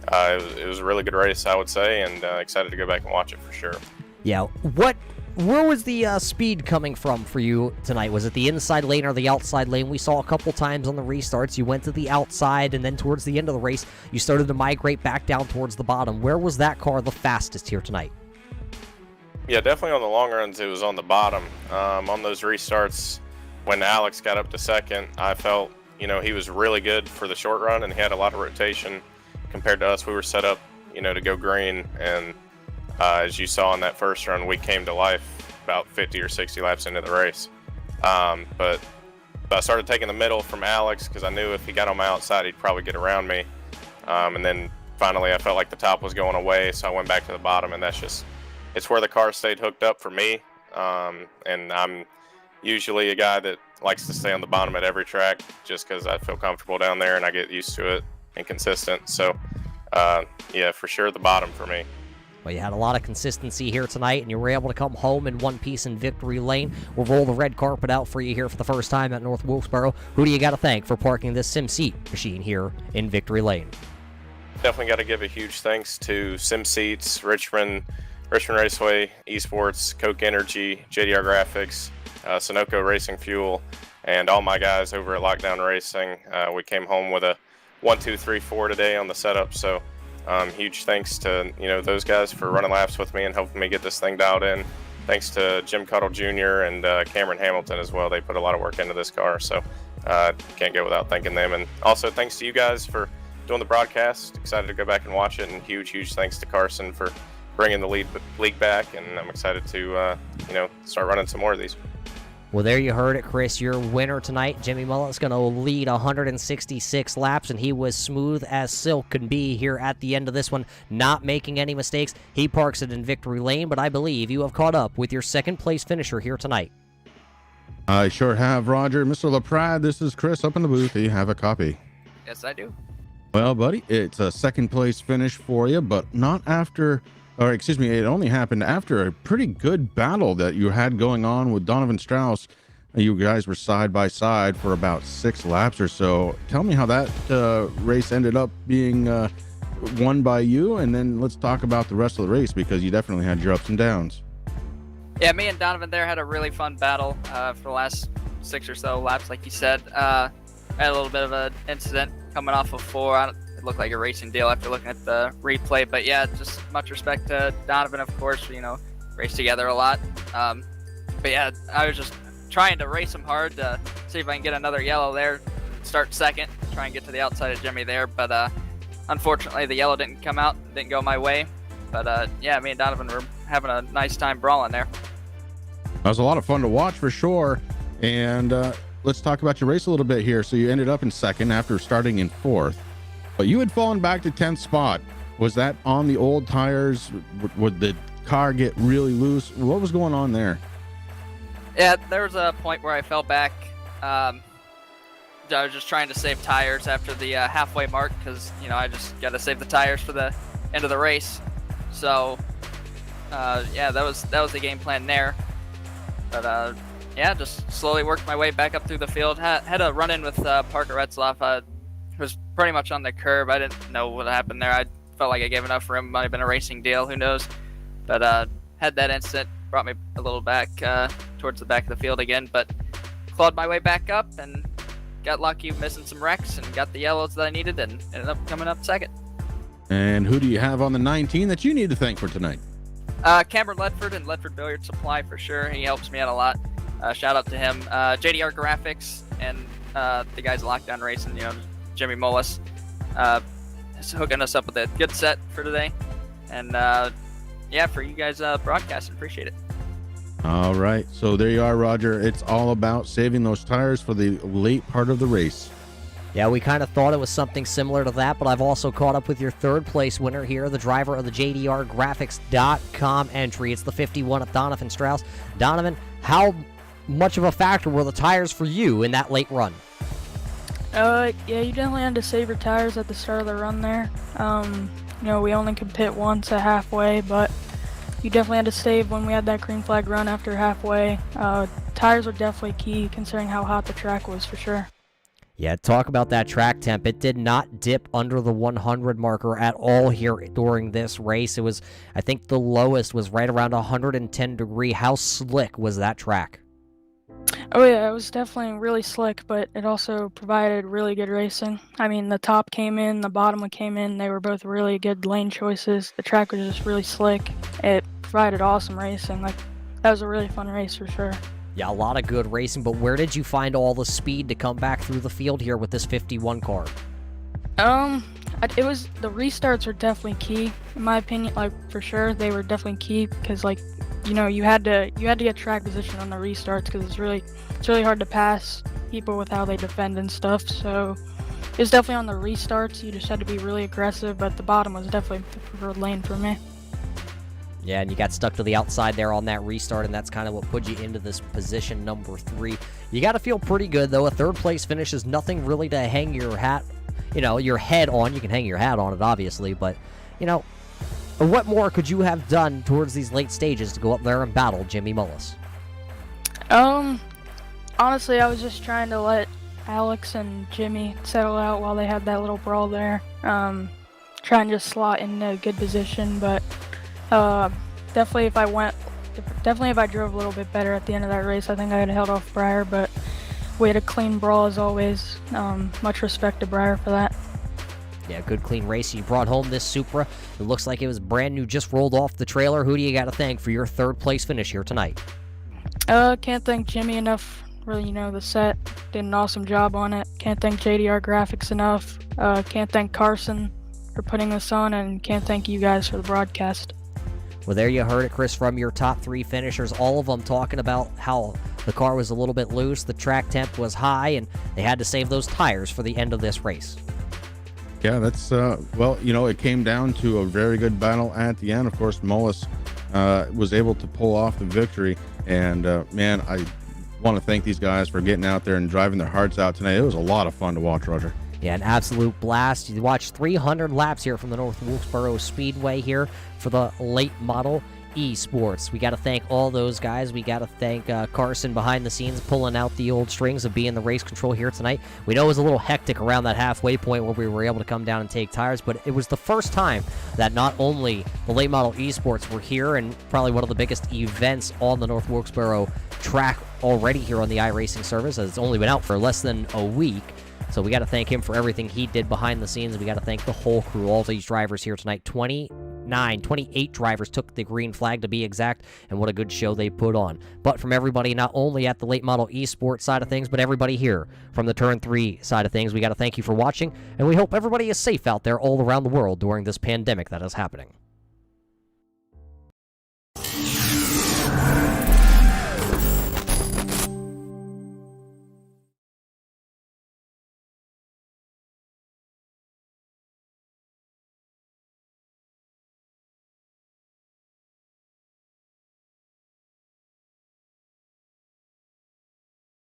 it was a really good race, I would say, and excited to go back and watch it for sure. Yeah, where was the speed coming from for you tonight? Was it the inside lane or the outside lane? We saw a couple times on the restarts you went to the outside, and then towards the end of the race you started to migrate back down towards the bottom. Where was that car the fastest here tonight? Yeah, definitely on the long runs it was on the bottom. On those restarts, when Alex got up to second, I felt, you know, he was really good for the short run, and he had a lot of rotation compared to us. We were set up, you know, to go green, and as you saw in that first run, we came to life about 50 or 60 laps into the race. But I started taking the middle from Alex because I knew if he got on my outside, he'd probably get around me. And then finally, I felt like the top was going away, so I went back to the bottom, and it's where the car stayed hooked up for me. And I'm usually a guy that likes to stay on the bottom at every track just because I feel comfortable down there and I get used to it and consistent. So, yeah, for sure the bottom for me. Well, you had a lot of consistency here tonight, and you were able to come home in one piece in victory lane. We'll roll the red carpet out for you here for the first time at North Wilkesboro. Who do you got to thank for parking this SimSeat machine here in victory lane? Definitely got to give a huge thanks to SimSeats, Richmond Raceway, eSports, Coke Energy, JDR Graphics, Sunoco Racing Fuel, and all my guys over at Lockdown Racing. We came home with a 1, 2, 3, 4 today on the setup, so huge thanks to, you know, those guys for running laps with me and helping me get this thing dialed in. Thanks to Jim Cuttle Jr. and Cameron Hamilton as well. They put a lot of work into this car, so can't go without thanking them. And also thanks to you guys for doing the broadcast. Excited to go back and watch it, and huge thanks to Carson for bringing the league back, and I'm excited to you know, start running some more of these. Well, there you heard it, Chris. Your winner tonight, Jimmy Mullet's going to lead 166 laps, and he was smooth as silk can be here at the end of this one, not making any mistakes. He parks it in victory lane, but I believe you have caught up with your second-place finisher here tonight. I sure have, Roger. Mr. LaPrade, this is Chris up in the booth. Do you have a copy? Yes, I do. Well, buddy, it's a second-place finish for you, but not after or excuse me, it only happened after a pretty good battle that you had going on with Donovan Strauss. You guys were side by side for about 6 laps or so. Tell me how that race ended up being won by you, and then let's talk about the rest of the race, because you definitely had your ups and downs. Yeah, me and Donovan there had a really fun battle for the last 6 or so laps, like you said. I had a little bit of an incident coming off of 4. It looked like a racing deal after looking at the replay, but yeah, just much respect to Donovan, of course. Raced together a lot. But yeah, I was just trying to race him hard to see if I can get another yellow there, start second, try and get to the outside of Jimmy there, but unfortunately the yellow didn't come out, didn't go my way. But yeah, me and Donovan were having a nice time brawling there. That was a lot of fun to watch for sure. And let's talk about your race a little bit here. So you ended up in second after starting in 4th, but you had fallen back to 10th spot. Was that on the old tires? Would the car get really loose? What was going on there? Yeah, there was a point where I fell back. I was just trying to save tires after the halfway mark, because I just got to save the tires for the end of the race. So yeah, that was the game plan there. But yeah, just slowly worked my way back up through the field. Had a run-in with Parker Retzloff. Was pretty much on the curb. I didn't know what happened there. I felt like I gave enough for him. Might have been a racing deal, who knows. But had that incident, brought me a little back towards the back of the field again, but clawed my way back up and got lucky missing some wrecks and got the yellows that I needed and ended up coming up second. And who do you have on the 19 that you need to thank for tonight? Cameron Ledford and Ledford Billiard Supply for sure. He helps me out a lot. Shout out to him. JDR Graphics and the guys at Lockdown Racing, Jimmy Mullis, is hooking us up with a good set for today. And yeah, for you guys broadcasting, appreciate it. All right, so there you are, Roger. It's all about saving those tires for the late part of the race. Yeah, we kind of thought it was something similar to that, but I've also caught up with your 3rd place winner here, the driver of the JDRgraphics.com entry. It's the 51 of Donovan Strauss. Donovan, how much of a factor were the tires for you in that late run? Yeah, you definitely had to save your tires at the start of the run there. We only could pit once at halfway, but you definitely had to save when we had that green flag run after halfway. Tires were definitely key considering how hot the track was for sure. Yeah, talk about that track temp. It did not dip under the 100 marker at all here during this race. It was, I think the lowest was right around 110 degree. How slick was that track? Oh yeah, it was definitely really slick, but it also provided really good racing. I mean, the top came in, the bottom came in. They were both really good lane choices. The track was just really slick. It provided awesome racing. That was a really fun race for sure. Yeah, a lot of good racing, but where did you find all the speed to come back through the field here with this 51 car? It was, the restarts were definitely key, in my opinion. For sure, they were definitely key because, you had to get track position on the restarts because it's really hard to pass people with how they defend and stuff. So it was definitely on the restarts. You just had to be really aggressive, but the bottom was definitely the preferred lane for me. Yeah, and you got stuck to the outside there on that restart, and that's kind of what put you into this position number 3. You got to feel pretty good, though. A 3rd place finish is nothing really to hang your hat, your head on. You can hang your hat on it, obviously, but, what more could you have done towards these late stages to go up there and battle Jimmy Mullis? Honestly, I was just trying to let Alex and Jimmy settle out while they had that little brawl there. Try and just slot in a good position, but definitely if I drove a little bit better at the end of that race, I think I had held off Breyer, but we had a clean brawl as always. Much respect to Breyer for that. Yeah, good clean race. You brought home this Supra. It looks like it was brand new, just rolled off the trailer. Who do you got to thank for your 3rd place finish here tonight? Can't thank Jimmy enough for, the set. Did an awesome job on it. Can't thank JDR Graphics enough. Can't thank Carson for putting this on, and can't thank you guys for the broadcast. Well, there you heard it, Chris, from your top 3 finishers. All of them talking about how the car was a little bit loose, the track temp was high, and they had to save those tires for the end of this race. Yeah, that's, it came down to a very good battle at the end. Of course, Mullis was able to pull off the victory. And, man, I want to thank these guys for getting out there and driving their hearts out tonight. It was a lot of fun to watch, Roger. Yeah, an absolute blast. You watched 300 laps here from the North Wilkesboro Speedway here for the late model eSports. We got to thank all those guys. We got to thank Carson behind the scenes pulling out the old strings of being the race control here tonight. We know it was a little hectic around that halfway point where we were able to come down and take tires, but it was the first time that not only the late model eSports were here, and probably one of the biggest events on the North Wilkesboro track already here on the iRacing service, as it's only been out for less than a week. So we got to thank him for everything he did behind the scenes. We got to thank the whole crew, all these drivers here tonight. 28 drivers took the green flag to be exact, and what a good show they put on. But from everybody, not only at the late model eSports side of things, but everybody here from the Turn 3 side of things, we got to thank you for watching, and we hope everybody is safe out there all around the world during this pandemic that is happening.